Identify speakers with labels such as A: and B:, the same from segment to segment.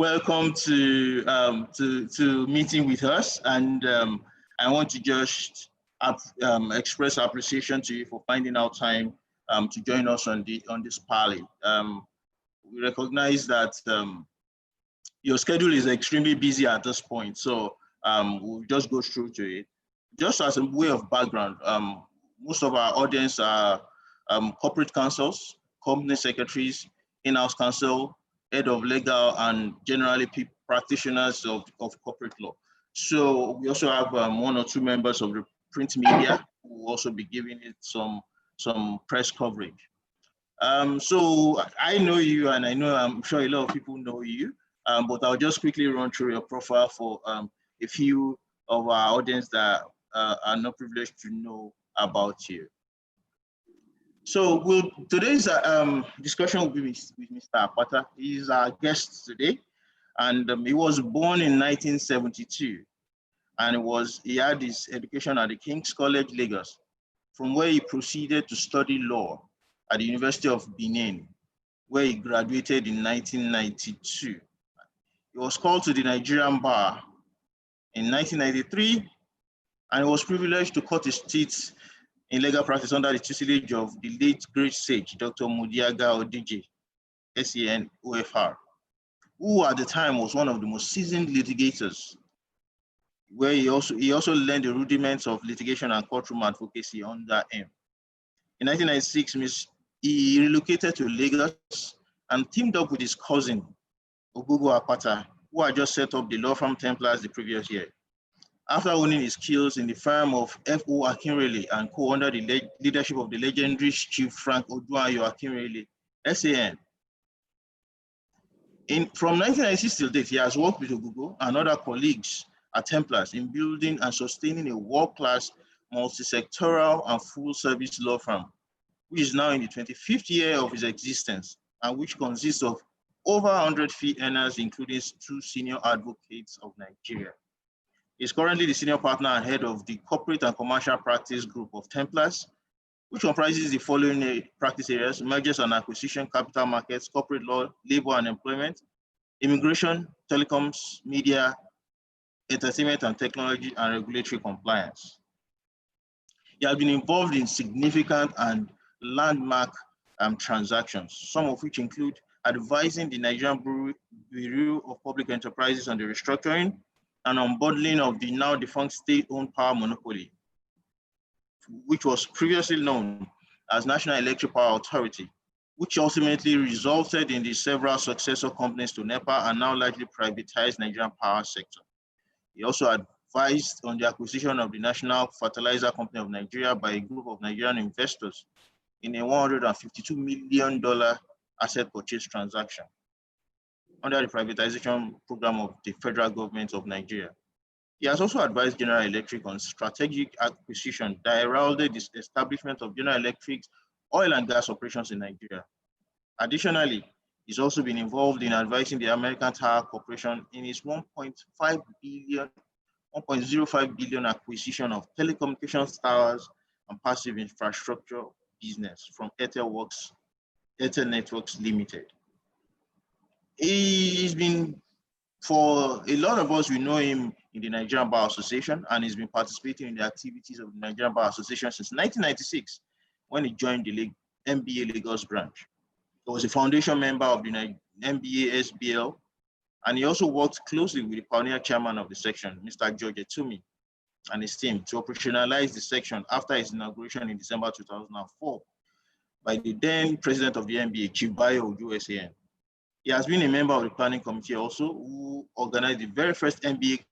A: welcome to meeting with us, and I want to just express appreciation to you for finding out time to join us on this Parley. We recognize that your schedule is extremely busy at this point, so we'll just go through to it. Just as a way of background, most of our audience are corporate counsels, company secretaries, in-house counsel, head of legal, and generally practitioners of corporate law. So we also have one or two members of the print media who will also be giving it some press coverage. So I know you, and I'm sure a lot of people know you, but I'll just quickly run through your profile for a few of our audience that are not privileged to know about you. So today's discussion will be with Mr. Akpata. He's our guest today, and he was born in 1972, and he had his education at the King's College, Lagos, from where he proceeded to study law at the University of Benin, where he graduated in 1992. He was called to the Nigerian bar in 1993, and he was privileged to cut his teeth in legal practice under the tutelage of the late great sage, Dr. Mudiaga Odije, SEN OFR, who at the time was one of the most seasoned litigators, where he also learned the rudiments of litigation and courtroom advocacy under him. In 1996, he relocated to Lagos and teamed up with his cousin, Ogogo Akpata, who had just set up the law firm Templars the previous year. After owning his skills in the firm of F.O. Akinrele and co under the leadership of the legendary Chief Frank Oduayo Akinrele, SAN. From 1996 till date, he has worked with Ogogo and other colleagues at Templars in building and sustaining a world-class, multi-sectoral and full-service law firm, which is now in the 25th year of its existence, and which consists of over 100 fee earners, including 2 senior advocates of Nigeria. He's currently the senior partner and head of the corporate and commercial practice group of Templars, which comprises the following practice areas: mergers and acquisition, capital markets, corporate law, labor and employment, immigration, telecoms, media, entertainment and technology, and regulatory compliance. He has been involved in significant and landmark transactions, some of which include advising the Nigerian Bureau of Public Enterprises on the restructuring and unbundling of the now defunct state-owned power monopoly, which was previously known as National Electric Power Authority, which ultimately resulted in the several successor companies to NEPA and now largely privatized Nigerian power sector. He also advised on the acquisition of the National Fertilizer Company of Nigeria by a group of Nigerian investors in a $152 million asset purchase transaction under the privatization program of the federal government of Nigeria. He has also advised General Electric on strategic acquisition that heralded the establishment of General Electric's oil and gas operations in Nigeria. Additionally, he's also been involved in advising the American Tower Corporation in its $1.05 billion acquisition of telecommunications towers and passive infrastructure business from Airtel Networks Limited. He's been, for a lot of us, we know him in the Nigerian Bar Association, and he's been participating in the activities of the Nigerian Bar Association since 1996, when he joined the NBA Lagos branch. He was a foundation member of the NBA SBL, and he also worked closely with the pioneer chairman of the section, Mr. George Etumi, and his team to operationalize the section after its inauguration in December 2004 by the then president of the NBA, Chief Bayo USAN. He has been a member of the planning committee also, who organized the very first NBA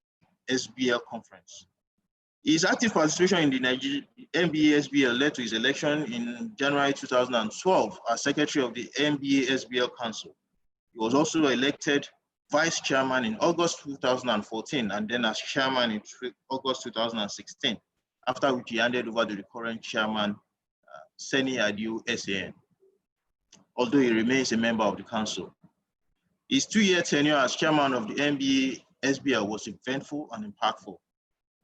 A: SBL conference. His active participation in the NBA SBL led to his election in January 2012 as secretary of the NBA SBL Council. He was also elected vice chairman in August 2014 and then as chairman in August 2016, after which he handed over to the current chairman, Seni Adiu SAN, although he remains a member of the council. His 2-year tenure as chairman of the NBA SBL was eventful and impactful,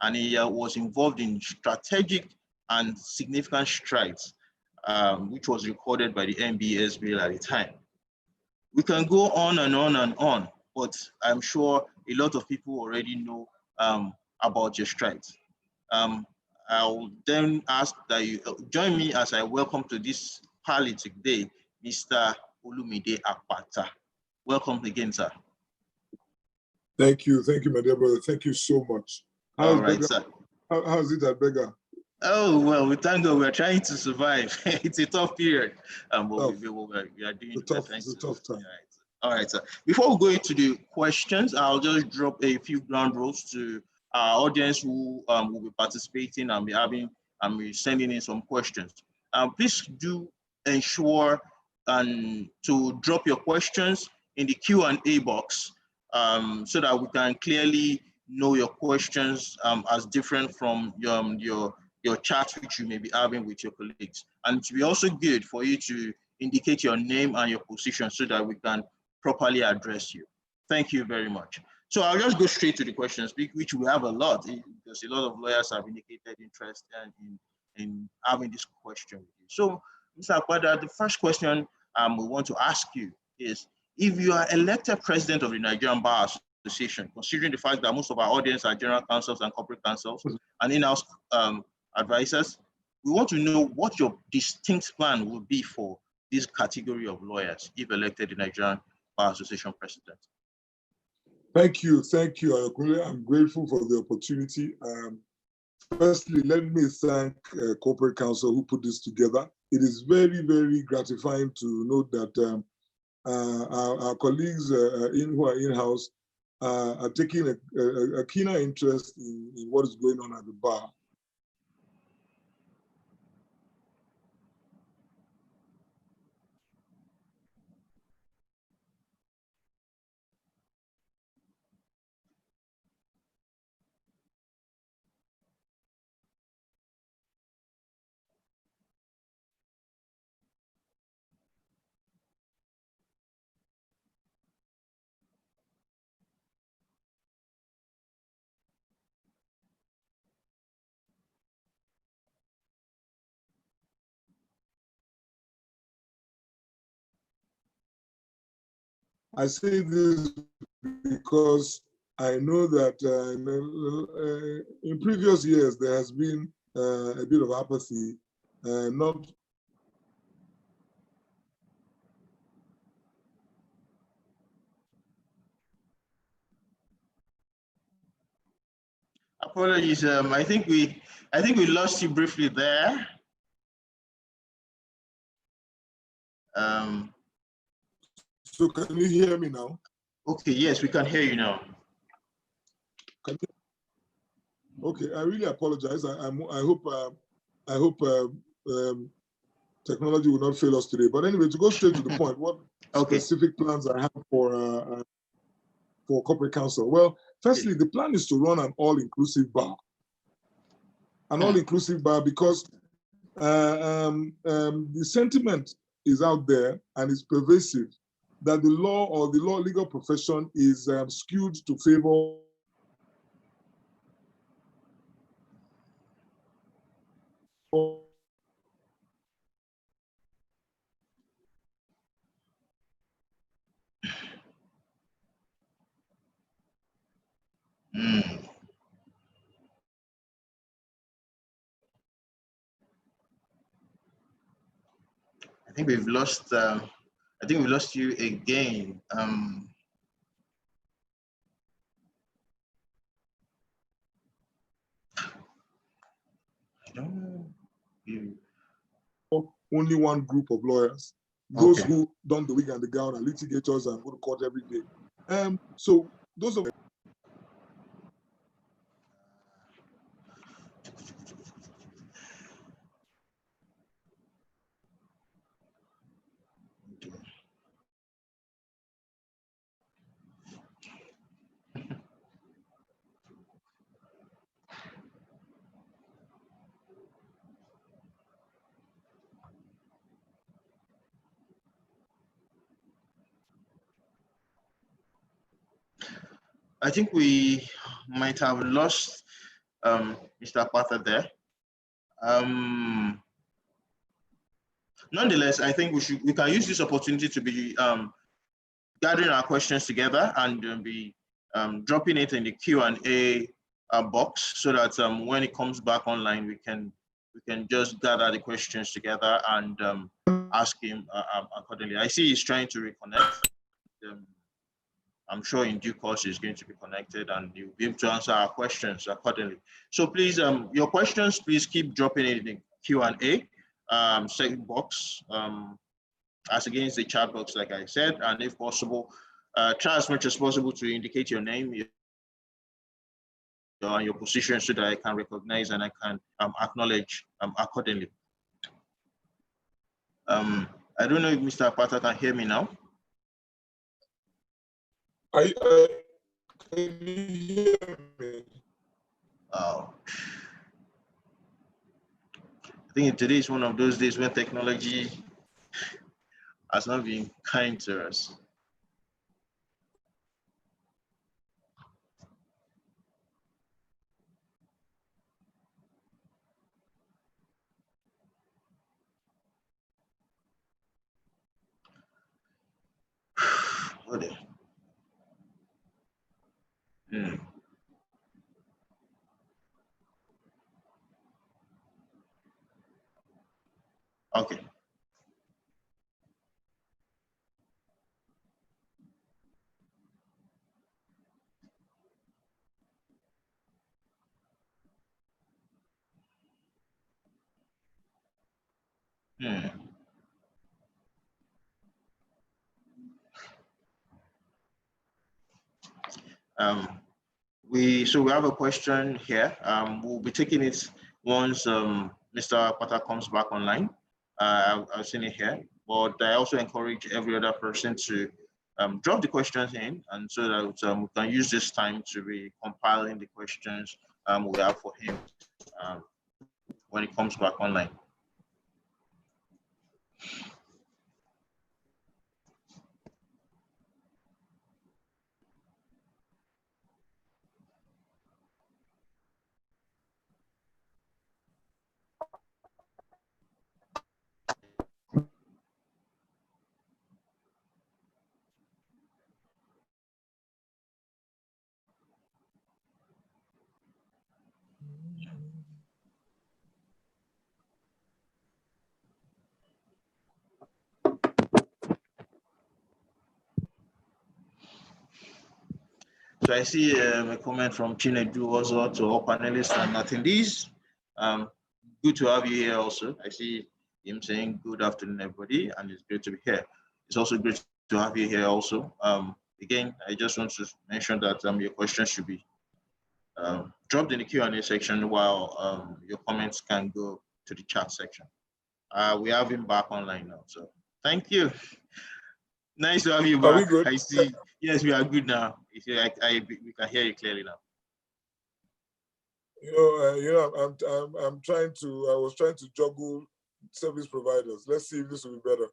A: and he was involved in strategic and significant strides, which was recorded by the NBA SBL at the time. We can go on and on and on, but I'm sure a lot of people already know about your strengths. I'll then ask that you join me as I welcome to this Parley today, Mr. Olumide Akpata. Welcome again, sir.
B: Thank you, my dear brother. Thank you so much.
A: All right, sir.
B: How's it at Bega?
A: Oh, well, we thank God we're trying to survive. It's a tough period, but we are doing
B: it's a tough time.
A: All right, sir. Before we go into the questions, I'll just drop a few ground rules to our audience who will be participating and be sending in some questions. Please do ensure to drop your questions in the Q&A box so that we can clearly know your questions as different from your chat which you may be having with your colleagues. And it will be also good for you to indicate your name and your position so that we can properly address you. Thank you very much. So I'll just go straight to the questions, which we have a lot, because a lot of lawyers have indicated interest in having this question with you. So, Mr. Akpata, the first question we want to ask you is, if you are elected president of the Nigerian Bar Association, considering the fact that most of our audience are general counsels and corporate counsels and in-house advisors, we want to know what your distinct plan will be for this category of lawyers if elected the Nigerian Bar Association president.
B: Thank you. I'm grateful for the opportunity. Firstly, let me thank Corporate Counsel who put this together. It is very, very gratifying to note that our colleagues who are in-house are taking a keener interest in what is going on at the bar. I say this because I know that in previous years there has been a bit of apathy, not.
A: Apologies, I think we lost you briefly there.
B: So can you hear me now?
A: Okay, yes, we can hear you now.
B: Okay, I really apologize. I hope technology will not fail us today. But anyway, to go straight to the point, what specific plans I have for Corporate Counsel? Well, firstly, the plan is to run an all-inclusive bar. An all-inclusive bar because the sentiment is out there and is pervasive that the law or the legal profession is skewed to favor
A: I think we've lost you again. I don't know.
B: Only one group of lawyers. Those who don the wig and the gown and litigators and go to court every day. So those of
A: I think we might have lost Mr. Akpata there. Nonetheless, I think we can use this opportunity to be gathering our questions together and be dropping it in the Q&A box so that when it comes back online, we can just gather the questions together and ask him accordingly. I see he's trying to reconnect. I'm sure in due course he's going to be connected and he'll be able to answer our questions accordingly. So please, your questions, please keep dropping it in the Q&A second box, as against the chat box, like I said, and if possible, try as much as possible to indicate your name, your position, so that I can recognize and I can acknowledge accordingly. I don't know if Mr. Akpata can hear me now.
B: Can you hear me?
A: I think today is one of those days when technology has not been kind to us. Okay. We have a question here. We'll be taking it once Mr. Akpata comes back online. I've seen it here, but I also encourage every other person to drop the questions in, and so that we can use this time to be compiling the questions we have for him when he comes back online. So I see a comment from Chinedu also to all panelists and attendees. Good to have you here also. I see him saying good afternoon, everybody, and it's great to be here. It's also great to have you here also. Again, I just want to mention that your questions should be dropped in the Q&A section, while your comments can go to the chat section. We have him back online now, so thank you. Nice to have you back.
B: Are we good?
A: I see. Yes, we are good now. We can hear you clearly now.
B: I'm trying to. I was trying to juggle service providers. Let's see if this will be better.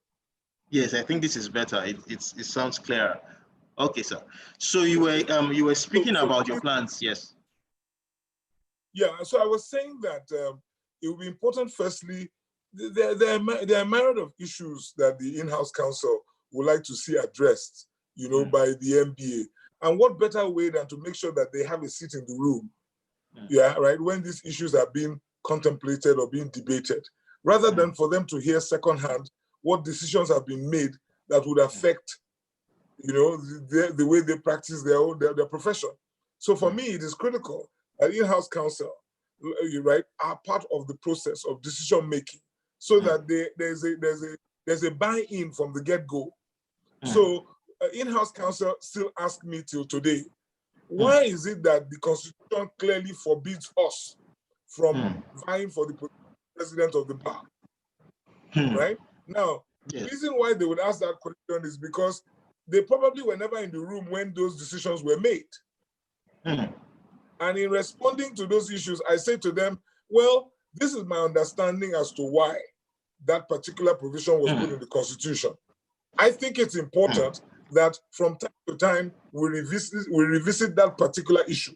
A: Yes, I think this is better. It sounds clearer. Okay, sir. So you were speaking about your plans, yes?
B: Yeah. So I was saying that it will be important. Firstly, there are a myriad of issues that the in-house counsel would like to see addressed, by the MBA. And what better way than to make sure that they have a seat in the room, right, when these issues are being contemplated or being debated, rather than for them to hear secondhand what decisions have been made that would affect, the way they practice their profession. So for me, it is critical that in-house counsel, right, are part of the process of decision making, so that there's a buy-in from the get-go. So in-house counsel still ask me till today, why is it that the Constitution clearly forbids us from vying for the president of the bar? Right? Now, the reason why they would ask that question is because they probably were never in the room when those decisions were made. And in responding to those issues, I say to them, well, this is my understanding as to why that particular provision was put in the Constitution. I think it's important that from time to time we revisit that particular issue.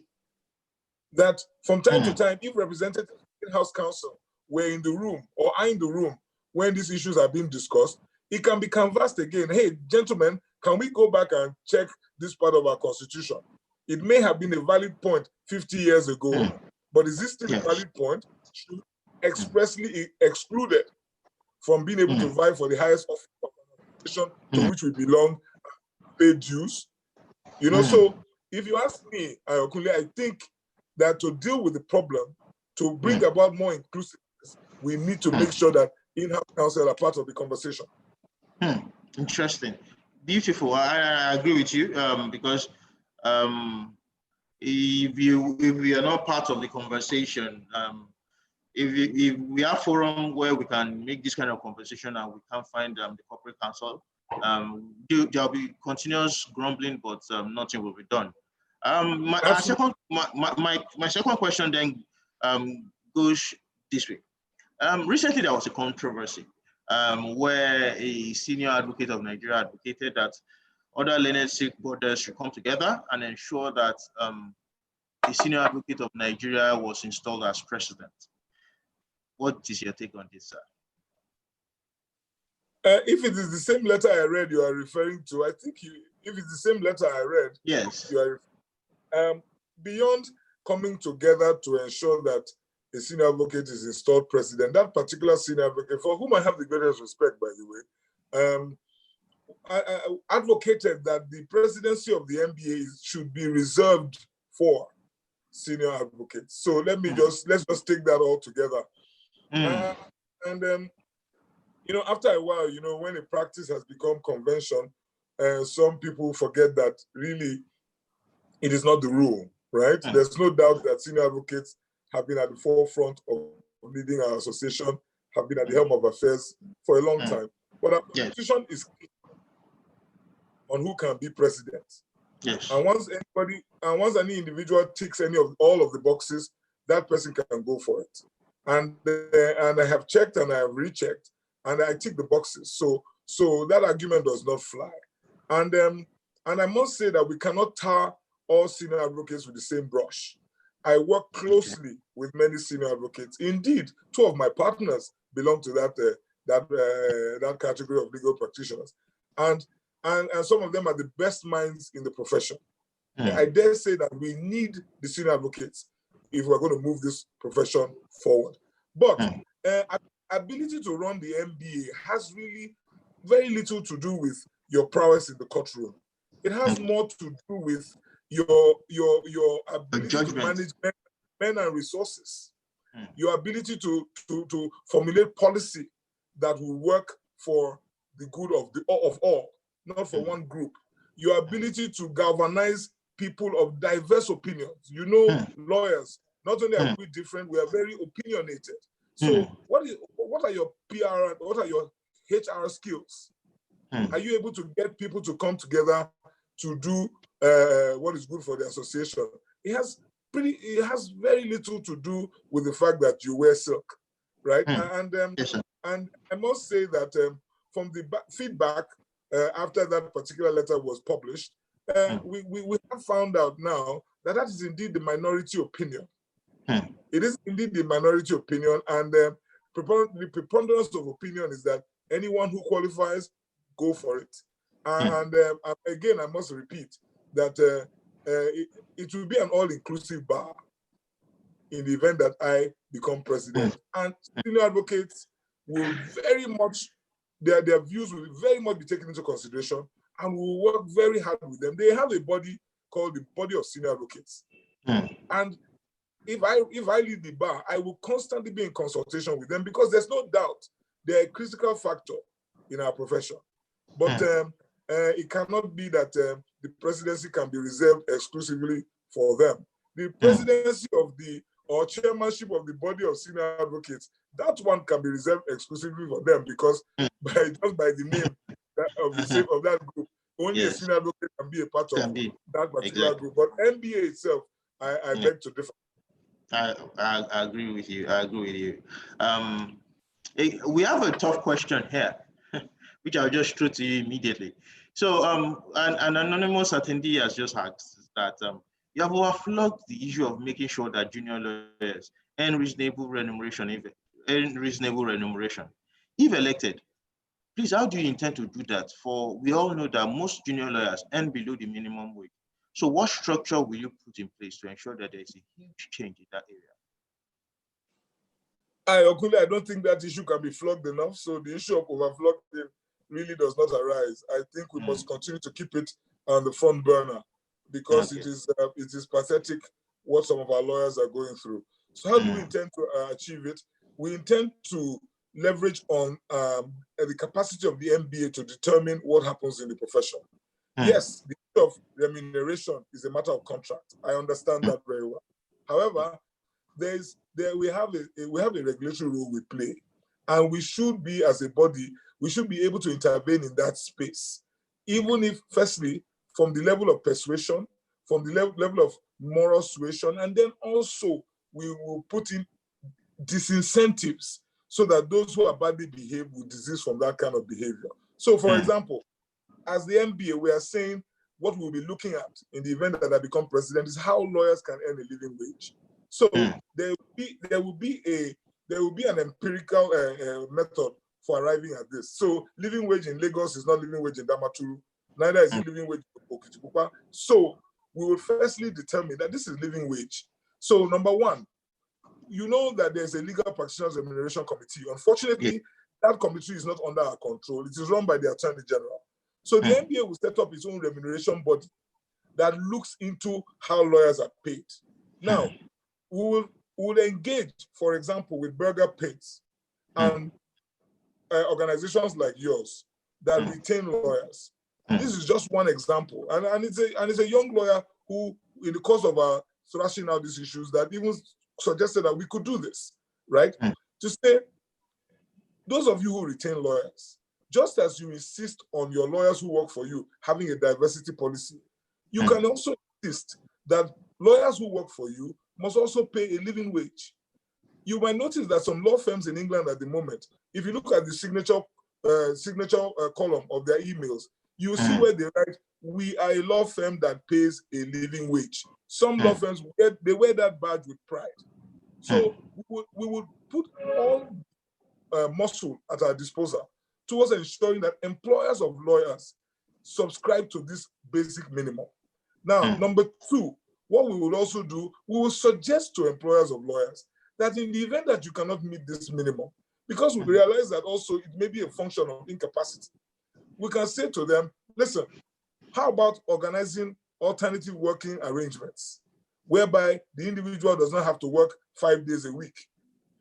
B: That from time to time, if representatives of in-house counsel were in the room or are in the room when these issues are being discussed, it can be canvassed again. Hey, gentlemen, can we go back and check this part of our constitution? It may have been a valid point 50 years ago, but is this still a valid point? Should expressly excluded from being able to vie for the highest office of an organization to which we belong, pay dues. You know, so if you ask me, Ayokunle, I think that to deal with the problem, to bring about more inclusiveness, we need to make sure that in-house counsel are part of the conversation.
A: Interesting. Beautiful. I agree with you because if we are not part of the conversation, if we have forum where we can make this kind of conversation and we can't find the corporate counsel, there'll be continuous grumbling, but nothing will be done. My second question then goes this way. Recently, there was a controversy where a senior advocate of Nigeria advocated that other learned stakeholders should come together and ensure that the senior advocate of Nigeria was installed as president. What is your take on this, sir?
B: If it is the same letter I read you are referring to, I think if it's the same letter I read,
A: yes,
B: you are beyond coming together to ensure that a senior advocate is installed president. That particular senior advocate, for whom I have the greatest respect, by the way, I advocated that the presidency of the NBA should be reserved for senior advocates. So let's just take that all together. And then, you know, after a while, you know, when a practice has become convention, some people forget that really it is not the rule, right? There's no doubt that senior advocates have been at the forefront of leading our association, have been at the helm of affairs for a long time. But our constitution is on who can be president.
A: Yes.
B: And once any individual ticks all of the boxes, that person can go for it. And I have checked and I have rechecked, and I tick the boxes. So that argument does not fly. And I must say that we cannot tar all senior advocates with the same brush. I work closely with many senior advocates. Indeed, two of my partners belong to that category of legal practitioners, and some of them are the best minds in the profession. I dare say that we need the senior advocates if we're going to move this profession forward. But ability to run the MBA has really very little to do with your prowess in the courtroom. It has more to do with your ability to manage men and resources, your ability to formulate policy that will work for the good of all, not for one group. Your ability to galvanize people of diverse opinions. You know, lawyers, not only are we different, we are very opinionated. So what are your PR, what are your HR skills? Are you able to get people to come together to do what is good for the association? It has very little to do with the fact that you wear silk, right? And I must say that from the feedback after that particular letter was published, we have found out now that is indeed the minority opinion. It is indeed the minority opinion, and the preponderance of opinion is that anyone who qualifies, go for it. And again, I must repeat that it will be an all-inclusive bar in the event that I become president. And senior advocates will very much, their views will very much be taken into consideration, and we'll work very hard with them. They have a body called the Body of Senior Advocates. And if I lead the bar, I will constantly be in consultation with them, because there's no doubt they're a critical factor in our profession. But it cannot be that the presidency can be reserved exclusively for them. The presidency or chairmanship of the Body of Senior Advocates, that one can be reserved exclusively for them, because just by the name of that group, only a senior advocate can be a part of that particular group. But NBA itself, I beg to differ.
A: I agree with you. We have a tough question here, which I'll just throw to you immediately. So an anonymous attendee has just asked that you have overflogged the issue of making sure that junior lawyers earn reasonable remuneration. If elected, Please, how do you intend to do that? For we all know that most junior lawyers earn below the minimum wage. So what structure will you put in place to ensure that there is a huge change in that area?
B: I don't think that issue can be flogged enough. So the issue of overflogging really does not arise. I think we must continue to keep it on the front burner because it is pathetic what some of our lawyers are going through. So how do we intend to achieve it? We intend to leverage on the capacity of the MBA to determine what happens in the profession. Yes, the issue of remuneration is a matter of contract. I understand that very well. However, we have a regulatory role we play, and we should be, as a body, we should be able to intervene in that space, even if, firstly, from the level of persuasion, from the level of moral suasion, and then also we will put in disincentives so that those who are badly behaved will desist from that kind of behavior. So, for example, as the MBA, we are saying what we'll be looking at in the event that I become president is how lawyers can earn a living wage. So there will be an empirical method for arriving at this. So living wage in Lagos is not living wage in Damaturu, neither is it living wage in Okitipupa. So we will firstly determine that this is living wage. So number one, you know that there's a legal practitioners remuneration committee. Unfortunately, that committee is not under our control. It is run by the Attorney General. So the MBA will set up its own remuneration body that looks into how lawyers are paid. Now, we will engage, for example, with Burger Paints and organizations like yours that retain lawyers. This is just one example, and it's a young lawyer who, in the course of our thrashing out these issues, that even suggested that we could do this, right? To say, those of you who retain lawyers, just as you insist on your lawyers who work for you having a diversity policy, you can also insist that lawyers who work for you must also pay a living wage. You might notice that some law firms in England at the moment, if you look at the signature column of their emails, you will see where they write, "We are a law firm that pays a living wage." Some law firms, they wear that badge with pride. So we would put all muscle at our disposal towards ensuring that employers of lawyers subscribe to this basic minimum. Now, number two, what we will also do, we will suggest to employers of lawyers that in the event that you cannot meet this minimum, because we realize that also it may be a function of incapacity, we can say to them, listen, how about organizing alternative working arrangements whereby the individual does not have to work 5 days a week?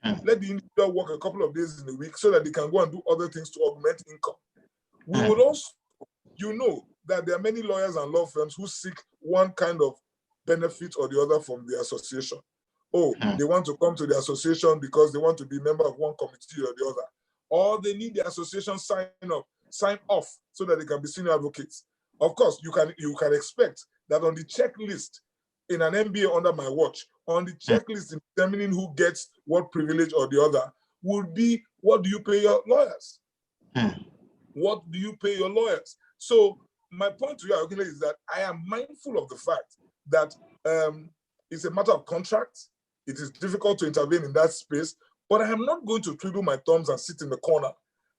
B: Let the individual work a couple of days in a week so that they can go and do other things to augment income. We would also, you know, that there are many lawyers and law firms who seek one kind of benefit or the other from the association. Oh, they want to come to the association because they want to be a member of one committee or the other. Or they need the association sign off so that they can be senior advocates. Of course, you can expect that on the checklist in an MBA under my watch, on the checklist in determining who gets what privilege or the other, would be, what do you pay your lawyers? What do you pay your lawyers? So my point to you, Akile, is that I am mindful of the fact that it's a matter of contract. It is difficult to intervene in that space, but I am not going to twiddle my thumbs and sit in the corner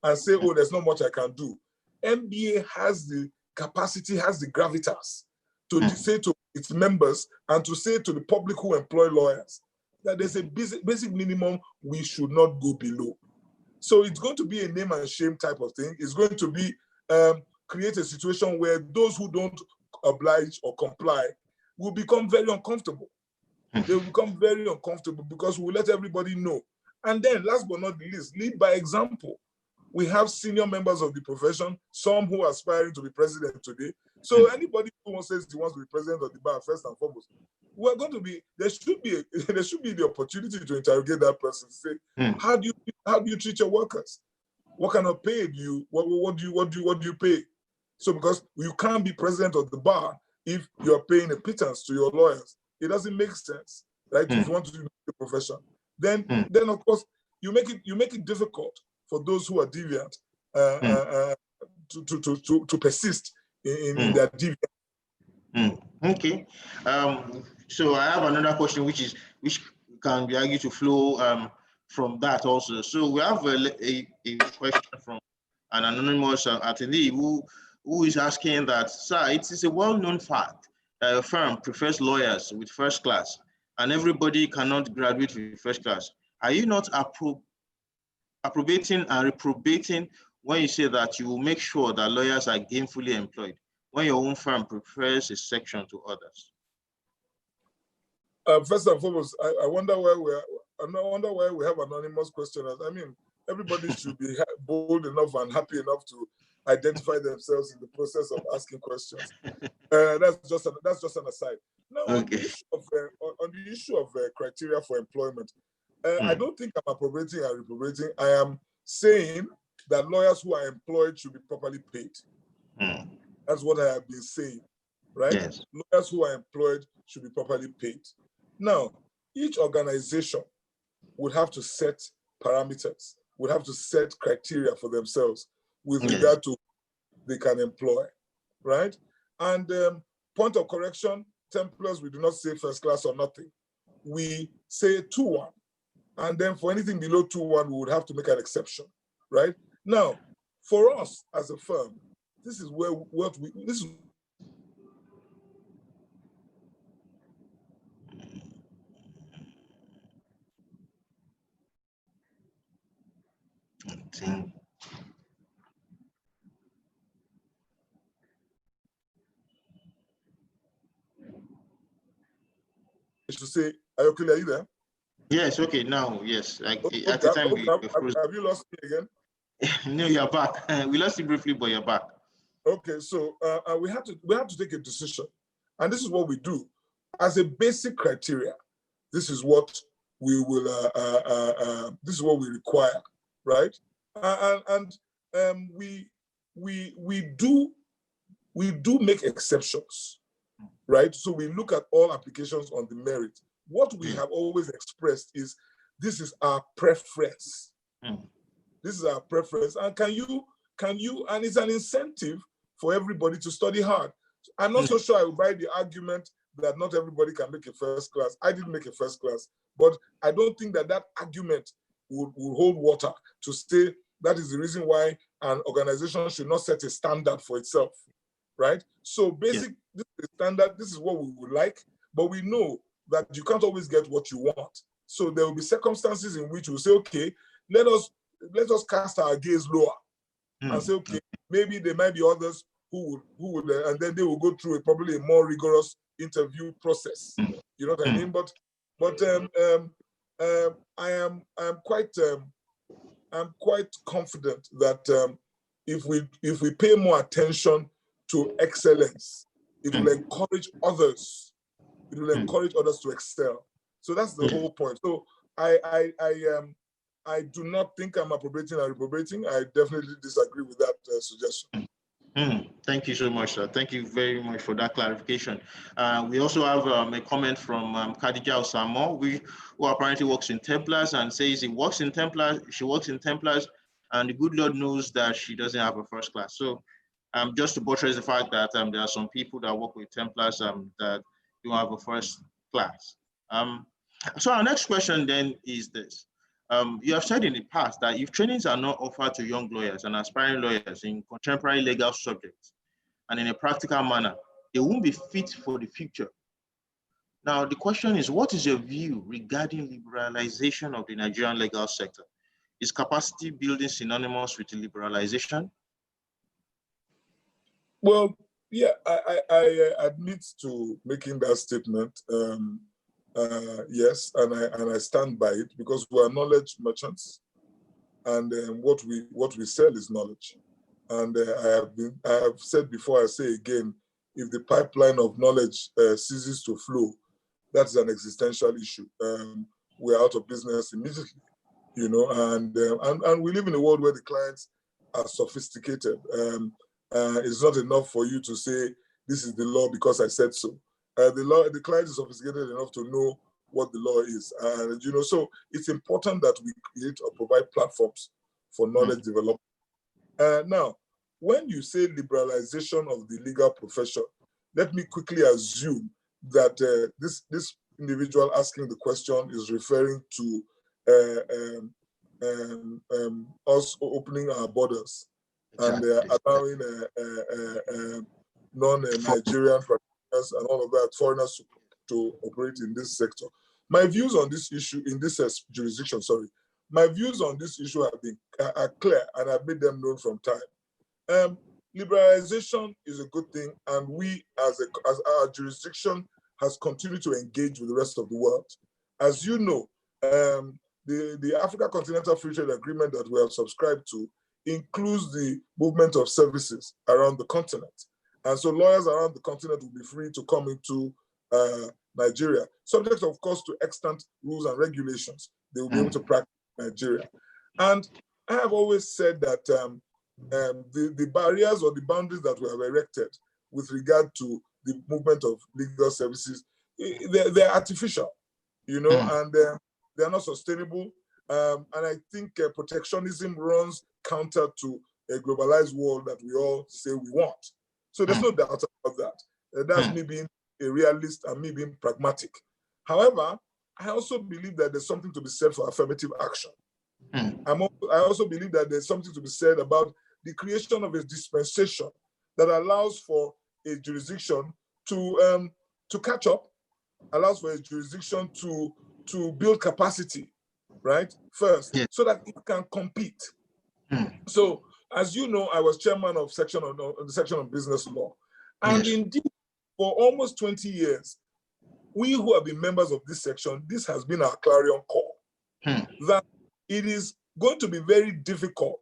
B: and say, oh, there's not much I can do. MBA has the capacity, has the gravitas to say to its members and to say to the public who employ lawyers that there's a basic minimum we should not go below. So it's going to be a name and shame type of thing. It's going to be create a situation where those who don't oblige or comply will become very uncomfortable. They will become very uncomfortable because we'll let everybody know. And then last but not the least, lead by example. We have senior members of the profession, some who are aspiring to be president today. So anybody who says he wants to be president of the bar, first and foremost, we're going to be, there should be the opportunity to interrogate that person, say, how do you treat your workers? What kind of pay do you, what do you pay? So because you can't be president of the bar if you're paying a pittance to your lawyers. It doesn't make sense, right? If you want to do the profession. Then of course you make it difficult for those who are deviant to persist in their deviance.
A: Okay. So I have another question, which can be argued to flow from that also. So we have a question from an anonymous attendee who is asking that, sir, it is a well-known fact that your firm prefers lawyers with first class, and everybody cannot graduate with first class. Are you not approbating and reprobating when you say that you will make sure that lawyers are gainfully employed when your own firm prefers a section to others?
B: First and foremost, I wonder why we have anonymous questioners. I mean, everybody should be bold enough and happy enough to identify themselves in the process of asking questions. That's just an aside. Now,
A: Okay.
B: on the issue of criteria for employment, I don't think I'm approbating and reprobating. I am saying that lawyers who are employed should be properly paid. That's what I have been saying, right?
A: Yes.
B: Lawyers who are employed should be properly paid. Now, each organization would have to set parameters, would have to set criteria for themselves with regard to they can employ, right? And point of correction, Templars, we do not say first class or nothing. We say 2-1. And then for anything below 2-1, we would have to make an exception, right? Now, for us as a firm, this is where this is to say, are you there?
A: Yes, okay, now, yes. Like,
B: Okay,
A: at the time,
B: have you lost me again?
A: No, you're back. We lost you briefly, but you're back.
B: Okay, so we have to take a decision. And this is what we do. As a basic criteria, this is what we will, this is what we require, right? We do make exceptions, right? So we look at all applications on the merit. What we have always expressed is this is our preference. This is our preference. And can you, and it's an incentive for everybody to study hard. I'm not so sure I will buy the argument that not everybody can make a first class. I didn't make a first class, but I don't think that argument will hold water to say that is the reason why an organization should not set a standard for itself, right? So this is the standard, this is what we would like, but we know that you can't always get what you want. So there will be circumstances in which we'll say, okay, let us cast our gaze lower and say, okay, maybe there might be others who would, and then they will go through probably a more rigorous interview process. You know what I mean? But I'm quite confident that if we pay more attention to excellence, it will encourage others. It will encourage others to excel. So that's the whole point. So I do not think I'm approbating or reprobating. I definitely disagree with that suggestion.
A: Thank you so much, sir. Thank you very much for that clarification. We also have a comment from Khadija Osamo, who apparently works in Templars and says she works in Templars, and the good Lord knows that she doesn't have a first class. So just to buttress the fact that there are some people that work with Templars that don't have a first class. So our next question then is this. You have said in the past that if trainings are not offered to young lawyers and aspiring lawyers in contemporary legal subjects and in a practical manner, they won't be fit for the future. Now, the question is, what is your view regarding liberalization of the Nigerian legal sector? Is capacity building synonymous with liberalization?
B: Well, yeah, I admit to making that statement. Yes, and I stand by it because we are knowledge merchants, and what we sell is knowledge. And I have said before, I say again, if the pipeline of knowledge ceases to flow, that's an existential issue. We're out of business immediately, you know. And we live in a world where the clients are sophisticated. It's not enough for you to say this is the law because I said so. The client is sophisticated enough to know what the law is, and you know, so it's important that we create or provide platforms for knowledge development. Now, when you say liberalization of the legal profession, let me quickly assume that this individual asking the question is referring to us opening our borders and they are allowing non-Nigerian practitioners and all of that, foreigners to operate in this sector. My views on this issue, in this jurisdiction, my views on this issue are clear, and I've made them known from time. Liberalization is a good thing, and we, as our jurisdiction, has continued to engage with the rest of the world. As you know, the Africa Continental Free Trade Agreement that we have subscribed to includes the movement of services around the continent. And so lawyers around the continent will be free to come into Nigeria, subject, of course, to extant rules and regulations. They will be able to practice in Nigeria. And I have always said that the barriers or the boundaries that we have erected with regard to the movement of legal services, they're artificial, you know, and they're not sustainable. And I think protectionism runs counter to a globalized world that we all say we want. So there's no doubt about that. That's me being a realist and me being pragmatic. However, I also believe that there's something to be said for affirmative action. I also believe that there's something to be said about the creation of a dispensation that allows for a jurisdiction to catch up, allows for a jurisdiction to build capacity, right? First, so that it can compete. So, as you know, I was chairman of the section on business law. And indeed, for almost 20 years, we who have been members of this section, this has been our clarion call, that it is going to be very difficult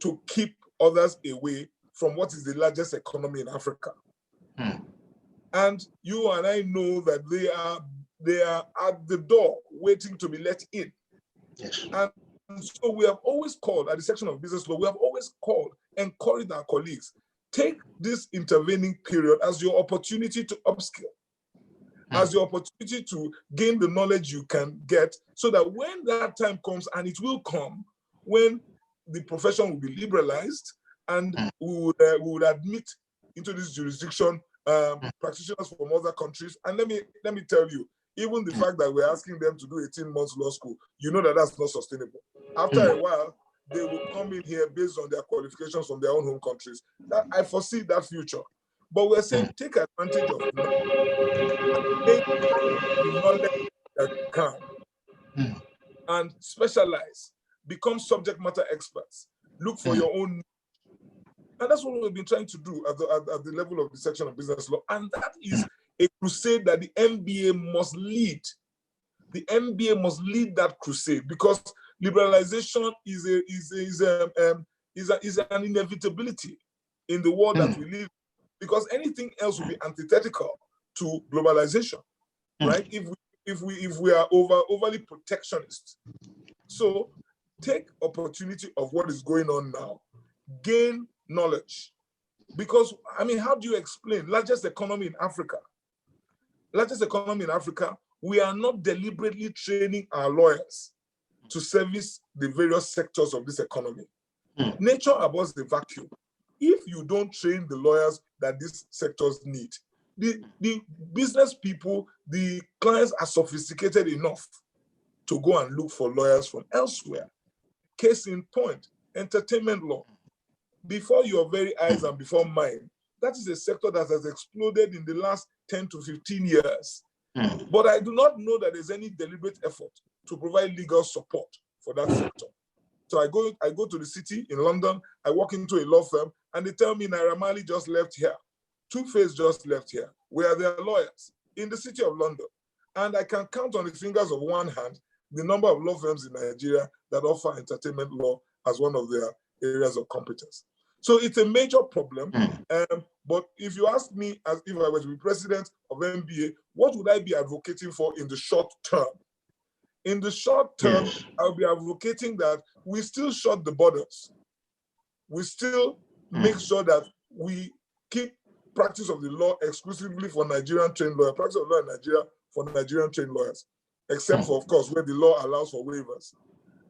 B: to keep others away from what is the largest economy in Africa. And you and I know that they are at the door waiting to be let in. And so we have always called, at the section of business law, we have always called, encouraged our colleagues, take this intervening period as your opportunity to upskill, as your opportunity to gain the knowledge you can get, so that when that time comes, and it will come, when the profession will be liberalized and we would admit into this jurisdiction practitioners from other countries. And let me tell you, even the fact that we're asking them to do 18 months law school, you know that that's not sustainable. After a while, they will come in here based on their qualifications from their own home countries. That I foresee that future. But we're saying take advantage of the knowledge that you can and specialize, become subject matter experts, look for your own. And that's what we've been trying to do at the level of the section of business law. And that is a crusade that the MBA must lead. The MBA must lead that crusade, because liberalization is an inevitability in the world that we live, because anything else will be antithetical to globalization, right? If we are overly protectionist. So take opportunity of what is going on now, gain knowledge, because I mean, how do you explain largest economy in Africa? Largest economy in Africa, we are not deliberately training our lawyers to service the various sectors of this economy. Nature abhors the vacuum. If you don't train the lawyers that these sectors need, the business people, the clients are sophisticated enough to go and look for lawyers from elsewhere. Case in point, entertainment law. Before your very eyes and before mine, that is a sector that has exploded in the last 10 to 15 years. But I do not know that there's any deliberate effort to provide legal support for that sector. So I go to the city in London, I walk into a law firm, and they tell me Naira Marley just left here. Two-Face just left here. Where are their lawyers? In the city of London. And I can count on the fingers of one hand the number of law firms in Nigeria that offer entertainment law as one of their areas of competence. So it's a major problem. But if you ask me, as if I were to be president of MBA, what would I be advocating for in the short term? In the short term, I'll be advocating that we still shut the borders. We still make sure that we keep practice of the law exclusively for Nigerian trained lawyers, practice of law in Nigeria for Nigerian trained lawyers, except for, of course, where the law allows for waivers.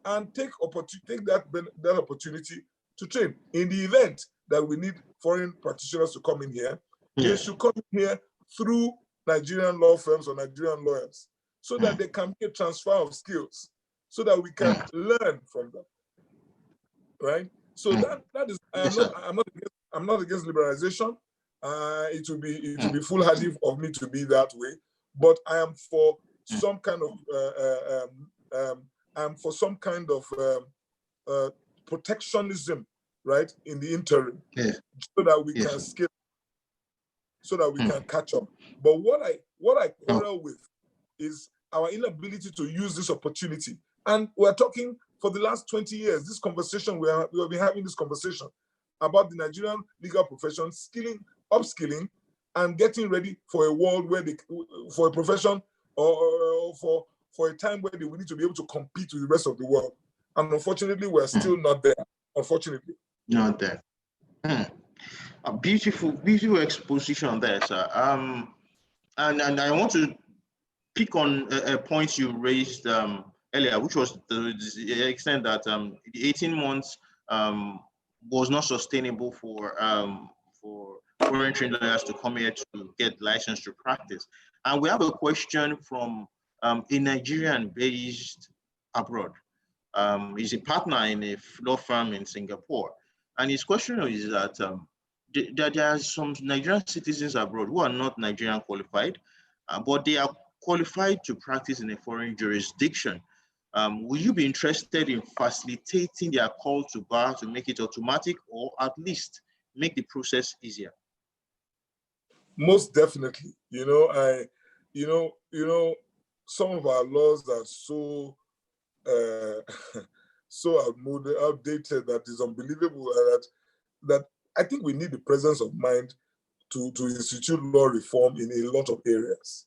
B: And take that opportunity to train. In the event that we need foreign practitioners to come in here, they should come in here through Nigerian law firms or Nigerian lawyers, so that they can get transfer of skills, so that we can learn from them, right? So that is, I'm not against liberalization. It will be foolhardy of me to be that way, but I am for some kind of protectionism, right, in the interim, so that we can scale, so that we can catch up. But what I quarrel with is our inability to use this opportunity. And we're talking for the last 20 years, this conversation, we have been having this conversation about the Nigerian legal profession upskilling, and getting ready for a world where for a profession or for a time where they will need to be able to compete with the rest of the world. And unfortunately, we're still not there. Unfortunately.
A: Not there. A beautiful exposition there, sir. And I want to pick on a point you raised earlier, which was the extent that the 18 months was not sustainable for foreign trained lawyers to come here to get licensed to practice. And we have a question from a Nigerian based abroad. He's a partner in a law firm in Singapore. And his question is that there are some Nigerian citizens abroad who are not Nigerian qualified, but they are qualified to practice in a foreign jurisdiction. Will you be interested in facilitating their call to bar to make it automatic, or at least make the process easier?
B: Most definitely. Some of our laws are so so outdated that is unbelievable. That I think we need the presence of mind to institute law reform in a lot of areas.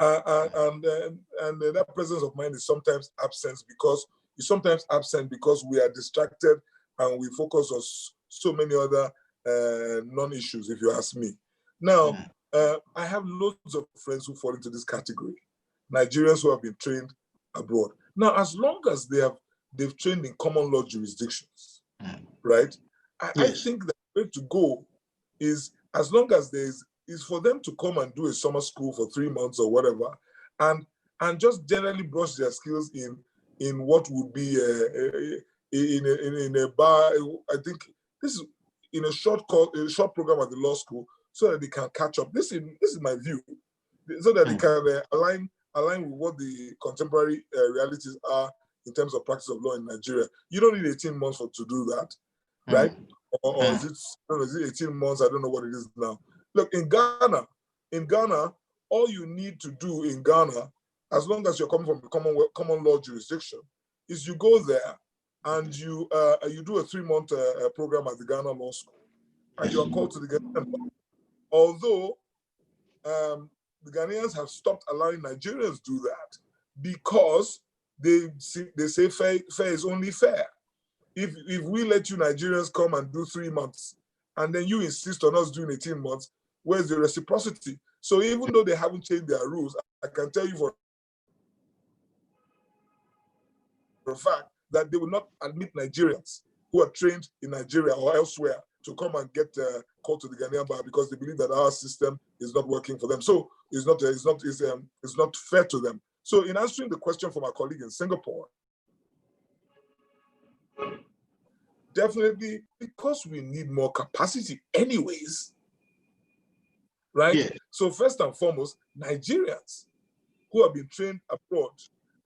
B: And that presence of mind is sometimes absent because we are distracted and we focus on so many other non-issues, if you ask me. Now, I have loads of friends who fall into this category, Nigerians who have been trained abroad. Now, as long as they've trained in common law jurisdictions, right? I think the way to go is, as long as is for them to come and do a summer school for 3 months or whatever, and just generally brush their skills in what would be in a bar. I think this is in a short program at the law school, so that they can catch up. This is my view, so that they can align with what the contemporary realities are in terms of practice of law in Nigeria. You don't need 18 months to do that, right? Or is it 18 months? I don't know what it is now. Look, in Ghana, all you need to do in Ghana, as long as you're coming from a common law jurisdiction, is you go there and you do a 3-month program at the Ghana Law School, and you are called to the Ghanaian bar. Although the Ghanaians have stopped allowing Nigerians do that because they say fair is only fair. If we let you Nigerians come and do 3 months, and then you insist on us doing 18 months, where's the reciprocity? So even though they haven't changed their rules, I can tell you for a fact that they will not admit Nigerians who are trained in Nigeria or elsewhere to come and get called to the Ghanaian bar, because they believe that our system is not working for them. So it's not fair to them. So in answering the question from our colleague in Singapore, definitely, because we need more capacity anyways, right? Yeah. So first and foremost, Nigerians who have been trained abroad,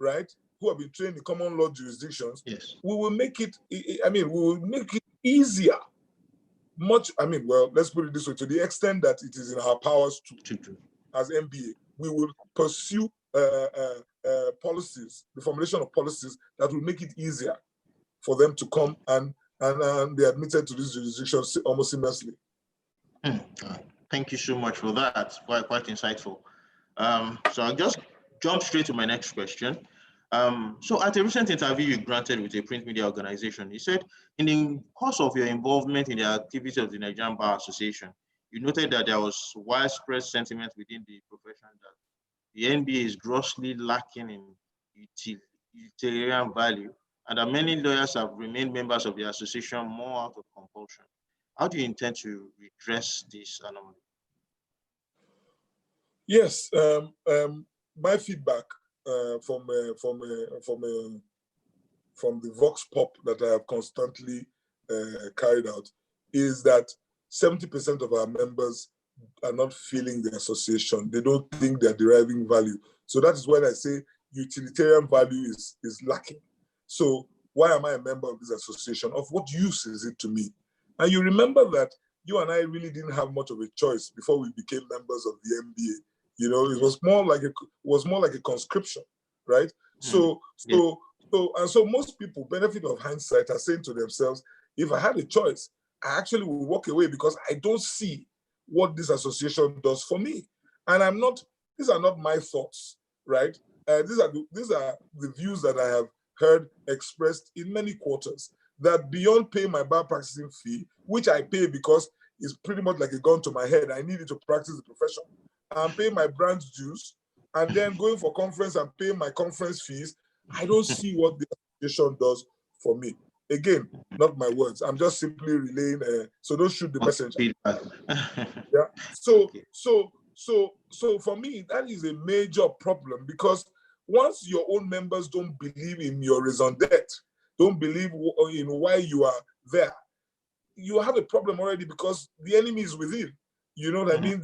B: right, who have been trained in common law jurisdictions, we will make it easier. Well, let's put it this way, to the extent that it is in our powers to as MBA, we will pursue policies, the formulation of policies that will make it easier for them to come and be admitted to these jurisdictions almost seamlessly.
A: Thank you so much for that. Quite insightful. So I'll just jump straight to my next question. So at a recent interview you granted with a print media organization, you said, in the course of your involvement in the activity of the Nigerian Bar Association, you noted that there was widespread sentiment within the profession that the NBA is grossly lacking in utilitarian value, and that many lawyers have remained members of the association more out of compulsion. How do you intend to redress this anomaly?
B: Yes, my feedback from the Vox Pop that I have constantly carried out is that 70% of our members are not feeling the association. They don't think they're deriving value. So that is when I say utilitarian value is lacking. So why am I a member of this association? Of what use is it to me? And you remember that you and I really didn't have much of a choice before we became members of the MBA. You know, it was more like a conscription, right? So most people, benefit of hindsight, are saying to themselves, if I had a choice, I actually would walk away because I don't see what this association does for me. And these are not my thoughts, right? These are the views that I have heard expressed in many quarters, that beyond paying my bar practicing fee, which I pay because it's pretty much like a gun to my head, I need it to practice the profession, and pay my brand dues, and then going for conference and paying my conference fees, I don't see what the association does for me. Again, not my words. I'm just simply relaying. So don't shoot the messenger. Yeah. So for me, that is a major problem, because once your own members don't believe in your raison d'etre, don't believe in why you are there, you have a problem already, because the enemy is within. You know what I mean?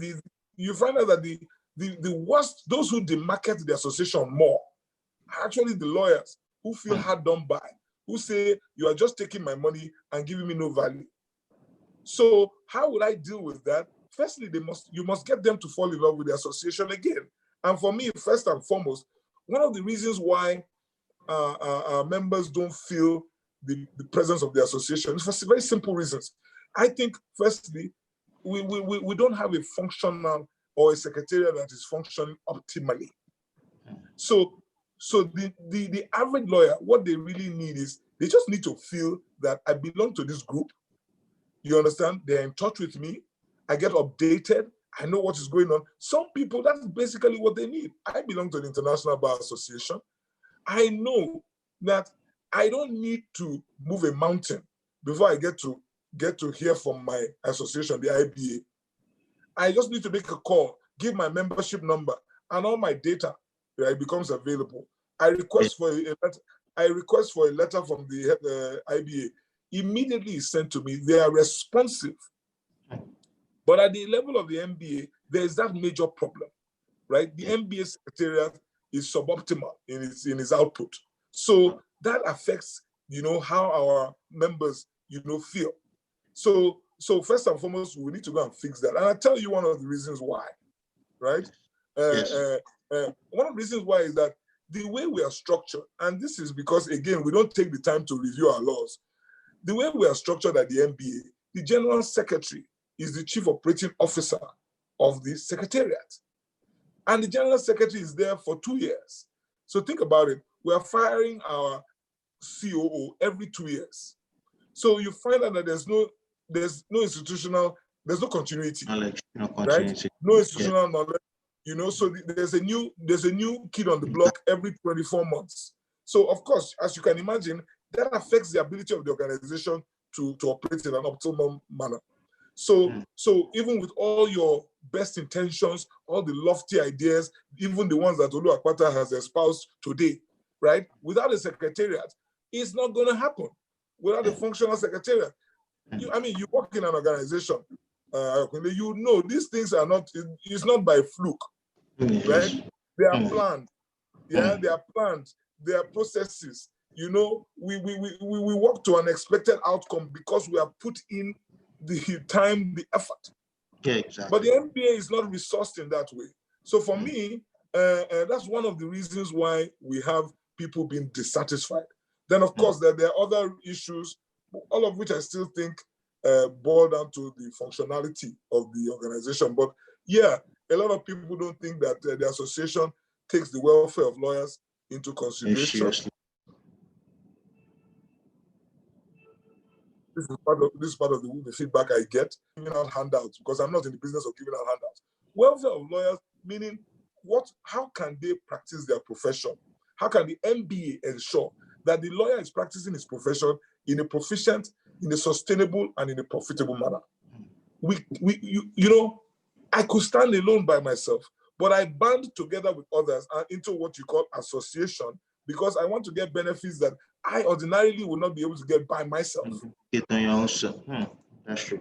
B: You find out that the worst, those who demarket the association more, are actually the lawyers who feel hard done by, who say, you are just taking my money and giving me no value. So how would I deal with that? Firstly, you must get them to fall in love with the association again. And for me, first and foremost, one of the reasons why our members don't feel the presence of the association is for very simple reasons. I think, firstly, we don't have a functional or a secretariat that is functioning optimally. So the average lawyer, what they really need is, they just need to feel that I belong to this group. You understand? They're in touch with me. I get updated. I know what is going on. Some people, that's basically what they need. I belong to the International Bar Association. I know that I don't need to move a mountain before I get to hear from my association, the IBA. I just need to make a call, give my membership number, and all my data, right, becomes available. I request for a letter from the IBA. Immediately is sent to me. They are responsive. But at the level of the MBA, there's that major problem, right? The MBA secretariat is suboptimal in its output. So that affects, how our members, feel. So first and foremost, we need to go and fix that. And I'll tell you one of the reasons why, right? One of the reasons why is that the way we are structured, and this is because, again, we don't take the time to review our laws. The way we are structured at the MBA, the General Secretary is the Chief Operating Officer of the Secretariat. And the General Secretary is there for 2 years. So think about it. We are firing our COO every 2 years. So you find out that there's no institutional, there's no continuity. Knowledge, right? No institutional knowledge. So there's a new kid on the block every 24 months. So of course, as you can imagine, that affects the ability of the organization to operate in an optimal manner. So even with all your best intentions, all the lofty ideas, even the ones that Akpata has espoused today, right? Without a secretariat, it's not going to happen. Without a functional secretariat. You work in an organization, these things are not, it's not by fluke, right? They are planned. Yeah, they are planned. They are processes. We work to an expected outcome because we have put in the time, the effort.
A: Yeah, exactly.
B: But the MBA is not resourced in that way. So for me, that's one of the reasons why we have people being dissatisfied. Then, of course, there are other issues, all of which I still think boil down to the functionality of the organization. But yeah, a lot of people don't think that the association takes the welfare of lawyers into consideration. This is part of the feedback I get, giving out handouts, because I'm not in the business of giving out handouts. Welfare of lawyers, meaning how can they practice their profession? How can the MBA ensure that the lawyer is practicing his profession in a proficient, in a sustainable, and in a profitable manner? I could stand alone by myself, but I band together with others into what you call association, because I want to get benefits that I ordinarily would not be able to get by myself.
A: Get on your own self. That's true.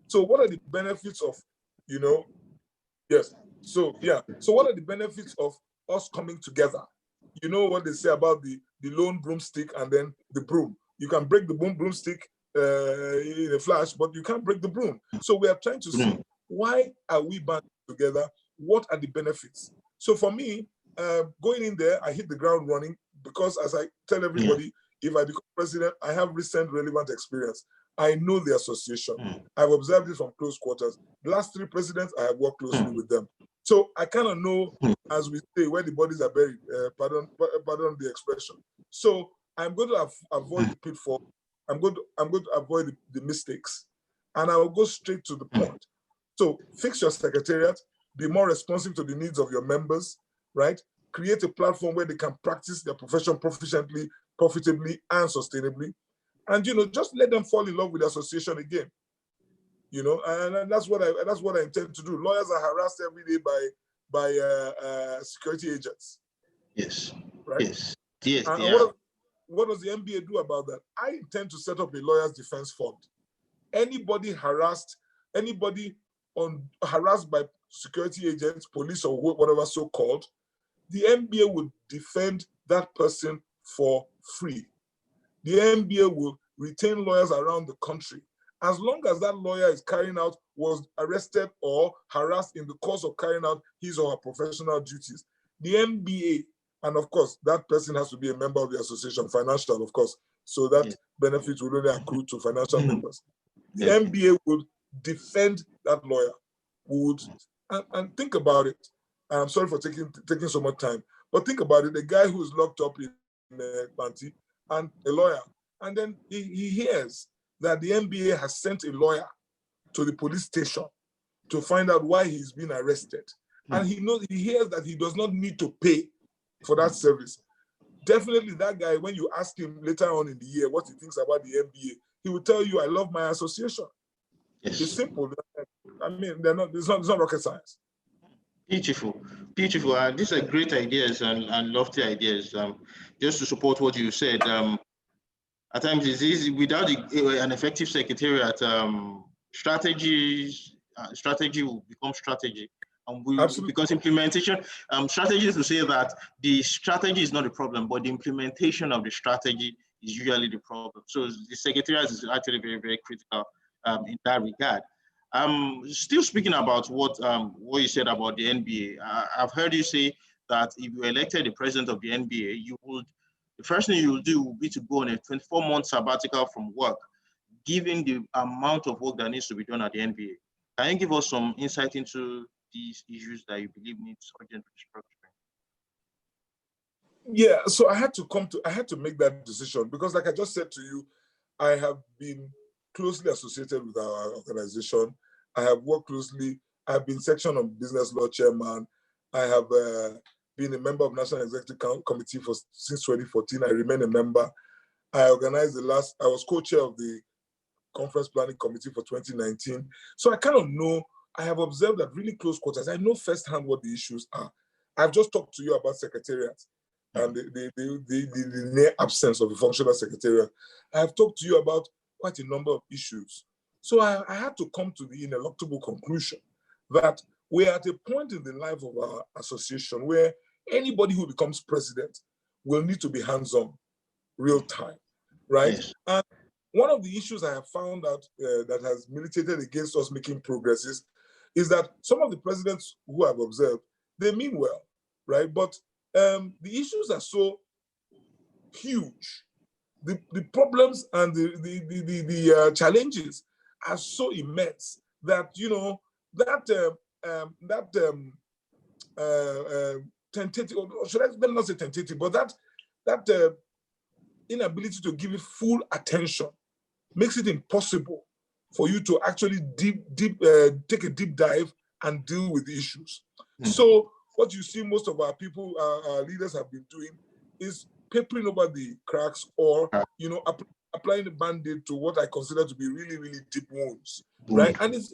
B: So what are the benefits of, yes. So yeah. So what are the benefits of us coming together? You know what they say about the lone broomstick and then the broom. You can break the broomstick in a flash, but you can't break the broom. So we are trying to see, why are we banding together? What are the benefits? So for me, going in there, I hit the ground running because, as I tell everybody, if I become president, I have recent relevant experience. I know the association. I've observed it from close quarters. The last 3 presidents, I have worked closely with them. So I kind of know, as we say, where the bodies are buried. Pardon the expression. So I'm going to avoid the pitfall. I'm going to avoid the mistakes, and I will go straight to the point. So fix your secretariat, be more responsive to the needs of your members, right? Create a platform where they can practice their profession proficiently, profitably, and sustainably. And just let them fall in love with the association again. And that's what I intend to do. Lawyers are harassed every day by security agents.
A: Yes.
B: Right.
A: Yes.
B: And what does the NBA do about that? I intend to set up a lawyers defense fund. Anybody harassed by security agents, police, or whatever so called, the NBA would defend that person for free. The NBA will retain lawyers around the country. As long as that lawyer was arrested or harassed in the course of carrying out his or her professional duties, the NBA, and of course, that person has to be a member of the association, financial, of course, so that benefit will only accrue to financial members. The NBA would defend that lawyer, and think about it. I'm sorry for taking so much time, but think about it. The guy who is locked up in Banti and a lawyer, and then he hears that the NBA has sent a lawyer to the police station to find out why he's been arrested. And he hears that he does not need to pay for that service. Definitely that guy, when you ask him later on in the year what he thinks about the NBA, he will tell you, I love my association. Yes. It's simple. I mean, it's not rocket science.
A: Beautiful. These are great ideas and lofty ideas. Just to support what you said, at times it's easy without an effective secretariat. Strategy will become strategy, and because implementation strategies to say that the strategy is not the problem, but the implementation of the strategy is usually the problem. So the secretariat is actually very, very critical in that regard. Still speaking about what you said about the NBA, I've heard you say that if you elected the president of the NBA, the first thing you will do will be to go on a 24-month sabbatical from work, given the amount of work that needs to be done at the NBA. Can you give us some insight into these issues that you believe needs urgent restructuring?
B: Yeah, so I had to make that decision because, like I just said to you, I have been closely associated with our organization. I have worked closely. I have been section of business law chairman. I have been a member of National Executive Committee since 2014. I remain a member. I was co-chair of the Conference Planning Committee for 2019. So I kind of know, I have observed at really close quarters. I know firsthand what the issues are. I've just talked to you about secretariat and the near absence of a functional secretariat. I have talked to you about quite a number of issues. So I had to come to the ineluctable conclusion that we're at a point in the life of our association where anybody who becomes president will need to be hands-on, real time, right? Yes. And one of the issues I have found out that has militated against us making progress is that some of the presidents who I've observed, they mean well, right? But the issues are so huge. The problems and the challenges are so immense that, tentative, or should I not say tentative, but that inability to give it full attention makes it impossible for you to actually take a deep dive and deal with the issues. So what you see most of our people, our leaders have been doing is papering over the cracks or, applying the Band-Aid to what I consider to be really, really deep wounds, right? And it's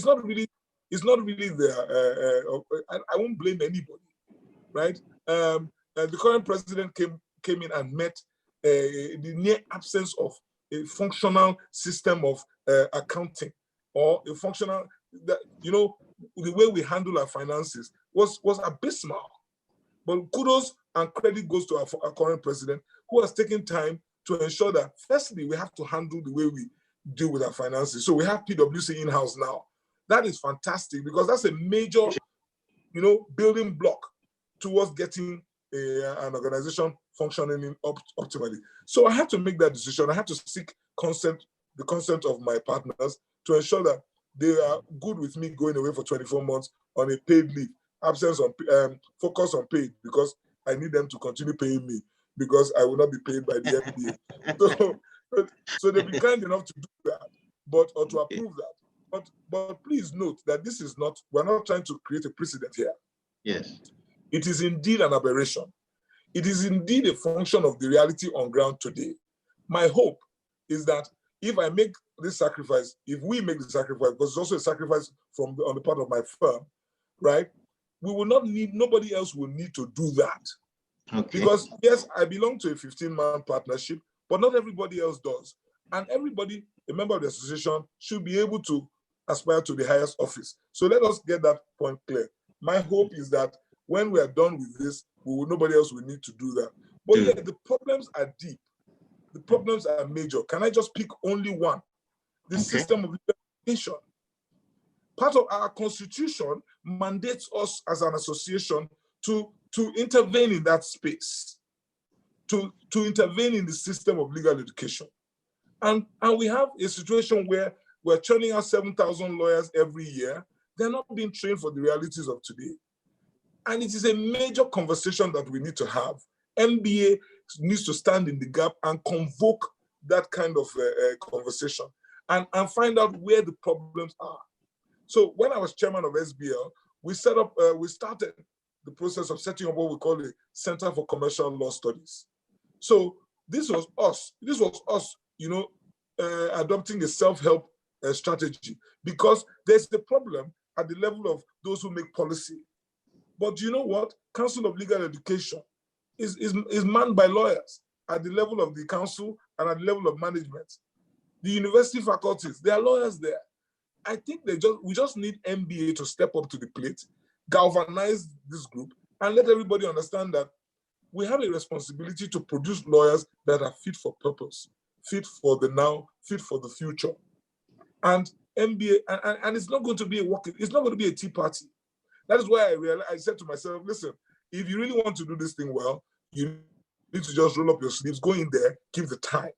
B: not really there. I won't blame anybody. right? The current president came in and met the near absence of a functional system of accounting, or a functional, the way we handle our finances was abysmal. But kudos and credit goes to our current president, who has taken time to ensure that, firstly, we have to handle the way we deal with our finances. So we have PwC in-house now. That is fantastic, because that's a major, building block towards getting an organization functioning optimally. So I had to make that decision. I had to seek the consent of my partners to ensure that they are good with me going away for 24 months on a paid leave, absence on focus on paid, because I need them to continue paying me, because I will not be paid by the MBA. So they've been kind enough to do that, or to approve that. But please note that this is not, we're not trying to create a precedent here.
A: Yes.
B: It is indeed an aberration. It is indeed a function of the reality on ground today. My hope is that if I make this sacrifice, if we make the sacrifice, because it's also a sacrifice on the part of my firm, right? We will not need, nobody else will need to do that.
A: Okay.
B: Because yes, I belong to a 15-man partnership, but not everybody else does. And everybody, a member of the association, should be able to aspire to the highest office. So let us get that point clear. My hope is that when we are done with this, nobody else will need to do that. But yeah, the problems are deep. The problems are major. Can I just pick only one? The system of education. Part of our constitution mandates us as an association to intervene in that space, to intervene in the system of legal education. And we have a situation where we're churning out 7,000 lawyers every year. They're not being trained for the realities of today. And it is a major conversation that we need to have. MBA needs to stand in the gap and convoke that kind of conversation and find out where the problems are. So when I was chairman of SBL, we started the process of setting up what we call a Center for Commercial Law Studies. So this was us, adopting a self-help strategy, because there's the problem at the level of those who make policy. But you know what? Council of Legal Education is manned by lawyers at the level of the council and at the level of management. The university faculties, there are lawyers there. I think we just need MBA to step up to the plate, galvanize this group, and let everybody understand that we have a responsibility to produce lawyers that are fit for purpose, fit for the now, fit for the future. And MBA, and it's not going to be it's not going to be a tea party. That is why I said to myself, listen, if you really want to do this thing well, you need to just roll up your sleeves, go in there, give the time.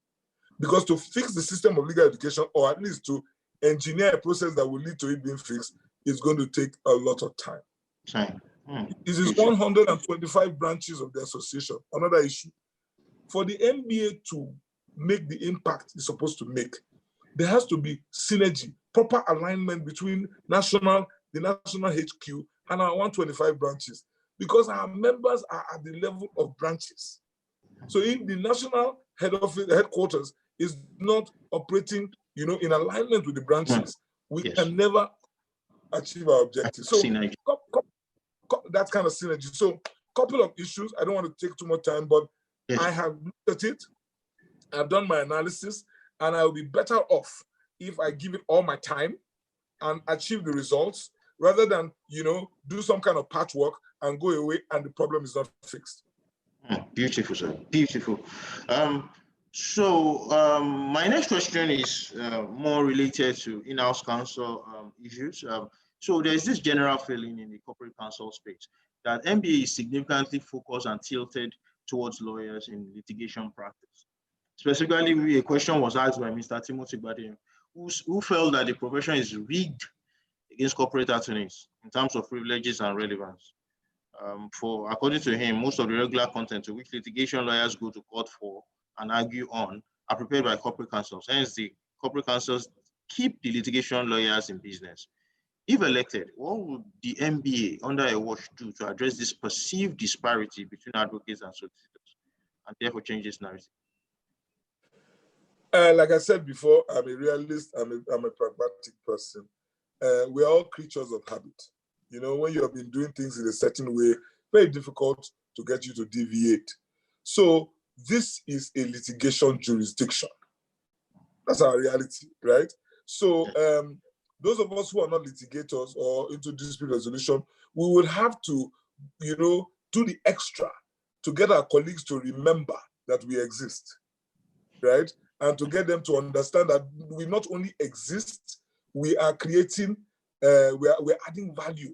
B: Because to fix the system of legal education, or at least to engineer a process that will lead to it being fixed, is going to take a lot of time. This is 125 branches of the association, another issue. For the MBA to make the impact it's supposed to make, there has to be synergy, proper alignment between the national HQ and our 125 branches, because our members are at the level of branches. So if the national headquarters is not operating, in alignment with the branches, we can never achieve our objectives. So that kind of synergy. So a couple of issues. I don't want to take too much time, but I have looked at it. I've done my analysis, and I will be better off if I give it all my time and achieve the results, rather than, do some kind of patchwork and go away and the problem is not fixed.
A: Beautiful, sir. Beautiful. So my next question is more related to in-house counsel issues. So there's this general feeling in the corporate counsel space that MBA is significantly focused and tilted towards lawyers in litigation practice. Specifically, a question was asked by Mr. Timothy Badin, who felt that the profession is rigged against corporate attorneys in terms of privileges and relevance. According to him, most of the regular content to which litigation lawyers go to court for and argue on are prepared by corporate counsels. Hence, the corporate counsels keep the litigation lawyers in business. If elected, what would the MBA under a watch do to address this perceived disparity between advocates and solicitors, and therefore change this narrative?
B: Like I said before, I'm a realist, I'm a pragmatic person. We're all creatures of habit. When you have been doing things in a certain way, very difficult to get you to deviate. So this is a litigation jurisdiction. That's our reality, right? So those of us who are not litigators or into dispute resolution, we would have to, do the extra to get our colleagues to remember that we exist, right? And to get them to understand that we not only exist, we are creating, we're adding value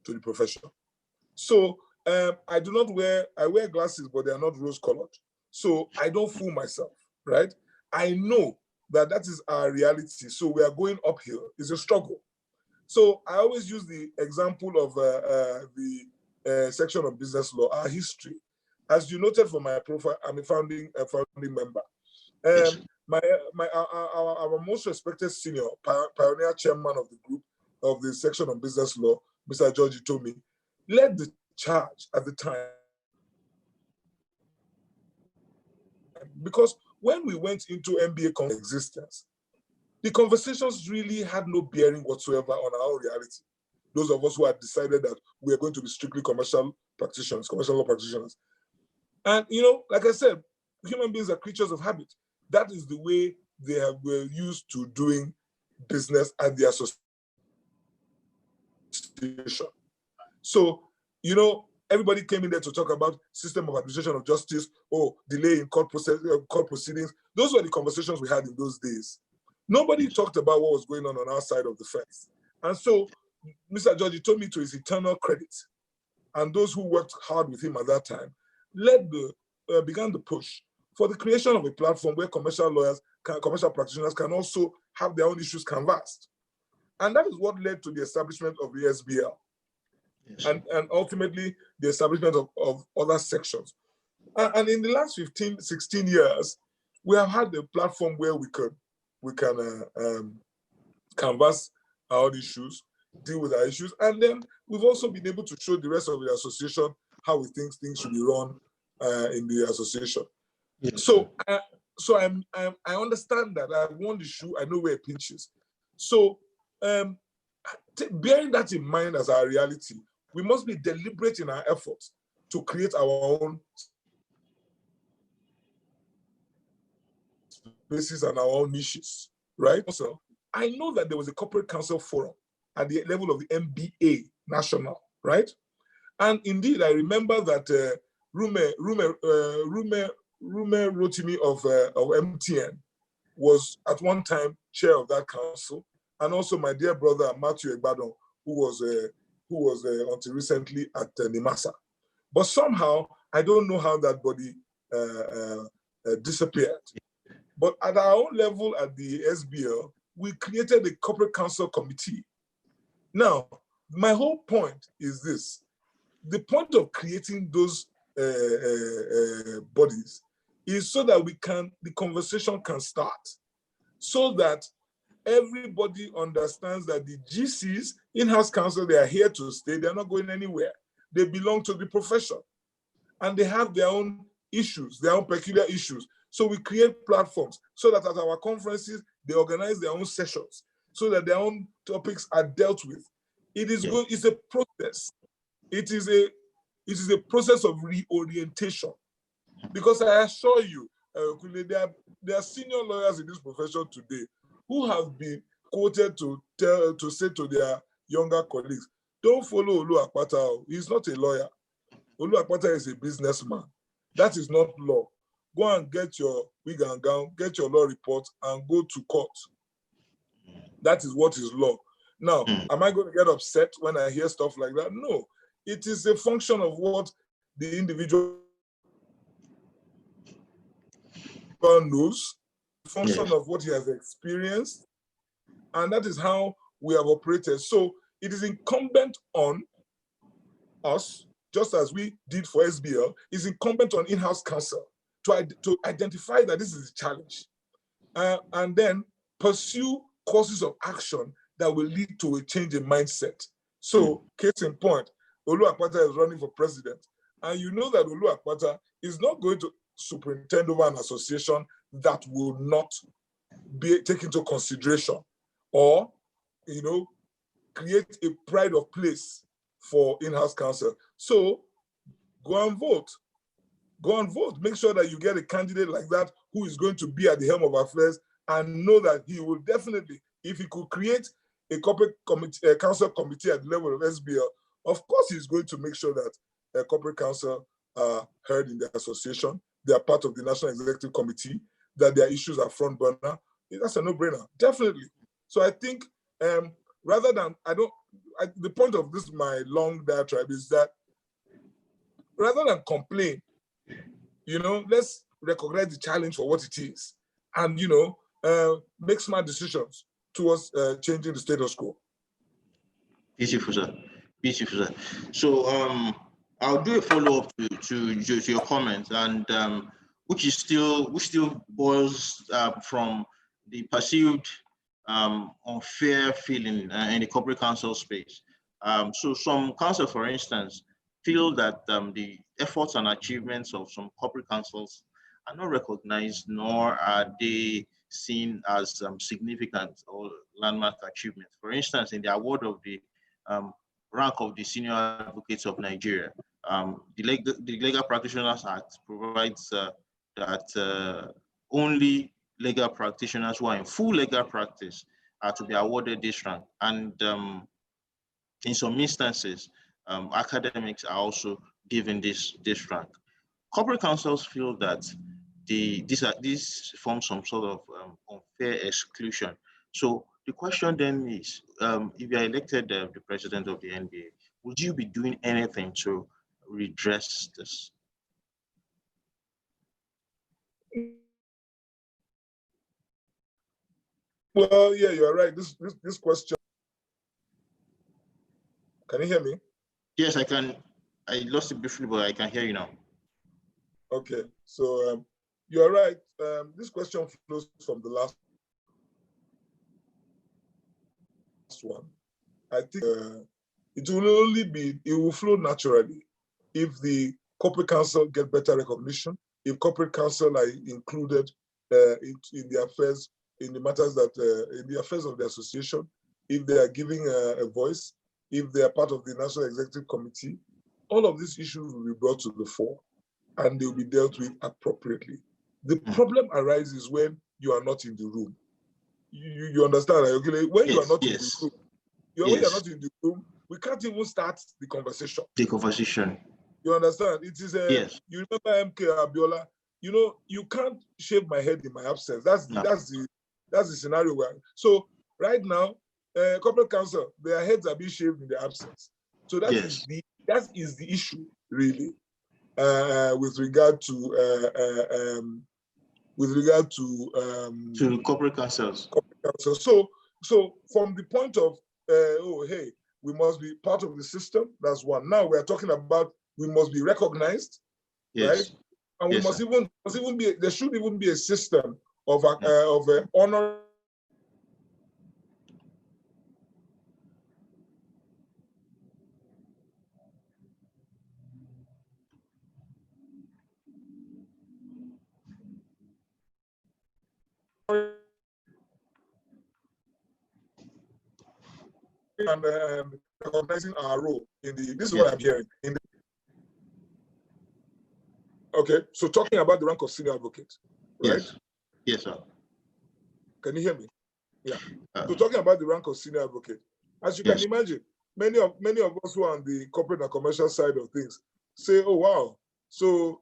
B: to the profession. So I wear glasses, but they are not rose-colored. So I don't fool myself, right? I know that is our reality. So we are going uphill. It's a struggle. So I always use the example of the section of business law, our history. As you noted from my profile, I'm a founding member.
A: Yes.
B: Our most respected senior, pioneer chairman of the group of the section of business law, Mr. George Itomi, led the charge at the time. Because when we went into MBA existence, the conversations really had no bearing whatsoever on our own reality. Those of us who had decided that we are going to be strictly commercial law practitioners. And, like I said, human beings are creatures of habit. That is the way they were used to doing business and the association. So, everybody came in there to talk about system of administration of justice or delay in court proceedings. Those were the conversations we had in those days. Nobody talked about what was going on our side of the fence. And so Mr. George told me, to his eternal credit, and those who worked hard with him at that time, began the push for the creation of a platform where commercial practitioners can also have their own issues canvassed. And that is what led to the establishment of the SBL. Yes. And ultimately the establishment of other sections. And in the last 15, 16 years, we have had a platform where we can canvass our issues, deal with our issues, and then we've also been able to show the rest of the association how we think things should be run in the association. Yes. So I understand that. I won the shoe. I know where it pinches. So bearing that in mind as our reality, we must be deliberate in our efforts to create our own spaces and our own niches, right? So I know that there was a corporate counsel forum at the level of the MBA national, right? And indeed, I remember that Rume Rotimi of MTN was at one time chair of that council, and also my dear brother Matthew Egbadon, who was until recently at NIMASA. But somehow, I don't know how that body disappeared. But at our own level at the SBL, we created a corporate counsel committee. Now, my whole point is this. The point of creating those bodies is so that the conversation can start, so that everybody understands that the GCs, in-house counsel, they are here to stay. They're not going anywhere. They belong to the profession. And they have their own issues, their own peculiar issues. So we create platforms so that at our conferences, they organize their own sessions so that their own topics are dealt with. It is good. It's a process. It is a process of reorientation. Because I assure you, there are senior lawyers in this profession today who have been quoted to say to their younger colleagues, don't follow Olu Akpata. He's not a lawyer. Olu Akpata is a businessman. That is not law. Go and get your wig and gown, get your law report, and go to court. That is what is law. Now, am I going to get upset when I hear stuff like that? No. It is a function of what the individual knows, function of what he has experienced, and that is how we have operated. So it is incumbent on us, just as we did for SBL, is incumbent on in-house counsel to identify that this is a challenge, and then pursue courses of action that will lead to a change in mindset. So, case in point, Olu Akpata is running for president, and you know that Olu Akpata is not going to superintend over an association that will not be taken into consideration or, create a pride of place for in-house counsel. So go and vote. Go and vote. Make sure that you get a candidate like that who is going to be at the helm of affairs, and know that he will definitely, if he could create a corporate committee, a council committee at the level of SBL, of course he's going to make sure that a corporate council are heard in the association. They are part of the National Executive Committee, that their issues are front burner. That's a no-brainer, definitely. So I think rather than, the point of this, my long diatribe, is that rather than complain, let's recognize the challenge for what it is, and make smart decisions towards changing the status quo.
A: Beautiful, sir. Beautiful, sir. So I'll do a follow-up to your comments, and which still boils from the perceived unfair feeling in the corporate counsel space. So some counsel, for instance, feel that the efforts and achievements of some corporate counsels are not recognized, nor are they seen as significant or landmark achievements. For instance, in the award of the rank of the Senior Advocates of Nigeria, the Legal Practitioners Act provides that only legal practitioners who are in full legal practice are to be awarded this rank. And in some instances, academics are also given this rank. Corporate counsels feel that these form some sort of unfair exclusion. So the question then is, if you are elected the president of the NBA, would you be doing anything to redress this?
B: Well, yeah, you're right. This question. Can you hear me?
A: Yes, I can. I lost it briefly, but I can hear you now.
B: Okay, so you're right. This question flows from the last one. I think it will flow naturally if the corporate counsel get better recognition, if corporate counsel are included in the affairs, in the matters that, in the affairs of the association, if they are giving a voice, if they are part of the National Executive Committee, all of these issues will be brought to the fore and they will be dealt with appropriately. The problem arises when you are not in the room. You understand? Okay? When you are not in the room, when you're not in the room, we can't even start the conversation. You understand? It is you remember MK Abiola, you can't shave my head in my absence. That's the scenario where. So right now, corporate counsel, their heads are being shaved in their absence. So that is the issue, really, with regard to
A: corporate counsels.
B: So from the point of hey, we must be part of the system. That's one. Now we are talking about we must be recognized, right? And we must even be. There should even be a system of honor. And recognizing our role in the. This is what I'm hearing. Okay, so talking about the rank of senior advocate, right?
A: Yes, sir.
B: Can you hear me? Yeah. So talking about the rank of senior advocate, as you can imagine, many of us who are on the corporate and commercial side of things say, "Oh wow, so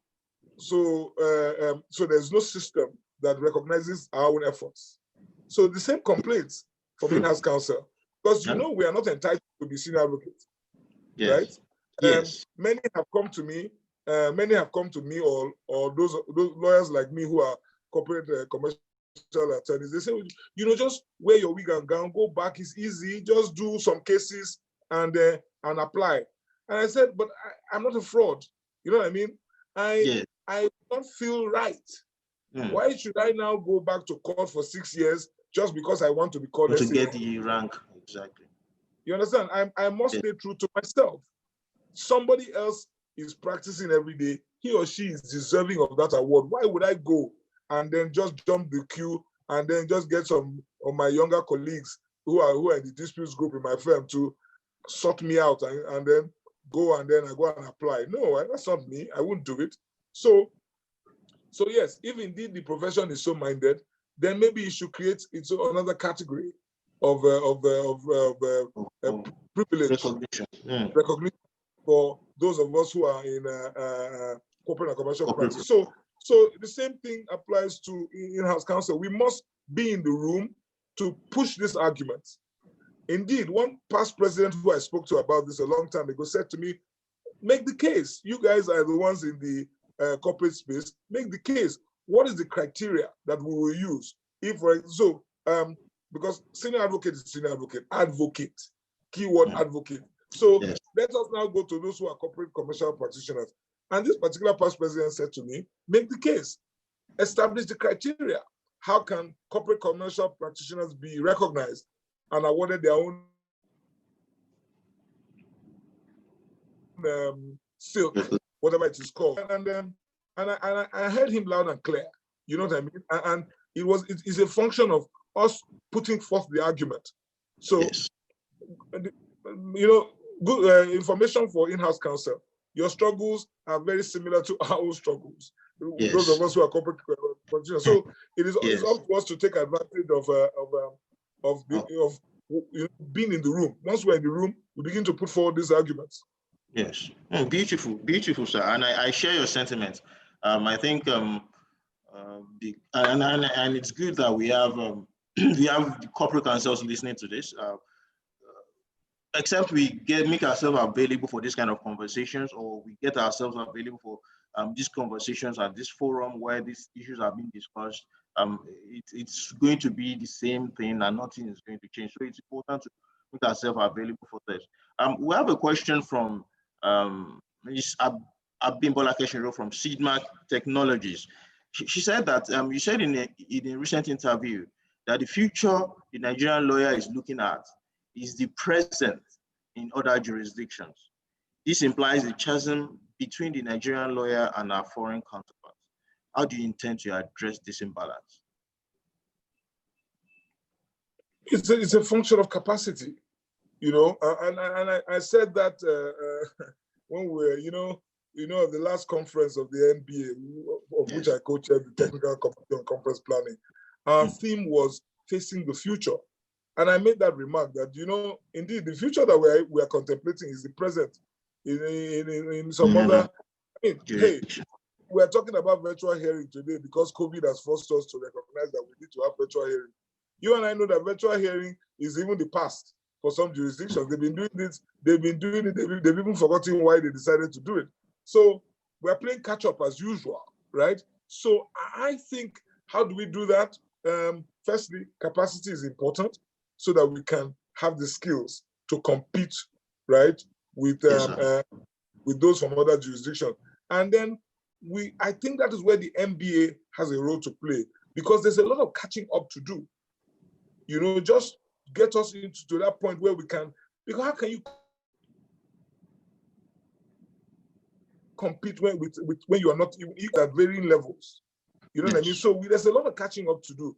B: there's no system that recognizes our own efforts." So the same complaints from in-house counsel, because we are not entitled to be senior advocates, right? Many have come to me. Or those lawyers like me who are corporate commercial attorneys. They say, just wear your wig and gown, go back. It's easy. Just do some cases and apply. And I said, but I'm not a fraud. You know what I mean? I don't feel right. Why should I now go back to court for 6 years just because I want to be called
A: to get the rank? Exactly.
B: You understand? I must stay true to myself. Somebody else is practicing every day. He or she is deserving of that award. Why would I go and then just jump the queue and then just get some of my younger colleagues who are in the disputes group in my firm to sort me out and then go and then I go and apply. No, that's not me. I won't do it. So yes, if indeed the profession is so minded, then maybe it should create its own another category of privilege, recognition for those of us who are in corporate and commercial practice. So the same thing applies to in-house counsel. We must be in the room to push this argument. Indeed, one past president who I spoke to about this a long time ago said to me, make the case. You guys are the ones in the corporate space. Make the case. What is the criteria that we will use? Because senior advocate is senior advocate, keyword advocate. So let us now go to those who are corporate commercial practitioners. And this particular past president said to me, make the case, establish the criteria. How can corporate commercial practitioners be recognized and awarded their own silk, whatever it is called? And I heard him loud and clear. You know what I mean? And it's a function of us putting forth the argument. So, good information for in-house counsel. Your struggles are very similar to our own struggles. Those of us who are corporate practitioners. So it is it's up to us to take advantage of being in the room. Once we're in the room, we begin to put forward these arguments.
A: Yes, beautiful, sir. And I share your sentiment. I think and it's good that we have the corporate counsels listening to this. Except we make ourselves available for this kind of conversations, or we get ourselves available for these conversations at this forum where these issues are being discussed. It's going to be the same thing and nothing is going to change. So it's important to make ourselves available for this. We have a question from Ms. Abimbola Keshiro from Seedmark Technologies. She said that you said in a recent interview that the future the Nigerian lawyer is looking at is the present in other jurisdictions. This implies a chasm between the Nigerian lawyer and our foreign counterparts. How do you intend to address this imbalance?
B: It's a function of capacity, and I said that when we were, the last conference of the NBA, of which I co-chaired the technical committee on conference planning, our theme was facing the future. And I made that remark that, indeed, the future that we are contemplating is the present. In some other, hey, we are talking about virtual hearing today because COVID has forced us to recognize that we need to have virtual hearing. You and I know that virtual hearing is even the past for some jurisdictions. They've been doing this, they've even forgotten why they decided to do it. So we're playing catch up as usual, right? So I think, how do we do that? Firstly, capacity is important, so that we can have the skills to compete, right, with those from other jurisdictions. And then I think that is where the MBA has a role to play, because there's a lot of catching up to do. Just get us to that point where we can, because how can you compete when you are not even at varying levels? You know what I mean? So there's a lot of catching up to do.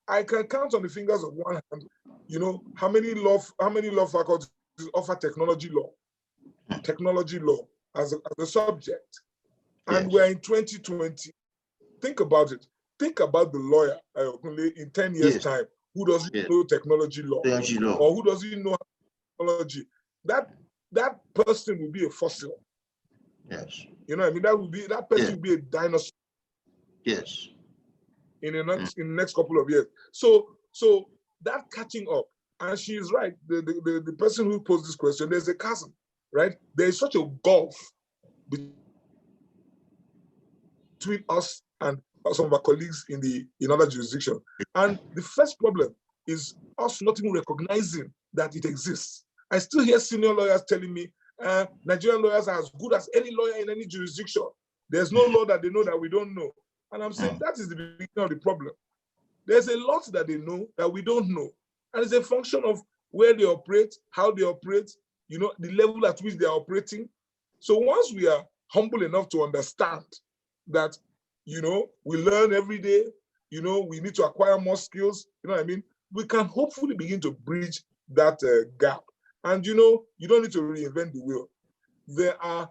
B: I can count on the fingers of one hand, how many law faculties offer technology law as a subject. And we're in 2020. Think about it. Think about the lawyer in 10 years' time who doesn't know technology law, or who doesn't know technology. That person will be a fossil.
A: Yes.
B: You know what I mean? That person will be a dinosaur.
A: Yes.
B: In the next couple of years. So that catching up, and she is right, the person who posed this question, there's a chasm, right? There is such a gulf between us and some of our colleagues in other jurisdictions. And the first problem is us not even recognizing that it exists. I still hear senior lawyers telling me, Nigerian lawyers are as good as any lawyer in any jurisdiction. There's no law that they know that we don't know. And I'm saying that is the beginning of the problem. There's a lot that they know that we don't know. And it's a function of where they operate, how they operate, the level at which they are operating. So once we are humble enough to understand that, we learn every day, we need to acquire more skills, we can hopefully begin to bridge that gap. And you know, you don't need to reinvent the wheel. There are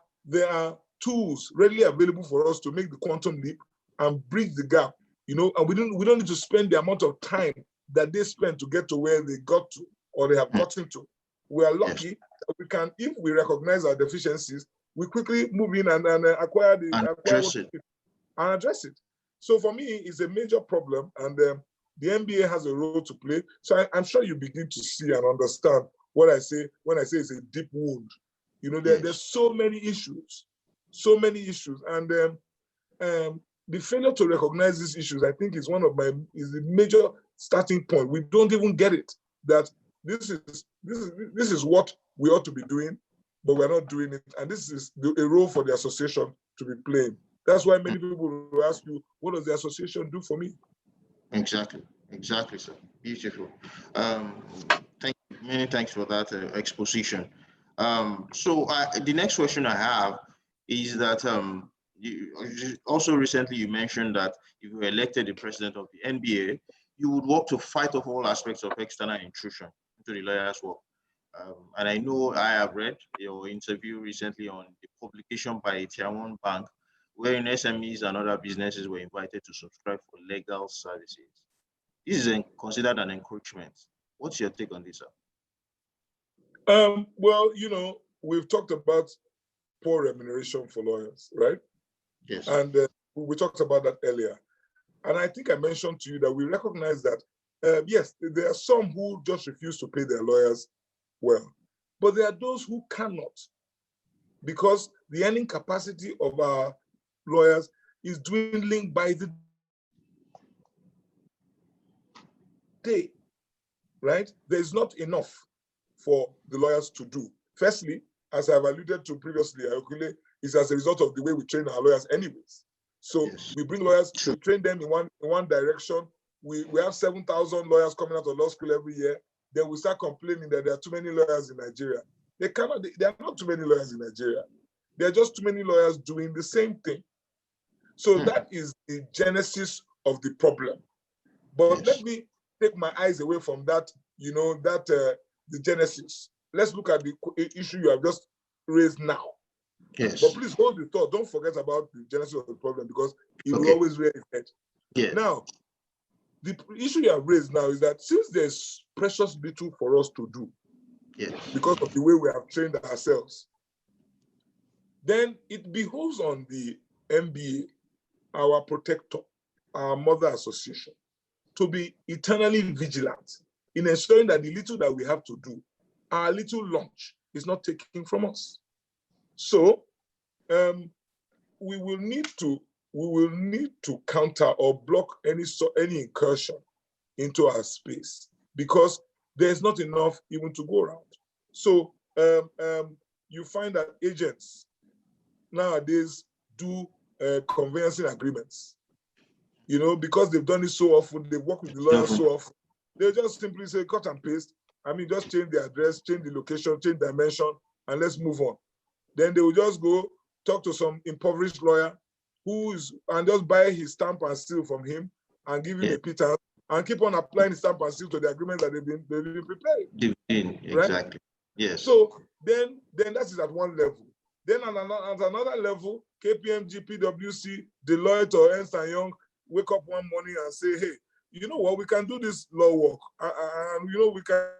B: tools readily available for us to make the quantum leap and bridge the gap. You know, and we don't need to spend the amount of time that they spent to get to where they got to or they have gotten to. We are lucky that we can, if we recognize our deficiencies, we quickly move in and acquire and address it. So for me, it's a major problem, and the NBA has a role to play. So I'm sure you begin to see and understand what I say when I say it's a deep wound. You know, there's so many issues, and the failure to recognize these issues, I think, is the major starting point. We don't even get it that this is what we ought to be doing, but we're not doing it, and this is a role for the association to be playing. That's why many people will ask you, what does the association do for me?
A: Exactly, sir. Beautiful. Many thanks for that exposition. So the next question I have is that also recently you mentioned that if you were elected the president of the NBA, you would work to fight off all aspects of external intrusion into the lawyer's work. And I know I have read your interview recently on the publication by a Tier 1 bank, wherein SMEs and other businesses were invited to subscribe for legal services. This is considered an encroachment. What's your take on this, sir?
B: Well, you know, we've talked about poor remuneration for lawyers, right?
A: Yes.
B: And we talked about that earlier. And I think I mentioned to you that we recognize that, yes, there are some who just refuse to pay their lawyers well, but there are those who cannot, because the earning capacity of our lawyers is dwindling by the day, right? There's not enough for the lawyers to do. Firstly, as I've alluded to previously, is as a result of the way we train our lawyers anyways. So we bring lawyers, we train them in one direction. We have 7,000 lawyers coming out of law school every year. Then we start complaining that there are too many lawyers in Nigeria. There are not too many lawyers in Nigeria. There are just too many lawyers doing the same thing. So that is the genesis of the problem. But let me take my eyes away from that, you know, the genesis. Let's look at the issue you have just raised now.
A: Yes.
B: But please hold the thought. Don't forget about the genesis of the problem, because it will always rear its head.
A: Yeah.
B: Now, the issue you have raised now is that since there's precious little for us to do, because of the way we have trained ourselves, then it behoves on the NBA, our protector, our mother association, to be eternally vigilant in ensuring that the little that we have to do, our little lunch, is not taken from us. So we will need to counter or block any incursion into our space, because there's not enough even to go around. So you find that agents nowadays do conveyancing agreements, you know, because they've done it so often, they've worked with the lawyers so often, they'll just simply say cut and paste. I mean, just change the address, change the location, change the dimension, and let's move on. Then they will just go talk to some impoverished lawyer and just buy his stamp and seal from him and give him a pittance and keep on applying the stamp and seal to the agreement that they've been preparing.
A: Exactly.
B: Right?
A: Yes.
B: So then that is at one level. Then at another level, KPMG, PwC, Deloitte, or Ernst & Young wake up one morning and say, hey, you know what, we can do this law work. And you know, we can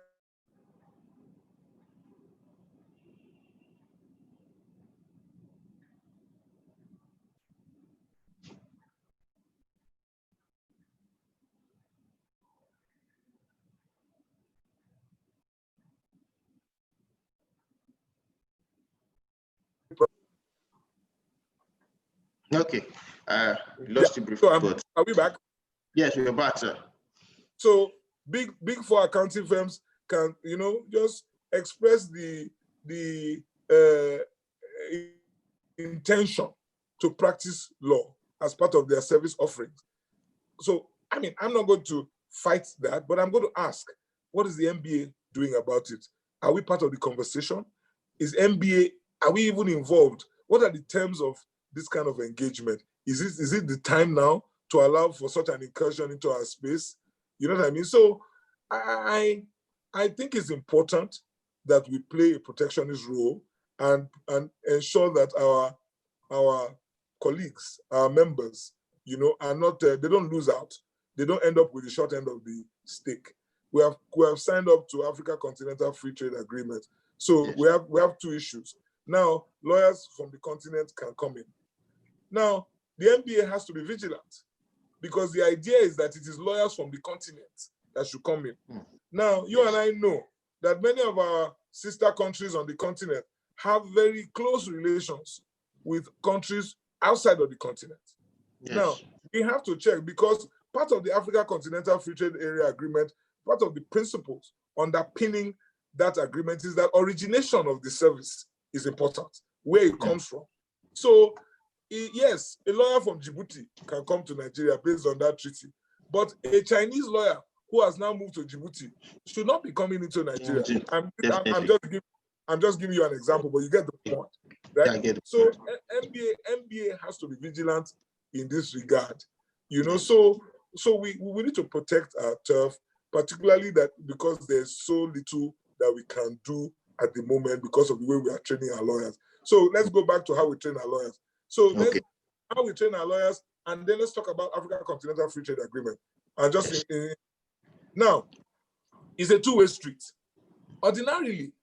A: Okay. Lost you briefly.
B: So are we back?
A: Yes, we're back, sir.
B: So big four accounting firms can, you know, just express the intention to practice law as part of their service offerings. So, I mean, I'm not going to fight that, but I'm going to ask, what is the NBA doing about it? Are we part of the conversation? Are we even involved? What are the terms of this kind of engagement? Is it the time now to allow for such an incursion into our space? You know what I mean? So I think it's important that we play a protectionist role and ensure that our colleagues, our members, are not, they don't lose out. They don't end up with the short end of the stick. We have signed up to Africa Continental Free Trade Agreement. So yes. we have two issues. Now, lawyers from the continent can come in. Now, the NBA has to be vigilant because the idea is that it is lawyers from the continent that should come in. Now, you and I know that many of our sister countries on the continent have very close relations with countries outside of the continent. Yes. Now, we have to check because part of the Africa Continental Free Trade Area Agreement, part of the principles underpinning that agreement is that origination of the service is important, where it comes from. So, yes, a lawyer from Djibouti can come to Nigeria based on that treaty, but a Chinese lawyer who has now moved to Djibouti should not be coming into Nigeria. I'm just giving you an example, but you get the point, right? Yeah, I get it. So NBA has to be vigilant in this regard, So we need to protect our turf, particularly that because there's so little that we can do at the moment because of the way we are training our lawyers. So let's go back to how we train our lawyers. So how we train our lawyers, and then let's talk about Africa Continental Free Trade Agreement. And just now, it's a two-way street. Ordinarily,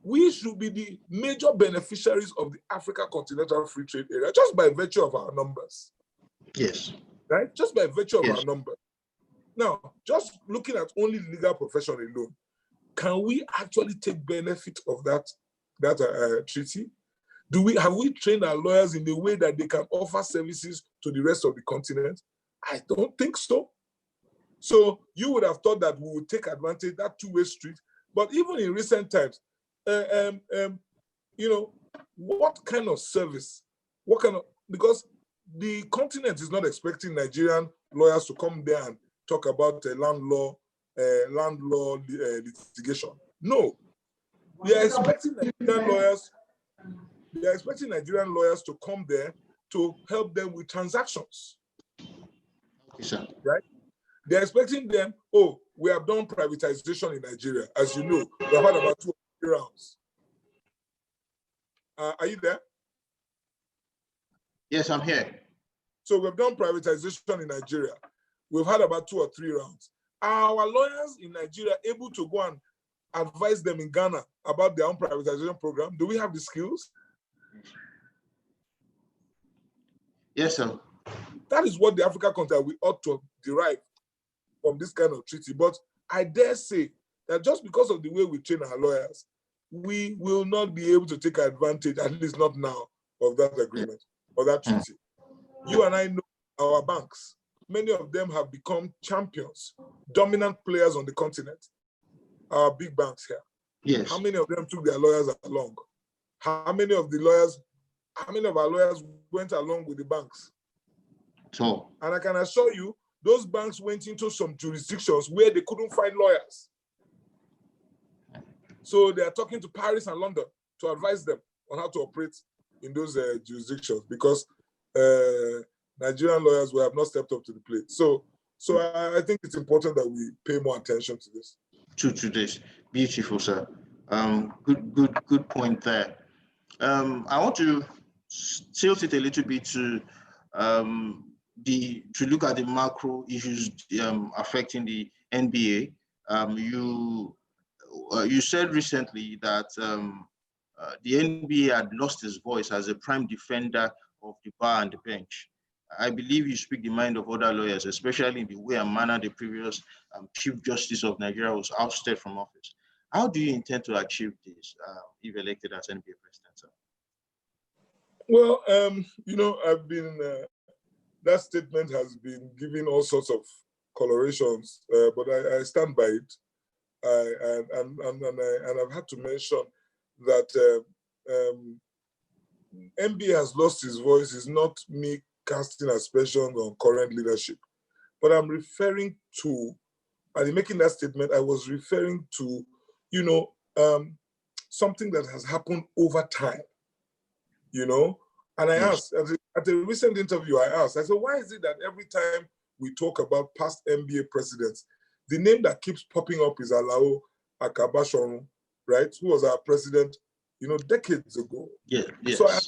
B: we should be the major beneficiaries of the Africa Continental Free Trade Area just by virtue of our numbers. Yes. Right? Just by virtue of our numbers. Now, just looking at only the legal profession alone, can we actually take benefit of that treaty? Have we trained our lawyers in a way that they can offer services to the rest of the continent? I don't think so. So you would have thought that we would take advantage of that two-way street. But even in recent times, what kind of service? Because the continent is not expecting Nigerian lawyers to come there and talk about land law litigation. No, they are expecting Nigerian lawyers. They are expecting Nigerian lawyers to come there to help them with transactions. Right? They are expecting them, we have done privatization in Nigeria. As you know, we have had about 2 rounds. Are you there?
A: Yes, I'm here.
B: So we've done privatization in Nigeria. We've had about 2 or 3 rounds. Are our lawyers in Nigeria able to go and advise them in Ghana about their own privatization program? Do we have the skills?
A: Yes, sir.
B: That is what the African continent we ought to derive from this kind of treaty. But I dare say that just because of the way we train our lawyers, we will not be able to take advantage, at least not now, of that agreement or that treaty. You and I know our banks. Many of them have become champions, dominant players on the continent. Our big banks here. Yes. How many of them took their lawyers along? How many of our lawyers went along with the banks? So, and I can assure you, those banks went into some jurisdictions where they couldn't find lawyers. So they are talking to Paris and London to advise them on how to operate in those jurisdictions because Nigerian lawyers have not stepped up to the plate. So I think it's important that we pay more attention to this.
A: To this, beautiful, sir. Good point there. I want to tilt it a little bit to look at the macro issues affecting the NBA. You said recently that the NBA had lost its voice as a prime defender of the bar and the bench. I believe you speak the mind of other lawyers, especially in the way and manner the previous Chief Justice of Nigeria was ousted from office. How do you intend to achieve this if elected as NBA president, sir?
B: Well, I've been, that statement has been given all sorts of colorations, but I stand by it. And I've had to mention that NBA has lost his voice. It's not me casting aspersions on current leadership, but I'm referring to, and in making that statement, I was referring to, something that has happened over time, And I asked, at a recent interview, I said, why is it that every time we talk about past NBA presidents, the name that keeps popping up is Alao Akabashorun, right, who was our president, decades ago.
A: Yeah, yes.
B: So at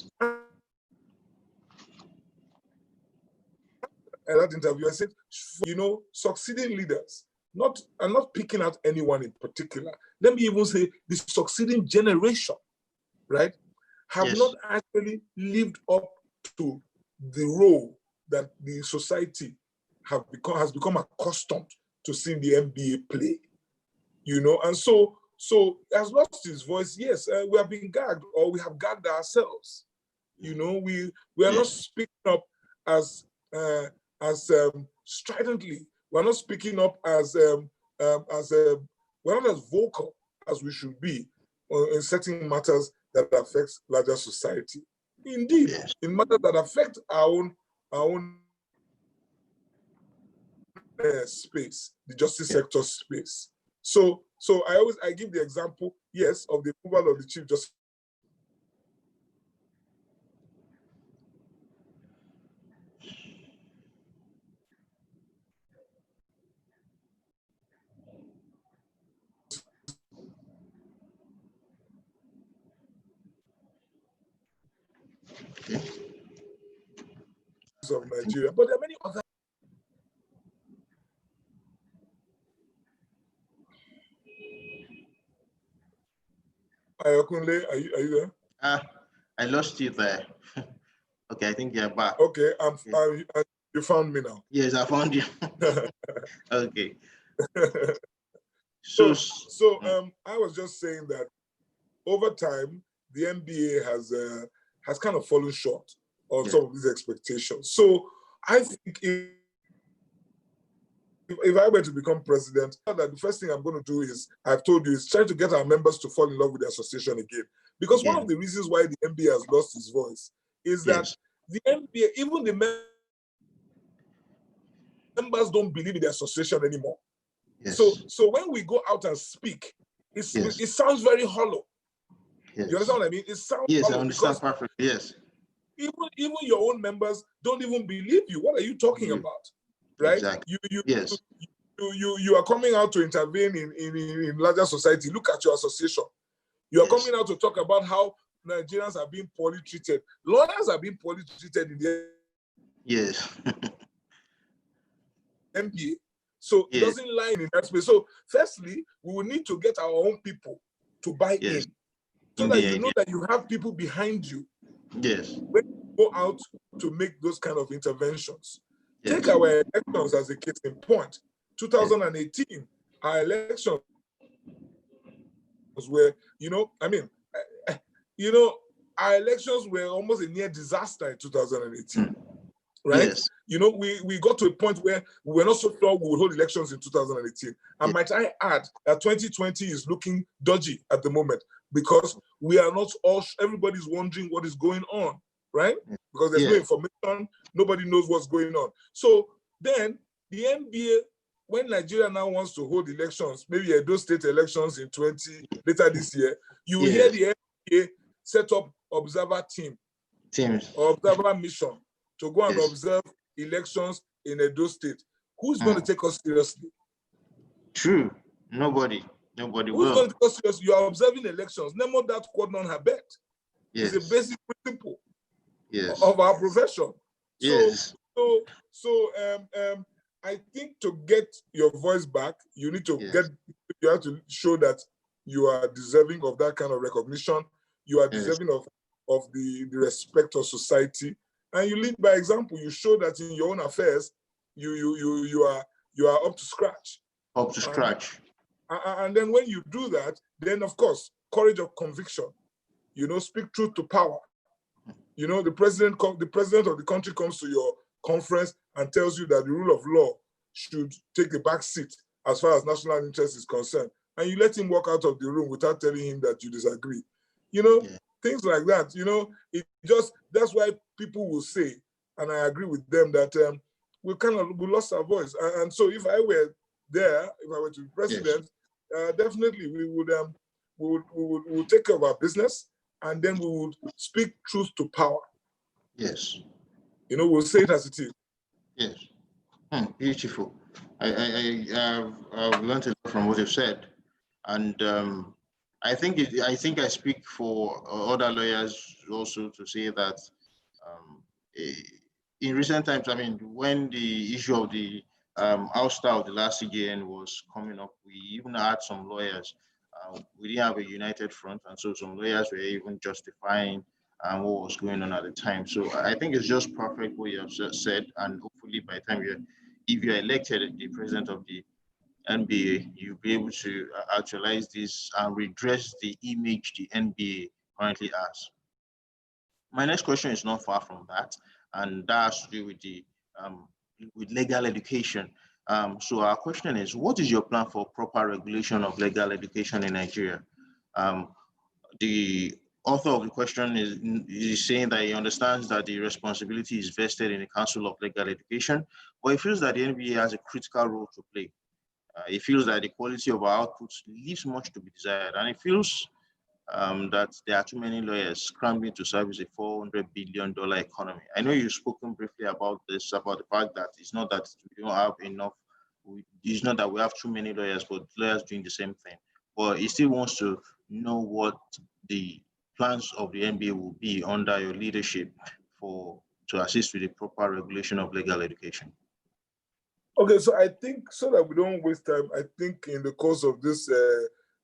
B: that interview, I said, succeeding leaders, I'm not picking out anyone in particular. Let me even say the succeeding generation, right, have not actually lived up to the role that the society has become accustomed to seeing the MBA play, and so has lost his voice. Yes, we have been gagged, or we have gagged ourselves. We are not speaking up as stridently. We're not speaking up as we're not as vocal as we should be in certain matters that affects larger society. Indeed, in matters that affect our own space, the justice sector space. So I give the example, yes, of the removal of the Chief Justice. Of Nigeria, but there are many other. Ayokunle, are you there?
A: I lost you there. Okay, I think you're back.
B: Okay, you found me now.
A: Yes, I found you. Okay.
B: So I was just saying that over time, the MBA has kind of fallen short on some of these expectations. So I think if I were to become president, that the first thing I'm going to do is, I've told you, is try to get our members to fall in love with the association again. Because one of the reasons why the MBA has lost its voice is that the MBA, even the members don't believe in the association anymore. So when we go out and speak, it sounds very hollow. You understand what I mean? It sounds hollow.
A: I understand perfectly. Yes.
B: Even your own members don't even believe you. What are you talking about? Right?
A: Exactly.
B: You are coming out to intervene in larger society. Look at your association. You are coming out to talk about how Nigerians are being poorly treated. Lawyers are being poorly treated in the MBA. So it doesn't lie in that space. So firstly, we will need to get our own people to buy in, so that you know that you have people behind you. When you go out to make those kind of interventions. Take our elections as a case in point. 2018, our elections were, our elections were almost a near disaster in 2018. Right? We got to a point where we were not so sure we would hold elections in 2018. And might I add that 2020 is looking dodgy at the moment, because we are not all, everybody's wondering what is going on, right? Because there's no information, nobody knows what's going on. So then the NBA, when Nigeria now wants to hold elections, maybe those state elections in later this year, you hear the NBA set up observer teams or observer mission to go and observe elections in Edo State. Who's going to take us seriously?
A: True. Nobody
B: Who's going to take us seriously? You are observing elections. Nemo dat quod non habet. It's a basic principle of our profession. So I think to get your voice back, you need to you have to show that you are deserving of that kind of recognition. You are deserving of the respect of society. And you lead by example. You show that in your own affairs, you are up to scratch. And then when you do that, then of course, courage of conviction. Speak truth to power. The president of the country comes to your conference and tells you that the rule of law should take the back seat as far as national interest is concerned. And you let him walk out of the room without telling him that you disagree. Things like that, that's why people will say, and I agree with them, that we lost our voice. And so if I were there, if I were to be president, definitely we would take care of our business, and then we would speak truth to power. We'll say it as it is.
A: Beautiful. I've learned a lot from what you've said. And I think I speak for other lawyers also to say that um, eh, in recent times, I mean, when the issue of the ouster of the last CJN was coming up, we even had some lawyers. We didn't have a united front, and so some lawyers were even justifying what was going on at the time. So I think it's just perfect what you have said, and hopefully by the time if you're elected the president of the NBA, you'll be able to actualize this and redress the image the NBA currently has. My next question is not far from that, and that has to do with the with legal education. So our question is, what is your plan for proper regulation of legal education in Nigeria? Um, the author of the question is saying that he understands that the responsibility is vested in the Council of Legal Education, but he feels that the NBA has a critical role to play. He feels that the quality of our outputs leaves much to be desired, and he feels that there are too many lawyers scrambling to service a $400 billion economy. I know you've spoken briefly about this, about the fact that it's not that we don't have enough, it's not that we have too many lawyers, but lawyers doing the same thing. But he still wants to know what the plans of the NBA will be under your leadership to assist with the proper regulation of legal education.
B: Okay, so I think so that we don't waste time, I think in the course of this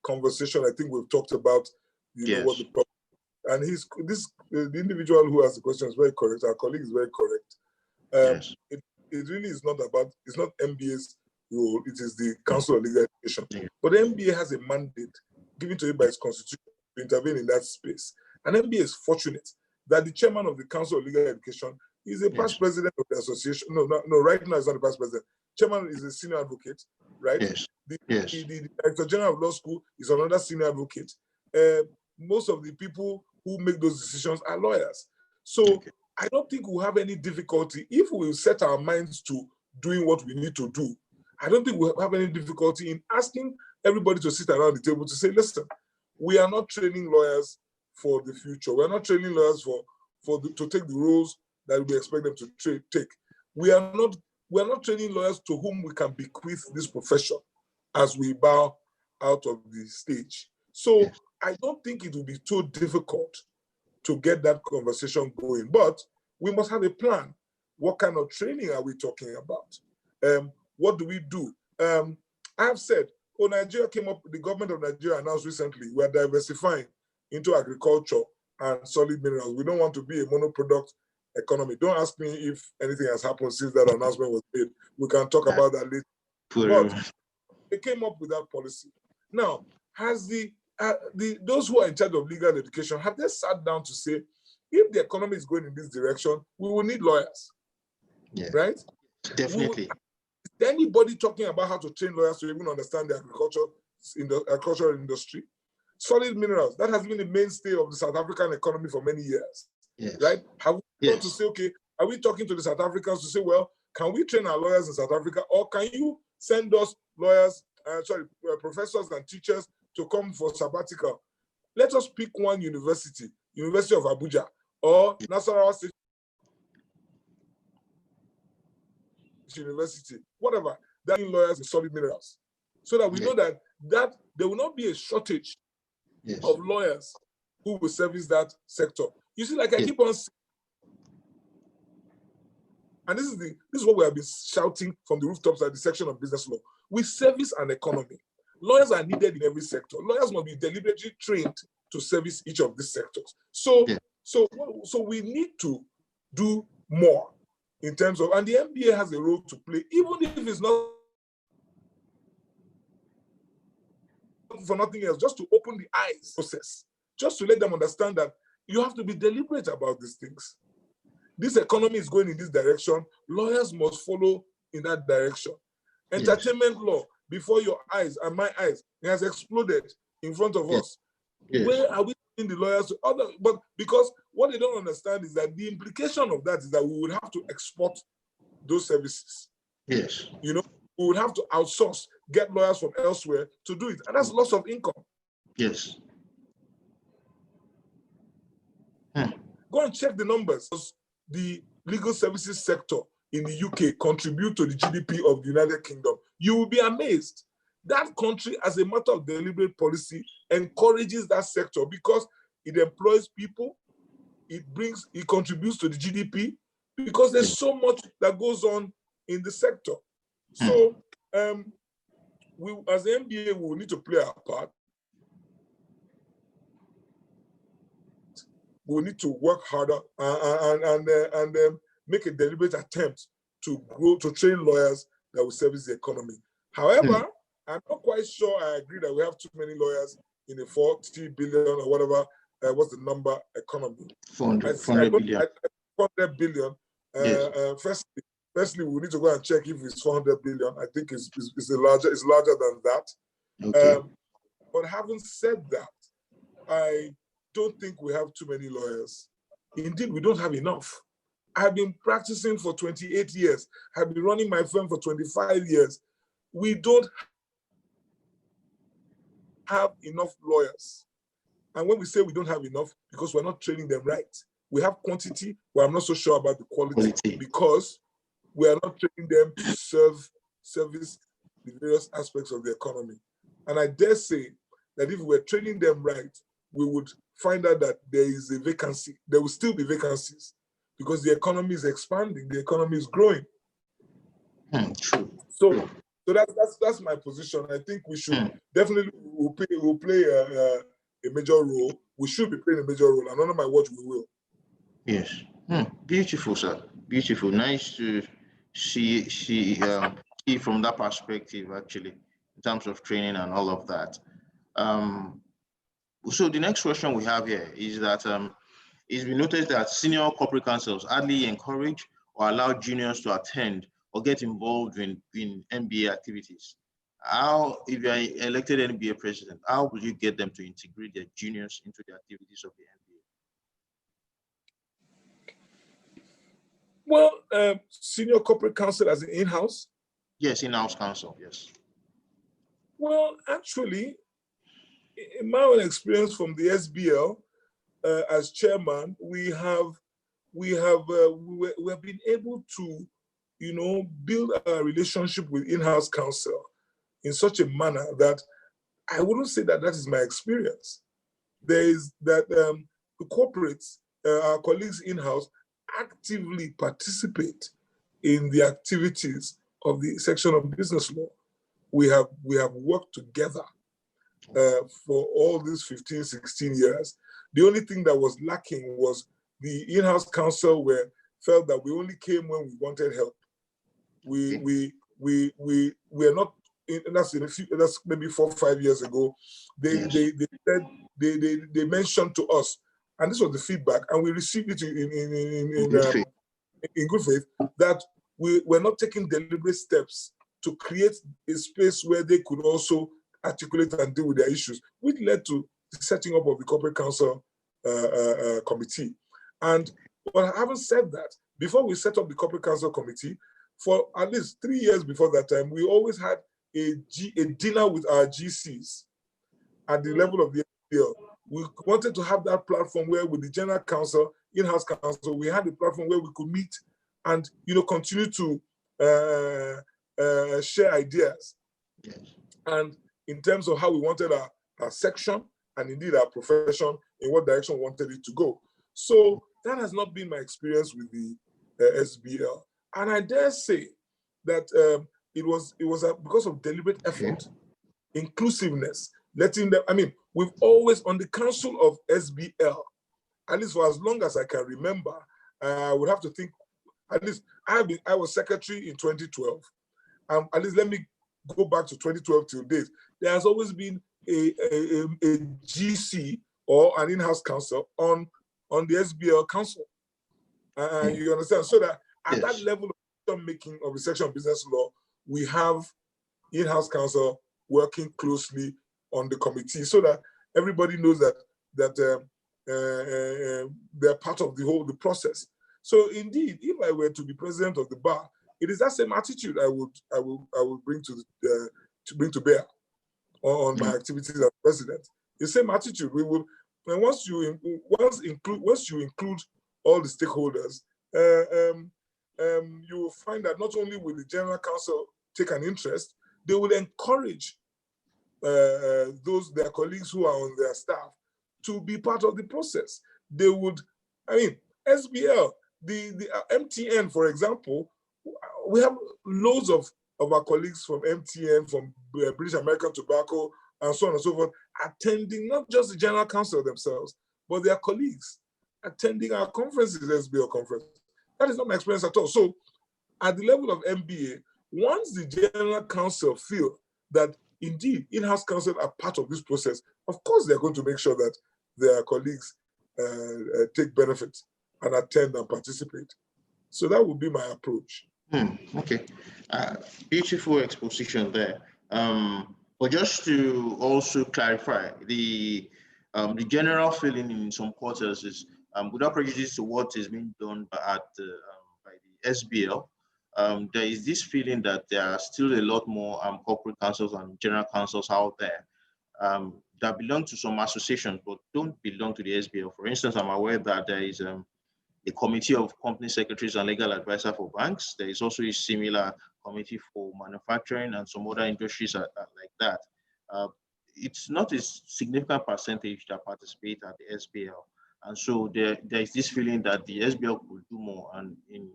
B: conversation, I think we've talked about, know, what the problem. And the individual who has the question is very correct. Our colleague is very correct.
A: Yes.
B: It really is not about, it's not MBA's role, it is the Council of Legal Education. Yeah. But the MBA has a mandate given to it by its constitution to intervene in that space. And MBA is fortunate that the chairman of the Council of Legal Education is a past president of the association. No, right now he's not the past president. Chairman is a senior advocate, right?
A: Yes.
B: The Director General of Law School is another senior advocate. Most of the people who make those decisions are lawyers. So I don't think we'll have any difficulty if we set our minds to doing what we need to do. I don't think we'll have any difficulty in asking everybody to sit around the table to say, listen, we are not training lawyers for the future. We're not training lawyers to take the roles that we expect them to take. We are not training lawyers to whom we can bequeath this profession as we bow out of the stage. So I don't think it will be too difficult to get that conversation going, but we must have a plan. What kind of training are we talking about? What do we do? I have said, Nigeria came up, the government of Nigeria announced recently, we're diversifying into agriculture and solid minerals. We don't want to be a monoproduct economy. Don't ask me if anything has happened since that announcement was made. We can talk about that later. But they came up with that policy. Now, has those who are in charge of legal education, have they sat down to say, if the economy is going in this direction, we will need lawyers, right?
A: Definitely.
B: Is there anybody talking about how to train lawyers to even understand the agricultural industry? Solid minerals, that has been the mainstay of the South African economy for many years, right? Have we gone to say, okay, are we talking to the South Africans to say, well, can we train our lawyers in South Africa, or can you send us lawyers, professors and teachers to come for sabbatical? Let us pick one university, University of Abuja or Nasarawa State University, whatever, that in lawyers in solid minerals, so that we know that there will not be a shortage of lawyers who will service that sector. You see, like I keep on saying, and this is what we have been shouting from the rooftops at the section of business law. We service an economy. Lawyers are needed in every sector. Lawyers must be deliberately trained to service each of these sectors. So we need to do more in terms of, and the MBA has a role to play, even if it's not for nothing else, just to open the eyes process, just to let them understand that you have to be deliberate about these things. This economy is going in this direction. Lawyers must follow in that direction. Entertainment law, before your eyes and my eyes, it has exploded in front of us. Where are we in the lawyers to other? But because what they don't understand is that the implication of that is that we would have to export those services.
A: Yes.
B: You know, we would have to outsource, get lawyers from elsewhere to do it. And that's loss of income.
A: Yes.
B: Go and check the numbers. The legal services sector in the UK contribute to the GDP of the United Kingdom. You will be amazed. that country, as a matter of deliberate policy, encourages that sector because it employs people, it contributes to the GDP, because there's so much that goes on in the sector. So we, as the MBA, we will need to play our part. We need to work harder and make a deliberate attempt to grow, to train lawyers that will service the economy. However, I'm not quite sure I agree that we have too many lawyers in a 40 billion or whatever, what's the number, economy.
A: 400 billion.
B: 400 billion. Yes. Firstly, we need to go and check if it's 400 billion. I think it's larger than that.
A: Okay.
B: But having said that, I don't think we have too many lawyers. Indeed, we don't have enough. I've been practicing for 28 years. I've been running my firm for 25 years. We don't have enough lawyers. And when we say we don't have enough, because we're not training them right. We have quantity, but I'm not so sure about the quality. Because we are not training them to service the various aspects of the economy. And I dare say that if we were training them right, we would find out that there is a vacancy. There will still be vacancies because the economy is expanding, the economy is growing.
A: True.
B: So that's my position. I think we should definitely we'll play a major role. We should be playing a major role, and under my watch we will.
A: Yes. Beautiful, sir. Beautiful. Nice to see from that perspective, actually, in terms of training and all of that. So the next question we have here is that it's been noticed that senior corporate counsels hardly encourage or allow juniors to attend or get involved in MBA activities. How, if you are elected MBA president, how would you get them to integrate their juniors into the activities of the MBA?
B: Well, senior corporate counsel as an in-house?
A: Yes, in-house counsel, yes.
B: Well, actually, in my own experience from the SBL, as chairman, we have been able to, build a relationship with in-house counsel in such a manner that I wouldn't say that is my experience. There is that the corporates, our colleagues in-house, actively participate in the activities of the section of business law. We have worked together for all these 15, 16 years. The only thing that was lacking was the in-house counsel felt that we only came when we wanted help. We are not. That's maybe 4 or 5 years ago. They said they mentioned to us, and this was the feedback, and we received it in good faith, that we were not taking deliberate steps to create a space where they could also articulate and deal with their issues, which led to the setting up of the corporate counsel committee. But having said that, before we set up the corporate counsel committee, for at least 3 years before that time, we always had a dinner with our GCs at the level of the SBL. We wanted to have that platform where, with the general counsel, in-house counsel, we had a platform where we could meet and continue to share ideas.
A: Yes.
B: And in terms of how we wanted our section and indeed our profession, in what direction we wanted it to go. So that has not been my experience with the SBL. And I dare say that it was because of deliberate effort, inclusiveness, letting them, we've always, on the council of SBL, at least for as long as I can remember, I would have to think, at least I was secretary in 2012. At least let me go back to 2012 till date. There has always been a GC or an in-house counsel on the SBL council. You understand? So that at that level of making of the section of business law, we have in-house counsel working closely on the committee, so that everybody knows that they're part of the process. So indeed, if I were to be president of the bar, it is that same attitude I will bring to bear on my activities as president. The same attitude we will, and once you include all the stakeholders, you will find that not only will the general counsel take an interest, they will encourage their colleagues who are on their staff to be part of the process. They would, I mean, SBL, the MTN, for example, we have loads of our colleagues from MTN, from British American Tobacco, and so on and so forth, attending not just the General Counsel themselves, but their colleagues attending our conferences, SBL conference. That is not my experience at all. So at the level of MBA, once the General Counsel feel that indeed in-house counsel are part of this process, of course they're going to make sure that their colleagues take benefit and attend and participate. So that would be my approach.
A: Okay, beautiful exposition there. But just to also clarify, the general feeling in some quarters is, without prejudice to what is being done by the SBL, there is this feeling that there are still a lot more corporate counsels and general counsels out there that belong to some associations but don't belong to the SBL. For instance, I'm aware that there is a committee of company secretaries and legal advisor for banks. There is also a similar committee for manufacturing and some other industries like that. It's not a significant percentage that participate at the SBL. And so there is this feeling that the SBL could do more, and in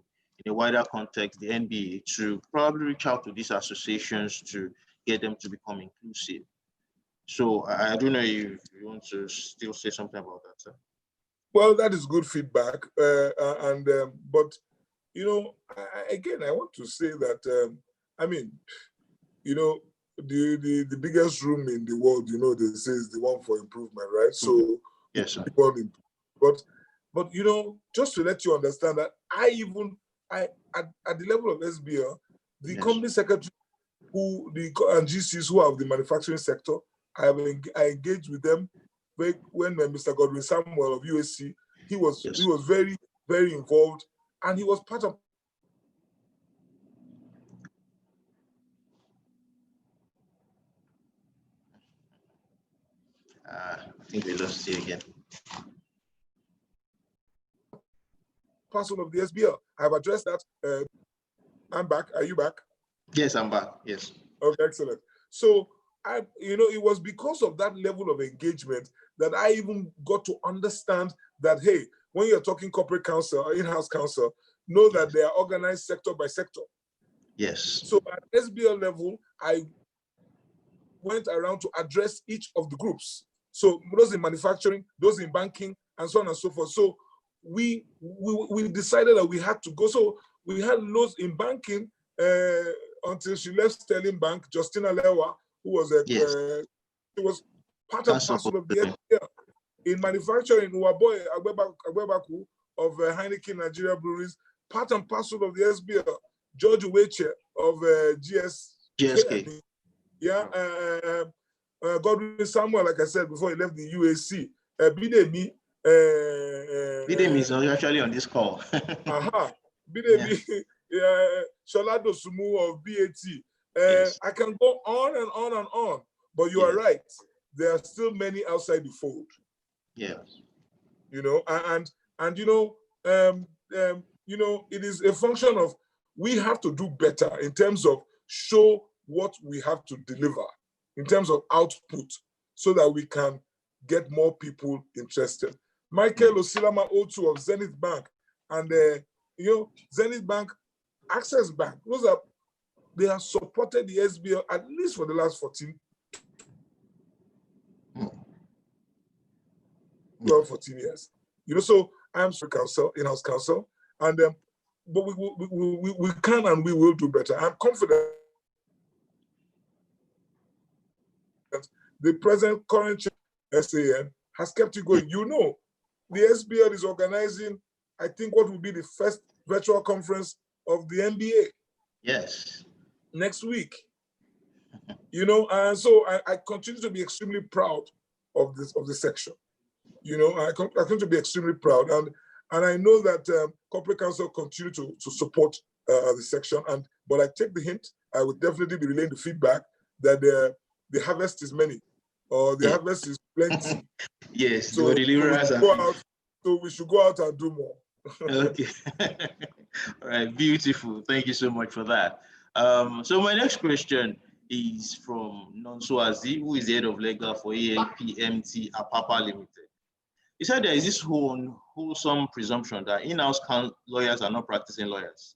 A: a wider context, the NBA, to probably reach out to these associations to get them to become inclusive. So I don't know if you want to still say something about that, sir.
B: Well, that is good feedback, but you know, again, I want to say that I mean, you know, the biggest room in the world, you know, they say is the one for improvement, right? So
A: yes, sir.
B: But you know, just to let you understand that at the level of SBL, the company secretary and GCs who are of the manufacturing sector, I engaged with them when Mr. Godwin Samuel of USC, he was very, very involved, and he was part of.
A: I think we lost you again.
B: Parcel of the SBL. I have addressed that. I'm back. Are you back?
A: Yes, I'm back. Yes.
B: Okay, excellent. So you know, it was because of that level of engagement that I even got to understand that, hey, when you're talking corporate counsel or in-house counsel, know that they are organized sector by sector.
A: Yes.
B: So at SBL level, I went around to address each of the groups. So those in manufacturing, those in banking, and so on and so forth. So we decided that we had to go. So we had loads in banking until she left Sterling Bank, Justina Lewa, who was it was part and parcel of the SBL. In manufacturing, Uwaboy Agbebaku of Heineken Nigeria Breweries, part and parcel of the SBL. George Uweche of GSK. Yeah, Godwin Samuel, like I said before, he left the UAC. Bidemi.
A: Bidemi is actually on this call.
B: Bidemi, Shola Dosumu of BAT. I can go on and on and on, but you are right. There are still many outside the fold.
A: Yes.
B: You know, and you know, it is a function of we have to do better in terms of show what we have to deliver in terms of output so that we can get more people interested. Michael Osilama Otu of Zenith Bank and you know, Zenith Bank, Access Bank, they have supported the SBL at least for the last 14 years. You know, so I'm counsel, in-house counsel, and but we can and we will do better. I'm confident the current SAN has kept it going. You know, the SBL is organizing, I think, what will be the first virtual conference of the NBA.
A: Yes.
B: Next week. You know, and so I continue to be extremely proud of this section. You know, I continue to be extremely proud, and I know that corporate counsel continue to support the section. But I take the hint. I would definitely be relaying the feedback that the harvest is many, or the harvest is plenty.
A: Yes.
B: So we should go out and do more.
A: Okay. All right. Beautiful. Thank you so much for that. So my next question is from Nonso Azi, who is the head of legal for AMPMT Apapa Limited. He said there is this wholesome presumption that in-house lawyers are not practicing lawyers.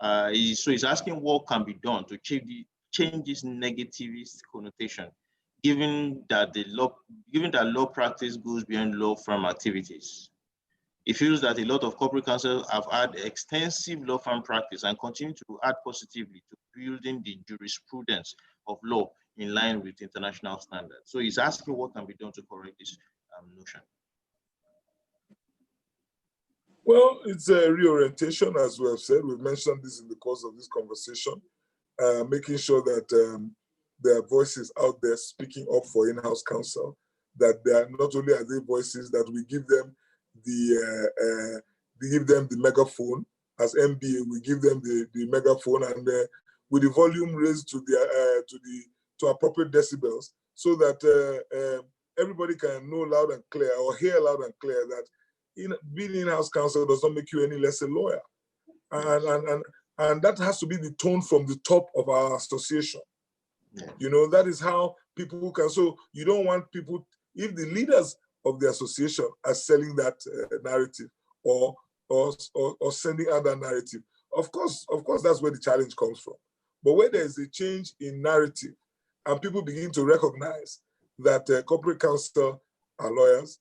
A: So he's asking what can be done to change this negativist connotation, given that law practice goes beyond law firm activities. He feels that a lot of corporate counsel have had extensive law firm practice and continue to add positively to building the jurisprudence of law in line with international standards. So he's asking what can be done to correct this notion.
B: Well, it's a reorientation, as we have said. We've mentioned this in the course of this conversation, making sure that there are voices out there speaking up for in-house counsel, that they are not only are they voices, that we give them the megaphone. As MBA, we give them the megaphone, and with the volume raised to appropriate decibels, so that everybody can know loud and clear, or hear loud and clear, that being in-house counsel does not make you any less a lawyer. And that has to be the tone from the top of our association. Yeah. You know, that is how people can, so you don't want people, if the leaders of the association are selling that narrative or sending out that narrative, of course, that's where the challenge comes from. But where there is a change in narrative and people begin to recognize that corporate counsel are lawyers,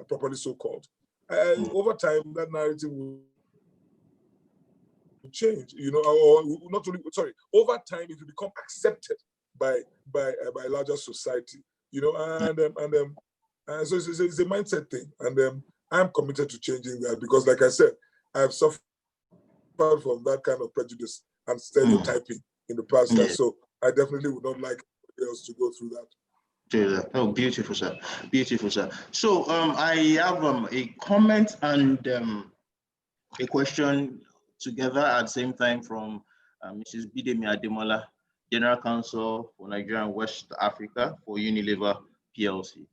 B: properly so-called, over time, that narrative will change, you know, or not only, sorry, over time, it will become accepted by a larger society, you know, and so it's a mindset thing. And I'm committed to changing that, because like I said, I've suffered from that kind of prejudice and stereotyping in the past. Yeah. So I definitely would not like anybody else to go through that.
A: Oh, beautiful, sir. Beautiful, sir. So I have a comment and a question together at the same time from Mrs. Bidemi Ademola, General Counsel for Nigeria and West Africa for Unilever PLC.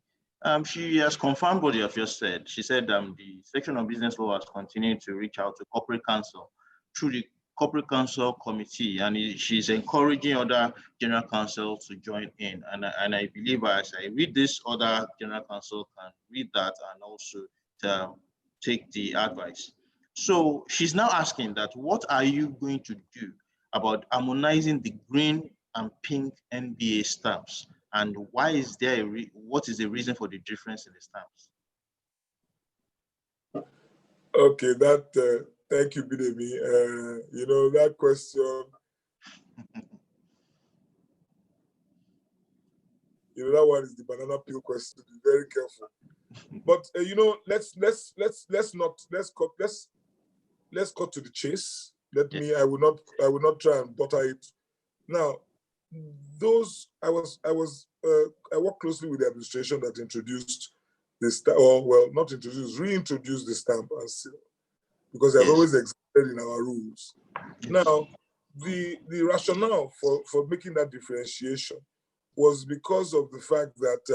A: She has confirmed what you have just said. She said the section of business law has continued to reach out to corporate counsel through the Corporate Counsel Committee, and she's encouraging other general counsel to join in. And I believe as I read this, other general counsel can read that and also to take the advice. So she's now asking that, what are you going to do about harmonizing the green and pink NBA stamps? And why is there what is the reason for the difference in the stamps?
B: Okay, that thank you, Bidemi. You know, that question, you know, that one is the banana peel question. Be very careful. But you know, let's cut to the chase. I will not try and butter it. Now, I worked closely with the administration that introduced this, or well, not introduced, reintroduced the stamp and seal, because they've always existed in our rules. Now, the rationale for making that differentiation was because of the fact that,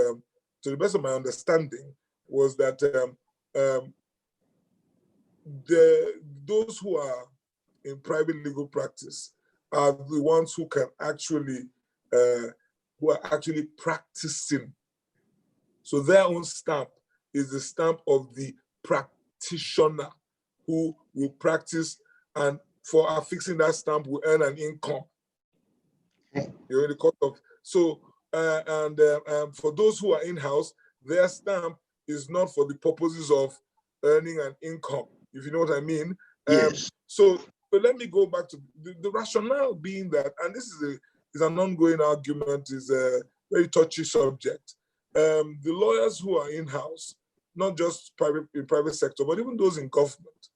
B: to the best of my understanding, was that those who are in private legal practice are the ones who can actually, who are actually practicing. So their own stamp is the stamp of the practitioner who will practice, and for affixing that stamp will earn an income. You're in the court of, so, for those who are in-house, their stamp is not for the purposes of earning an income, if you know what I mean.
A: Yes.
B: So let me go back to the rationale being that, and this is an ongoing argument, is a very touchy subject. The lawyers who are in-house, not just in private sector, but even those in government,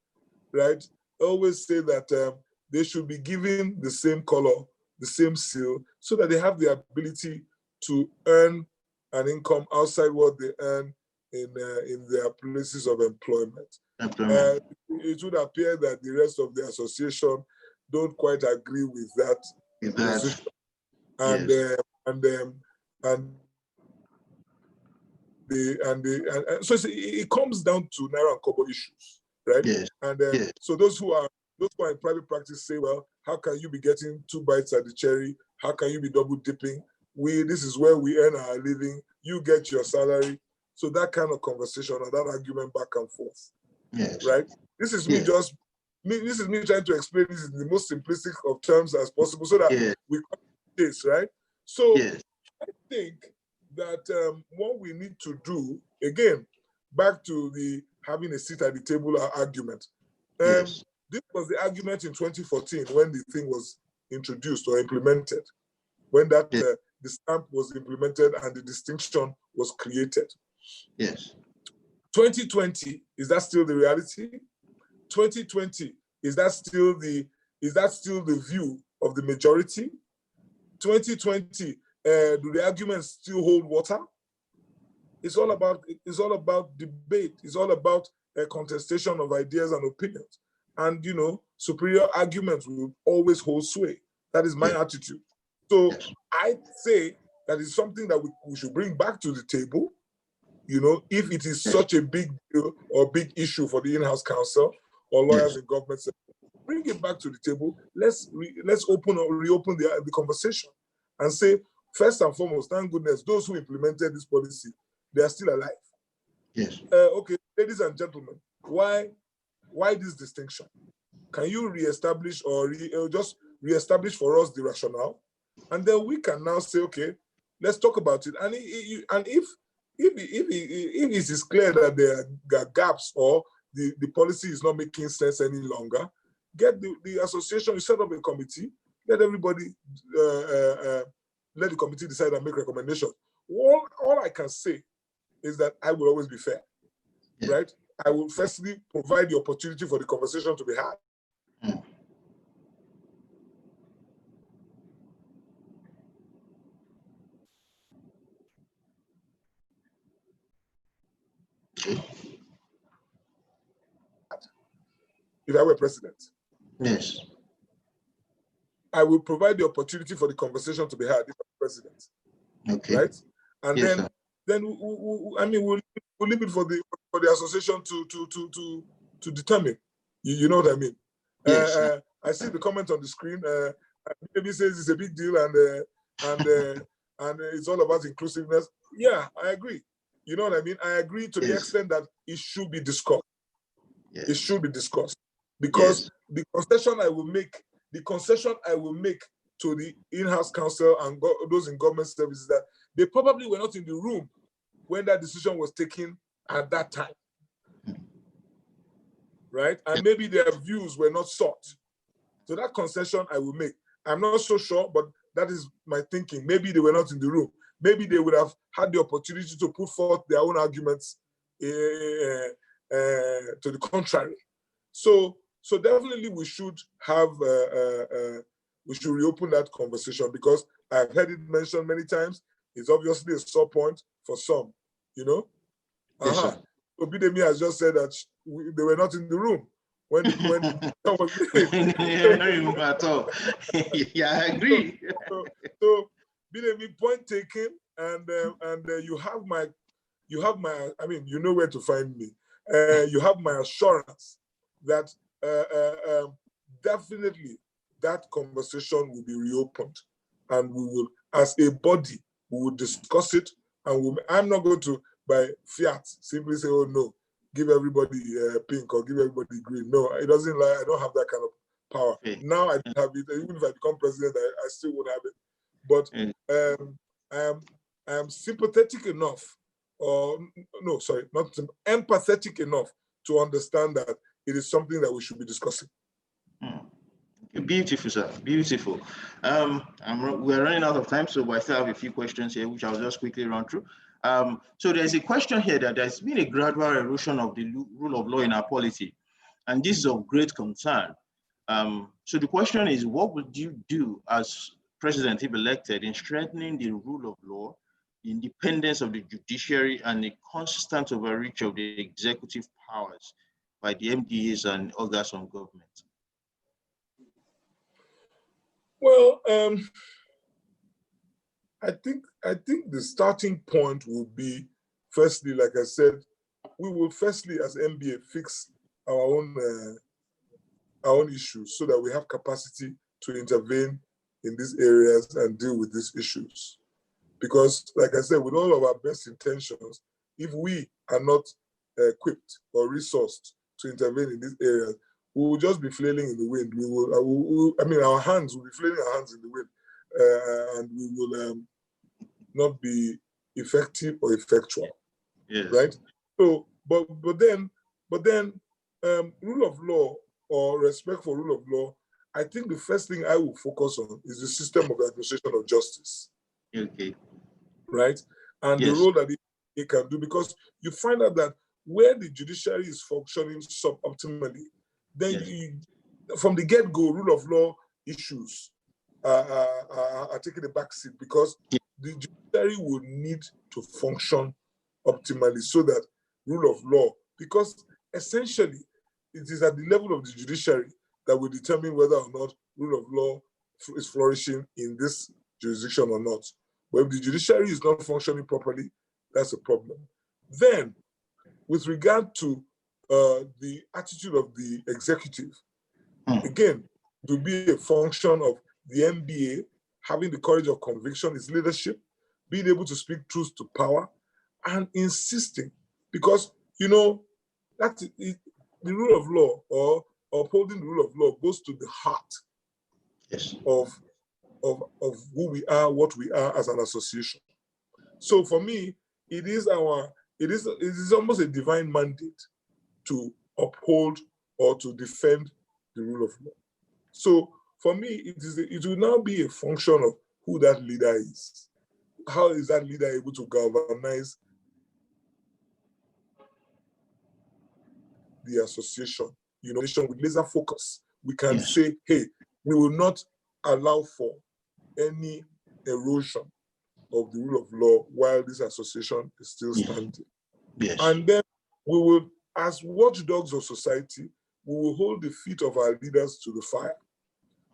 B: right, always say that they should be given the same color, the same seal, so that they have the ability to earn an income outside what they earn in their places of employment. It would appear that the rest of the association don't quite agree with that position. So it comes down to naira and kobo issues, right?
A: Yes.
B: So those who are in private practice say, well, how can you be getting 2 bites at the cherry? How can you be double dipping? This is where we earn our living. You get your salary. So that kind of conversation or that argument back and forth.
A: Yes.
B: Right? This is me this is me trying to explain this in the most simplistic of terms as possible so that we come to this, right? So I think that what we need to do, again, back to the having a seat at the table argument. This was the argument in 2014 when the thing was introduced or implemented, when that the stamp was implemented and the distinction was created.
A: Yes.
B: 2020, is that still the reality? 2020, is that still the view of the majority? 2020, do the arguments still hold water? It's all about debate. It's all about a contestation of ideas and opinions. And superior arguments will always hold sway. That is my attitude. So I say that is something that we should bring back to the table. If it is such a big deal or big issue for the in-house counsel or lawyers in government, bring it back to the table. Let's reopen the conversation and say, first and foremost, thank goodness, those who implemented this policy, they are still alive.
A: Yes.
B: Okay, ladies and gentlemen, why this distinction? Can you reestablish or just reestablish for us the rationale? And then we can now say, okay, let's talk about it. And if it is clear that there are gaps or the policy is not making sense any longer, get the association, you set up a committee, let everybody, let the committee decide and make recommendations. All I can say is that I will always be fair, right? I will firstly provide the opportunity for the conversation to be had. If I were president.
A: Yes.
B: I will provide the opportunity for the conversation to be had if I'm president. Okay. Right? And then we'll leave it for the association to determine. You know what I mean? Yes. I see the comment on the screen. Maybe says it's a big deal and it's all about inclusiveness. Yeah, I agree. You know what I mean? I agree to the extent that it should be discussed. Yes. It should be discussed because the concession I will make to the in-house counsel and those in government services that they probably were not in the room when that decision was taken at that time. Right? And maybe their views were not sought. So that concession I will make. I'm not so sure, but that is my thinking. Maybe they were not in the room. Maybe they would have had the opportunity to put forth their own arguments to the contrary. So definitely we should have, we should reopen that conversation because I've heard it mentioned many times. It's obviously a sore point for some, So Bidemi has just said that they were not in the room when that was
A: not at all. Yeah, I agree.
B: So Bidemi, point taken, and you have my, I mean, you know where to find me. You have my assurance that definitely that conversation will be reopened, and we will, as a body, we will discuss it, and I'm not going to, by fiat, simply say, oh no, give everybody pink or give everybody green. No, it doesn't lie. I don't have that kind of power. Now I don't have it. Even if I become president, I still won't have it. But I am sympathetic enough, or no, sorry, not empathetic enough to understand that it is something that we should be discussing.
A: Beautiful, sir. Beautiful. We're running out of time, so I still have a few questions here, which I'll just quickly run through. So there's a question here that there's been a gradual erosion of the rule of law in our polity, and this is of great concern. So the question is, what would you do as president if elected in strengthening the rule of law, the independence of the judiciary, and the consistent overreach of the executive powers by the MDAs and organs of government?
B: Well, I think the starting point will be, firstly, like I said, we will firstly, as MBA, fix our own issues so that we have capacity to intervene in these areas and deal with these issues. Because, like I said, with all of our best intentions, if we are not equipped or resourced to intervene in these areas, we will just be flailing in the wind. Our hands will be flailing our hands in the wind, and we will not be effective or effectual.
A: Yes.
B: Right? So, but then, rule of law or respect for rule of law, I think the first thing I will focus on is the system of administration of justice.
A: Okay.
B: Right? And the
A: Yes.
B: role that it can do, because you find out that where the judiciary is functioning suboptimally, then from the get-go, rule of law issues are taking a backseat, because the judiciary will need to function optimally so that rule of law, because essentially it is at the level of the judiciary that will determine whether or not rule of law is flourishing in this jurisdiction or not. But if the judiciary is not functioning properly, that's a problem. Then, with regard to the attitude of the executive, again, to be a function of the MBA, having the courage of conviction, is leadership, being able to speak truth to power, and insisting, because, that's the rule of law, or upholding the rule of law, goes to the heart of who we are, what we are as an association. So for me, it is almost a divine mandate to uphold or to defend the rule of law. So for me, it will now be a function of who that leader is. How is that leader able to galvanize the association? With laser focus, we can say, hey, we will not allow for any erosion of the rule of law while this association is still standing.
A: Yes.
B: And then we will, as watchdogs of society, we will hold the feet of our leaders to the fire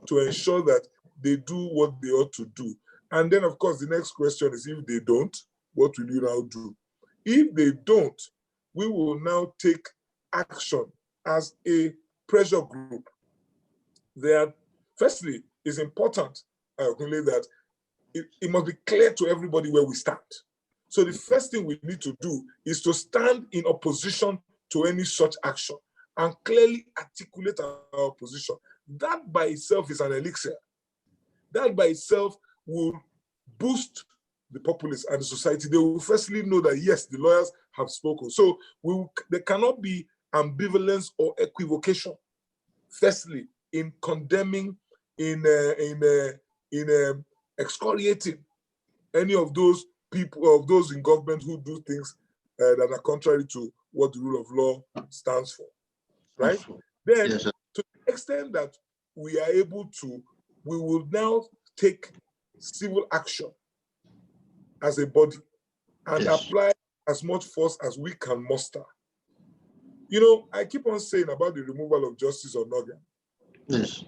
B: to ensure that they do what they ought to do. And then, of course, the next question is, if they don't, what will you now do? If they don't, we will now take action as a pressure group. Firstly, it's important, that it must be clear to everybody where we stand. So the first thing we need to do is to stand in opposition to any such action and clearly articulate our position. That by itself is an elixir. That by itself will boost the populace and the society. They will firstly know that, yes, the lawyers have spoken. So there cannot be ambivalence or equivocation, firstly, in condemning, in excoriating any of those people, of those in government who do things that are contrary to what the rule of law stands for, right? Then, to the extent that we are able to, we will now take civil action as a body and apply as much force as we can muster. I keep on saying about the removal of Justice Onogan.
A: Yes.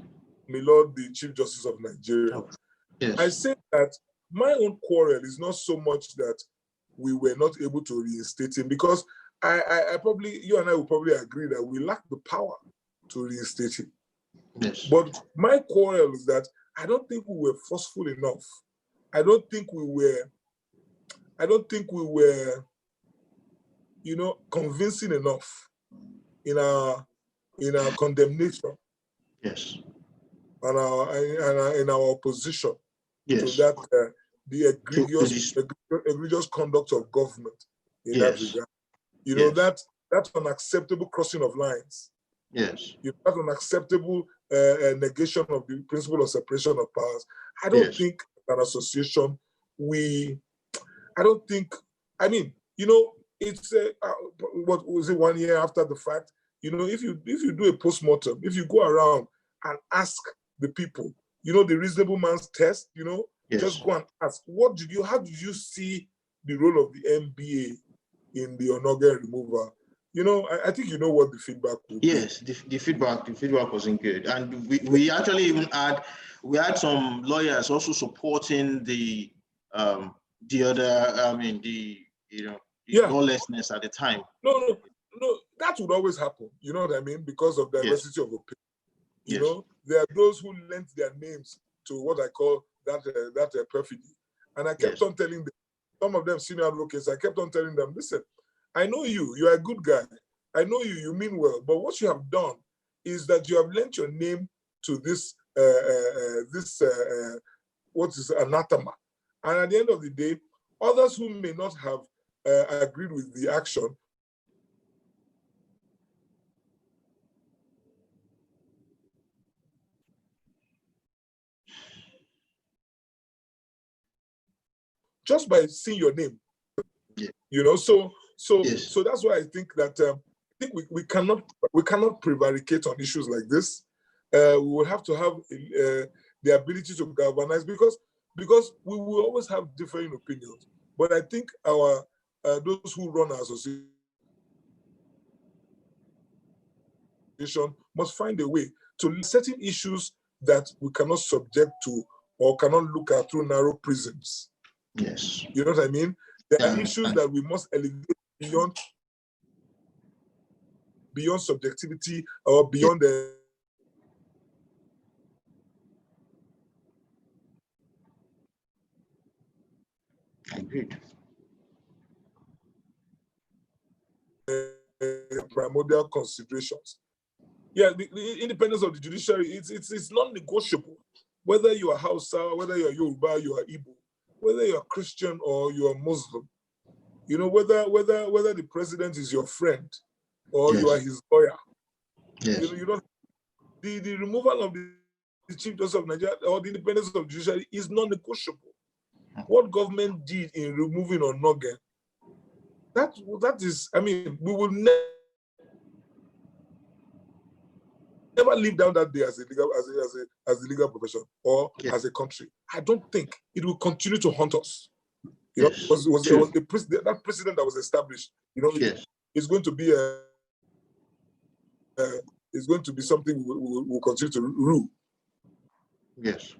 B: My Lord, the Chief Justice of Nigeria.
A: Yes.
B: I say that my own quarrel is not so much that we were not able to reinstate him, because I probably, you and I will probably agree that we lack the power to reinstate him.
A: Yes.
B: But my quarrel is that I don't think we were forceful enough. I don't think we were, convincing enough in our condemnation.
A: Yes.
B: And in our opposition to that, the egregious conduct of government in that regard. That's unacceptable crossing of lines.
A: Yes.
B: That's unacceptable negation of the principle of separation of powers. I don't think an association, it's what was it, 1 year after the fact? If you do a post-mortem, if you go around and ask the people, the reasonable man's test, just go and ask, how did you see the role of the MBA in the Onogan removal? I think what the feedback would be.
A: Yes, the feedback wasn't good. And we actually even had some lawyers also supporting the other, the lawlessness at the time.
B: No, that would always happen. You know what I mean? Because of diversity of opinion. There are those who lent their names what I call that perfidy. And I kept on telling them, some of them senior advocates, I kept on telling them, listen, I know you are a good guy. I know you mean well, but what you have done is that you have lent your name to this what is anathema. And at the end of the day, others who may not have agreed with the action just by seeing your name, you know. So that's why I think that we cannot prevaricate on issues like this. We will have to have the ability to galvanize because we will always have differing opinions. But I think our those who run our association must find a way to certain issues that we cannot subject to or cannot look at through narrow prisms.
A: Yes.
B: You know what I mean? There are issues that we must elevate beyond subjectivity or beyond the
A: Agreed.
B: primordial considerations. Yeah, the independence of the judiciary, it's non-negotiable. Whether you are Hausa, whether you are Yoruba, you are Igbo, whether you are Christian or you are Muslim, you know, whether the president is your friend or you are his lawyer.
A: Yes.
B: You know, the removal of the Chief Justice of Nigeria or the independence of the judiciary is non-negotiable. What government did in removing Onogen, that is, I mean, we will never live down that day as a legal profession or as a country. I don't think it will continue to haunt us. You know, it was that precedent that was established. You know, it's going to be it's going to be something we'll continue to rule.
A: Yes.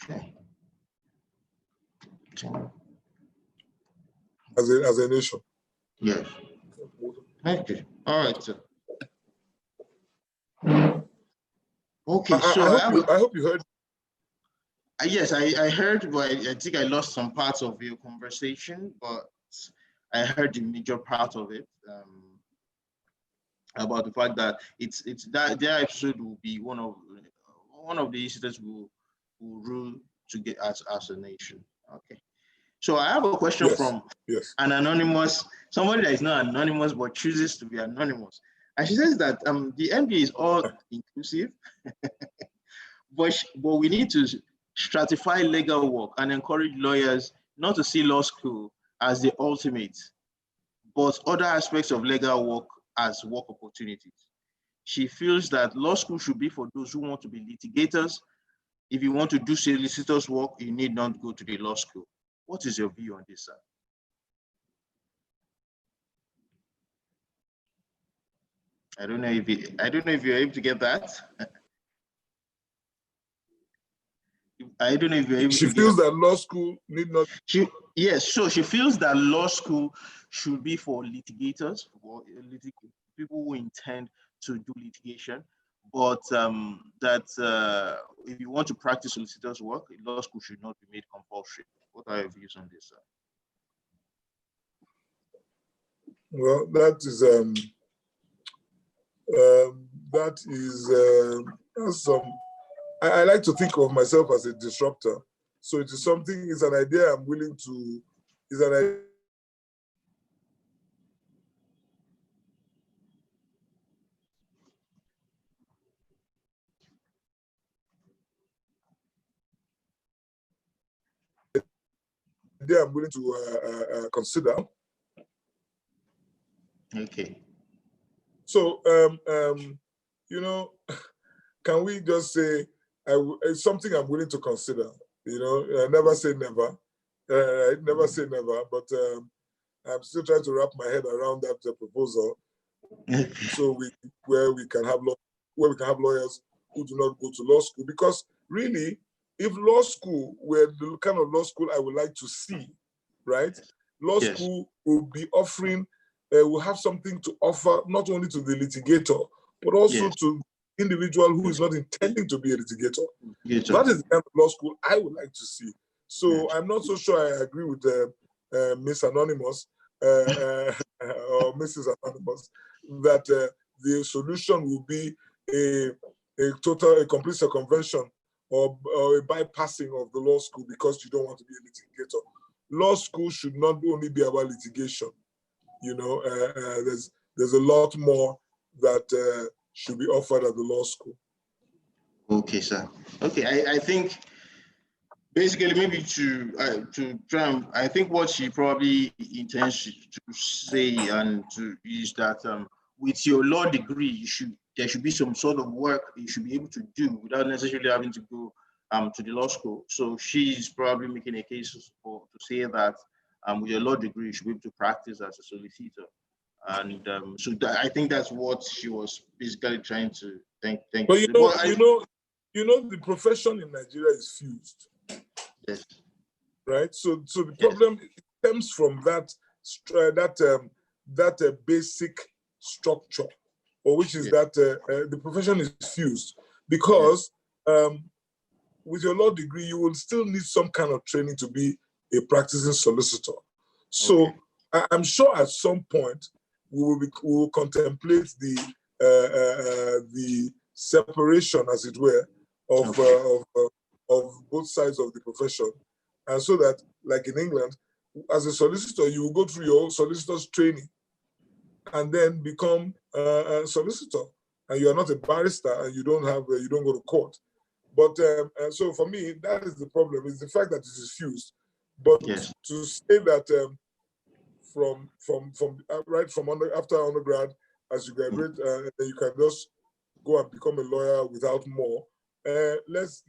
A: Okay.
B: As a nation.
A: Yes. Thank you. All right, sir. Okay,
B: I hope you heard.
A: Yes, I heard, but I think I lost some parts of your conversation, but I heard the major part of it about the fact that it's that their episode will be one of the incidents we'll rule to get as a nation. Okay. So I have a question from an anonymous, somebody that is not anonymous but chooses to be anonymous. And she says that the MBA is all inclusive, but we need to stratify legal work and encourage lawyers not to see law school as the ultimate, but other aspects of legal work as work opportunities. She feels that law school should be for those who want to be litigators. If you want to do solicitor's work, you need not go to the law school. What is your view on this, sir? I don't know if you're able to get that. I don't know if you're able
B: to. She feels that law school need not.
A: Yes, so she feels that law school should be for litigators, for people who intend to do litigation, but that if you want to practice solicitor's work, law school should not be made compulsory. What are your views on this, sir?
B: Well, that's some. I like to think of myself as a disruptor. So it is something, it's an idea I'm willing to, it's an idea I'm willing to consider.
A: Okay.
B: So, you know, can we just say, it's something I'm willing to consider, you know, never say never, never say never, but I'm still trying to wrap my head around that proposal. So where we can have lawyers who do not go to law school, because really, if law school were the kind of law school I would like to see, right? Law school will be offering will have something to offer, not only to the litigator, but also to the individual who is not intending to be a litigator. That is the kind of law school I would like to see. So I'm not so sure I agree with Miss Anonymous or Mrs. Anonymous that the solution will be a complete circumvention or a bypassing of the law school because you don't want to be a litigator. Law school should not only be about litigation. You know, there's a lot more that should be offered at the law school.
A: Okay, sir. Okay, I think basically maybe to try and, I think what she probably intends to say and to is that with your law degree, there should be some sort of work you should be able to do without necessarily having to go to the law school. So she's probably making a case to say that with your law degree, you should be able to practice as a solicitor. And so I think that's what she was basically trying to think.
B: But you know, the profession in Nigeria is fused.
A: Yes.
B: Right. So the problem stems from that basic structure, or which is that the profession is fused because with your law degree you will still need some kind of training to be a practicing solicitor. So I'm sure at some point we will contemplate the separation, as it were, of both sides of the profession, and so that, like in England, as a solicitor, you will go through your solicitor's training, and then become a solicitor, and you are not a barrister, and you don't go to court. But so for me, that is the problem: is the fact that it is fused. But to say that after undergrad, as you graduate, you can just go and become a lawyer without more. Let's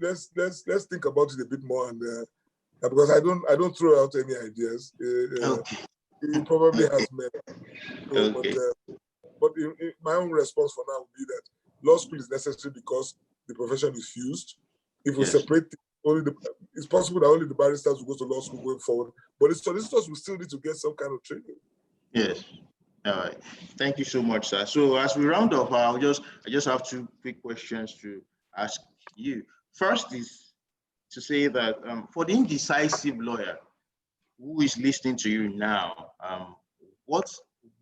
B: think about it a bit more, and because I don't throw out any ideas. It probably has many. But my own response for now would be that law school is necessary because the profession is fused. If we separate it's possible that only the barristers will go to law school going forward, but the solicitors will still need to get some kind of training.
A: Yes. All right. Thank you so much, sir. So as we round up, I just have two quick questions to ask you. First is to say that for the indecisive lawyer who is listening to you now, what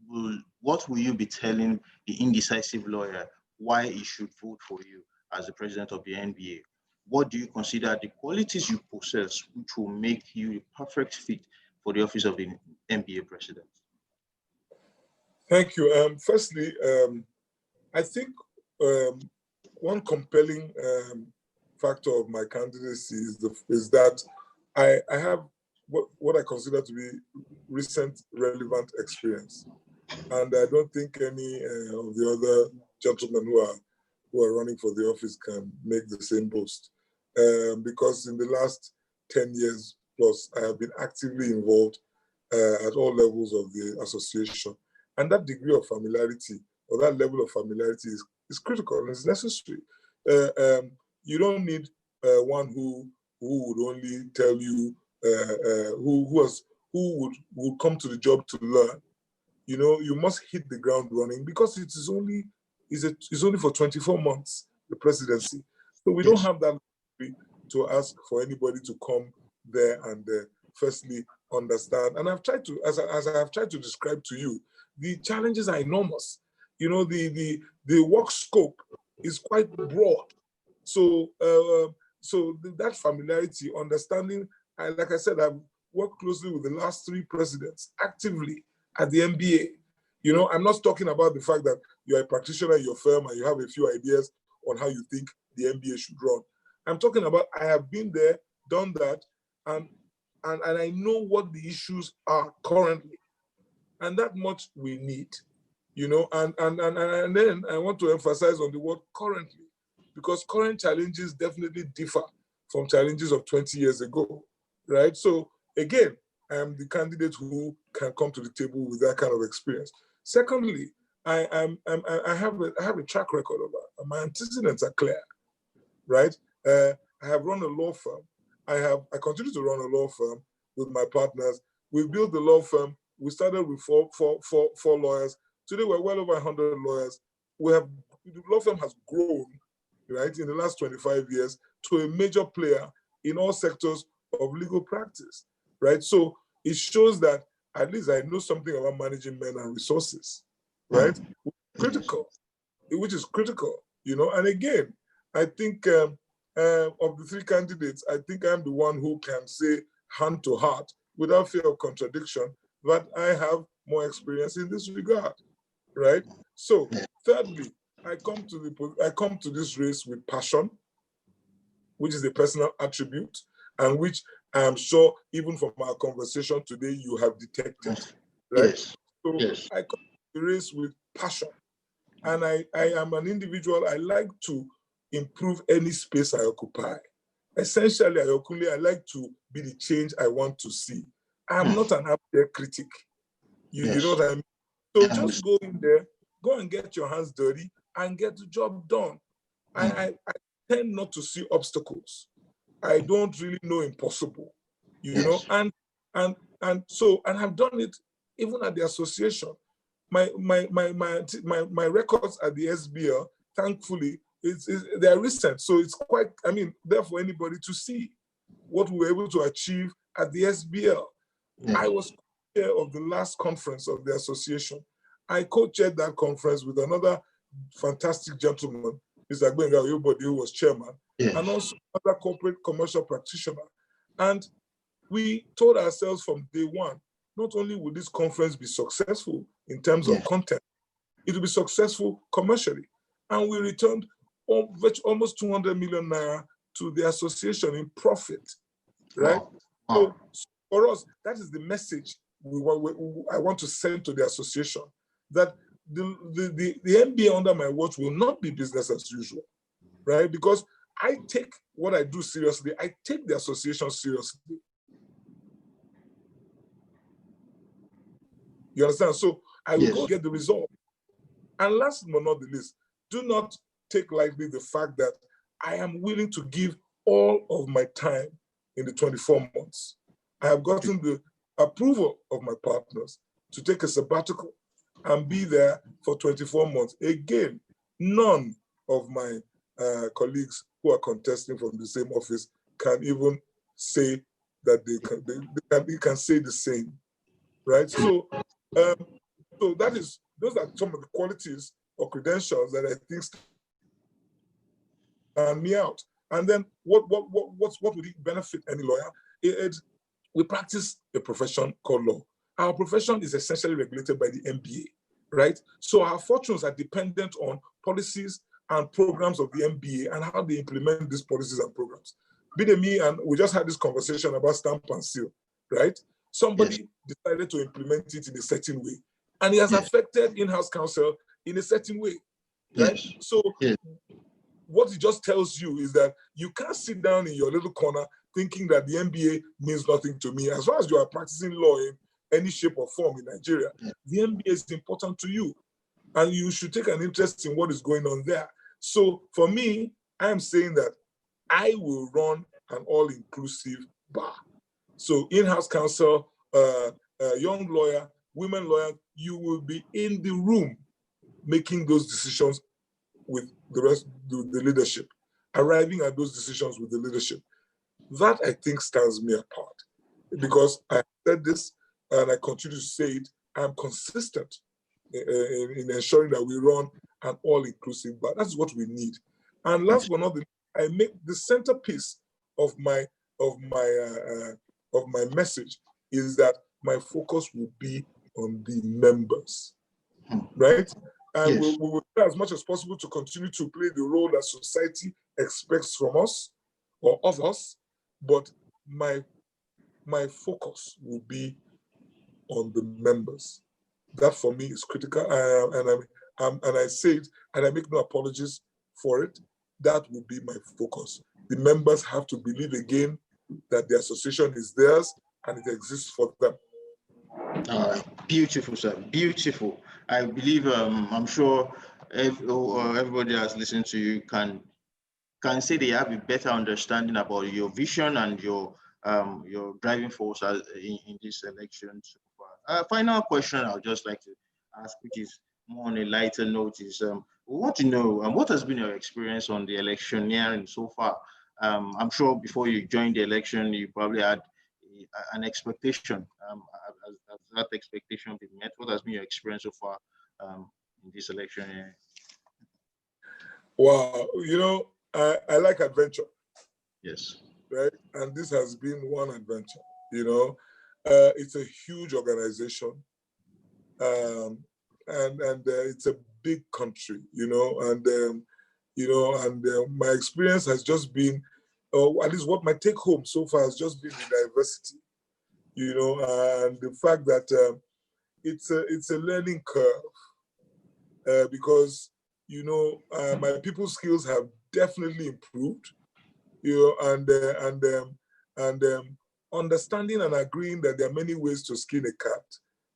A: will you be telling the indecisive lawyer why he should vote for you as the president of the NBA? What do you consider the qualities you possess which will make you the perfect fit for the office of the NBA president?
B: Thank you. Firstly, I think one compelling factor of my candidacy is that I have what I consider to be recent relevant experience, and I don't think any of the other gentlemen who are running for the office can make the same boast, because in the last 10 years plus, I have been actively involved at all levels of the association. And that degree of familiarity or that level of familiarity is critical and is necessary. You don't need one who would only tell you who would come to the job to learn. You know, you must hit the ground running because it's only for 24 months, the presidency. So we don't have that to ask for anybody to come there and firstly understand. And I've tried to, as I have tried to describe to you, the challenges are enormous. You know, the work scope is quite broad. So that familiarity, understanding, and like I said, I've worked closely with the last 3 presidents actively at the NBA. You know, I'm not talking about the fact that you're a practitioner in your firm and you have a few ideas on how you think the NBA should run. I'm talking about I have been there, done that, and I know what the issues are currently. And that much we need, you know, and then I want to emphasize on the word currently, because current challenges definitely differ from challenges of 20 years ago, right? So again, I am the candidate who can come to the table with that kind of experience. Secondly, I have a track record of that. My antecedents are clear, right? I have run a law firm. I continue to run a law firm with my partners. We built the law firm We started with four lawyers. Today we're well over 100 lawyers. The law firm has grown, right, in the last 25 years to a major player in all sectors of legal practice, right? So it shows that at least I know something about managing men and resources, right? Critical, which is critical, you know. And again, I think of the three candidates, I think I'm the one who can say hand to heart without fear of contradiction that I have more experience in this regard, right? So thirdly, I come to this race with passion, which is a personal attribute, and which I am sure even from our conversation today you have detected, right?
A: Yes.
B: So
A: Yes.
B: I come to the race with passion, and I am an individual. I like to improve any space I occupy. Essentially, I like to be the change I want to see. I'm not an out-there critic. You know what I mean? So just go in there, go and get your hands dirty and get the job done. I tend not to see obstacles. I don't really know impossible, you know, and I've done it even at the association. My records at the SBL, thankfully, they're recent. So it's quite, there for anybody to see what we were able to achieve at the SBL. I was chair of the last conference of the association. I co-chaired that conference with another fantastic gentleman, Mr. Agbenga Oyobode, who was chairman, and also another corporate commercial practitioner. And we told ourselves from day one, not only will this conference be successful in terms of content, it will be successful commercially. And we returned almost 200 million naira to the association in profit, right? So for us, that is the message I want to send to the association, that the MBA under my watch will not be business as usual, right? Because I take what I do seriously. I take the association seriously. You understand? So I will go get the result. And last but not the least, do not take lightly the fact that I am willing to give all of my time in the 24 months. I have gotten the approval of my partners to take a sabbatical and be there for 24 months. Again, none of my colleagues who are contesting from the same office can even say that they can say the same, right? So, those are some of the qualities or credentials that I think stand me out. And then what would it benefit any lawyer? We practice a profession called law. Our profession is essentially regulated by the MBA, right? So our fortunes are dependent on policies and programs of the MBA and how they implement these policies and programs. Bidemi, and we just had this conversation about stamp and seal, right? Somebody decided to implement it in a certain way, and it has affected in-house counsel in a certain way, right? So what it just tells you is that you can't sit down in your little corner thinking that the MBA means nothing to me. As far as you are practicing law in any shape or form in Nigeria, the MBA is important to you, and you should take an interest in what is going on there. So for me, I am saying that I will run an all-inclusive bar. So in-house counsel, young lawyer, women lawyer, you will be in the room making those decisions with the leadership, arriving at those decisions with the leadership. That, I think, stands me apart, because I said this and I continue to say it. I'm consistent in ensuring that we run an all-inclusive bar. That's what we need. And last but not least, I make the centerpiece of my message is that my focus will be on the members, right? And we will try as much as possible to continue to play the role that society expects from us or of us, but my focus will be on the members. That for me is critical, and I say it, and I make no apologies for it. That will be my focus. The members have to believe again that the association is theirs and it exists for them.
A: Beautiful, sir. Beautiful. I believe, I'm sure everybody that's listening to you can say they have a better understanding about your vision and your driving force in this election so far. A final question I would just like to ask, which is more on a lighter note, is we want to know what has been your experience on the electioneering so far. I'm sure before you joined the election, you probably had an expectation. Has that expectation been met? What has been your experience so far in this election?
B: Wow, you know, I like adventure.
A: Yes.
B: Right, and this has been one adventure. You know, it's a huge organization, and it's a big country. You know, and my experience has just been, at least what my take home so far has just been the diversity. You know, and the fact that it's a learning curve, because you know my people skills have definitely improved. You know, and understanding and agreeing that there are many ways to skin a cat.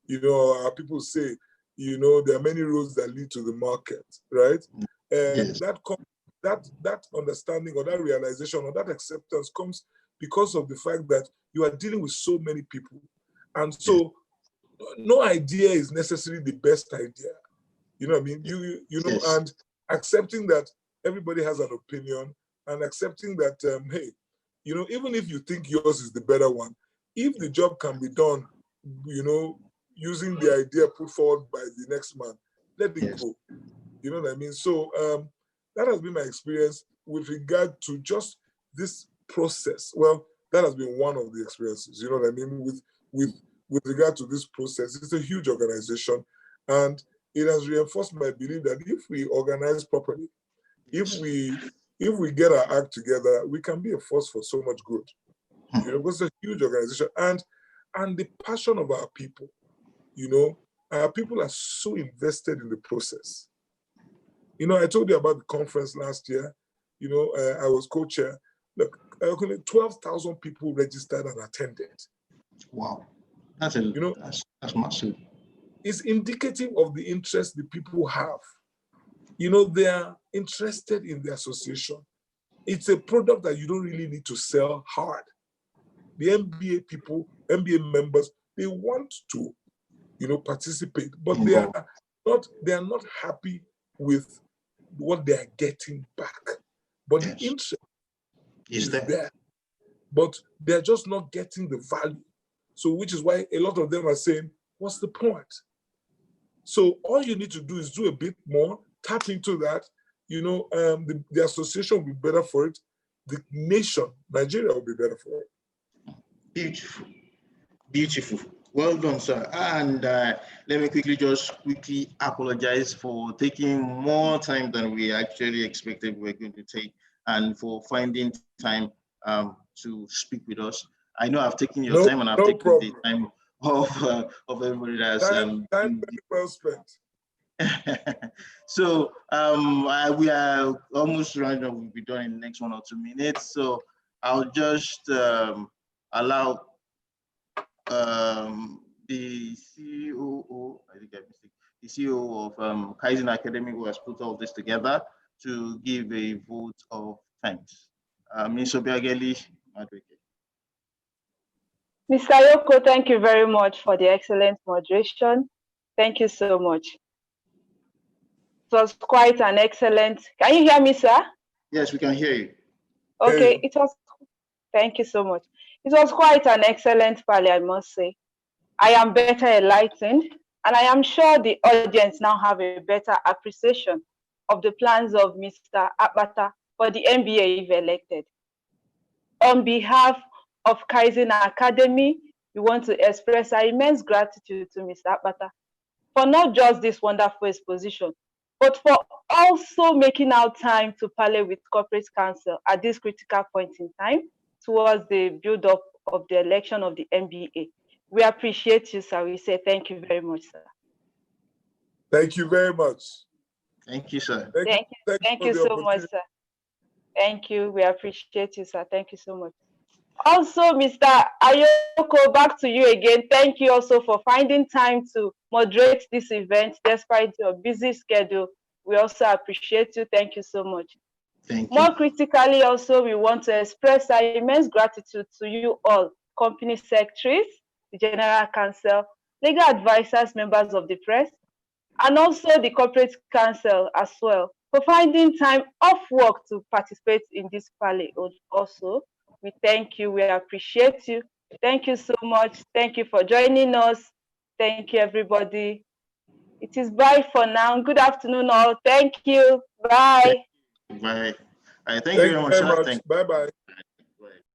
B: You know, our people say, you know, there are many roads that lead to the market, right? And
A: Yes.
B: that understanding or that realization or that acceptance comes because of the fact that you are dealing with so many people, and so no idea is necessarily the best idea. You know what I mean? You know,
A: Yes.
B: and accepting that everybody has an opinion, and accepting that hey, you know, even if you think yours is the better one, if the job can be done, you know, using the idea put forward by the next man, let it
A: Yes.
B: go. You know what I mean? So that has been my experience with regard to just this process. Well, that has been one of the experiences. You know what I mean? With regard to this process, it's a huge organization, and it has reinforced my belief that if we organize properly, if we get our act together, we can be a force for so much good. You know, because it's a huge organization, and the passion of our people. You know, our people are so invested in the process. You know, I told you about the conference last year. You know, I was co-chair. Look, 12,000 people registered and attended.
A: Wow,
B: You know,
A: that's massive.
B: it's indicative of the interest the people have. You know, they are interested in the association. It's a product that you don't really need to sell hard. The MBA people, MBA members, they want to, you know, participate, but they are not happy with what they are getting back. But the interest is there, but they're just not getting the value. So, which is why a lot of them are saying, what's the point? So all you need to do is do a bit more, tap into that. You know, the association will be better for it. The nation, Nigeria, will be better for it.
A: Beautiful, beautiful. Well done, sir. And let me quickly apologize for taking more time than we actually expected we were going to take, and for finding time to speak with us. I know I've taken your time, and I've taken
B: problem.
A: the time of everybody that's
B: time very well spent.
A: So we are almost running up. We'll be done in the next 1 or 2 minutes. So I'll just allow the CEO, I think I mistake, the CEO of Kaizen Academy, who has put all this together, to give a vote of thanks. Ms. Obiageli Madweke.
C: Mr. Yoko, thank you very much for the excellent moderation. Thank you so much. It was quite an excellent. Can you hear me, sir?
A: Yes, we can hear you.
C: Okay, it was. Thank you so much. It was quite an excellent Parley, I must say. I am better enlightened, and I am sure the audience now have a better appreciation of the plans of Mr. Akpata for the MBA if elected. On behalf of Kaizen Academy, we want to express our immense gratitude to Mr. Akpata for not just this wonderful exposition, but for also making out time to parley with corporate counsel at this critical point in time towards the build-up of the election of the MBA. We appreciate you, sir. We say thank you very much, sir.
B: Thank you very much.
A: Thank you, sir.
C: Thank you so much, sir. Thank you. We appreciate you, sir. Thank you so much. Also, Mr. Ayoko, back to you again. Thank you also for finding time to moderate this event despite your busy schedule. We also appreciate you. Thank you so much.
A: Thank you.
C: More critically, also, we want to express our immense gratitude to you all, company secretaries, the general counsel, legal advisors, members of the press, and also the corporate counsel as well for finding time off work to participate in this Parley also. We thank you. We appreciate you. Thank you so much. Thank you for joining us. Thank you, everybody. It is bye for now. Good afternoon, all. Thank you. Bye.
A: Bye. Thank you very much.
B: Bye-bye.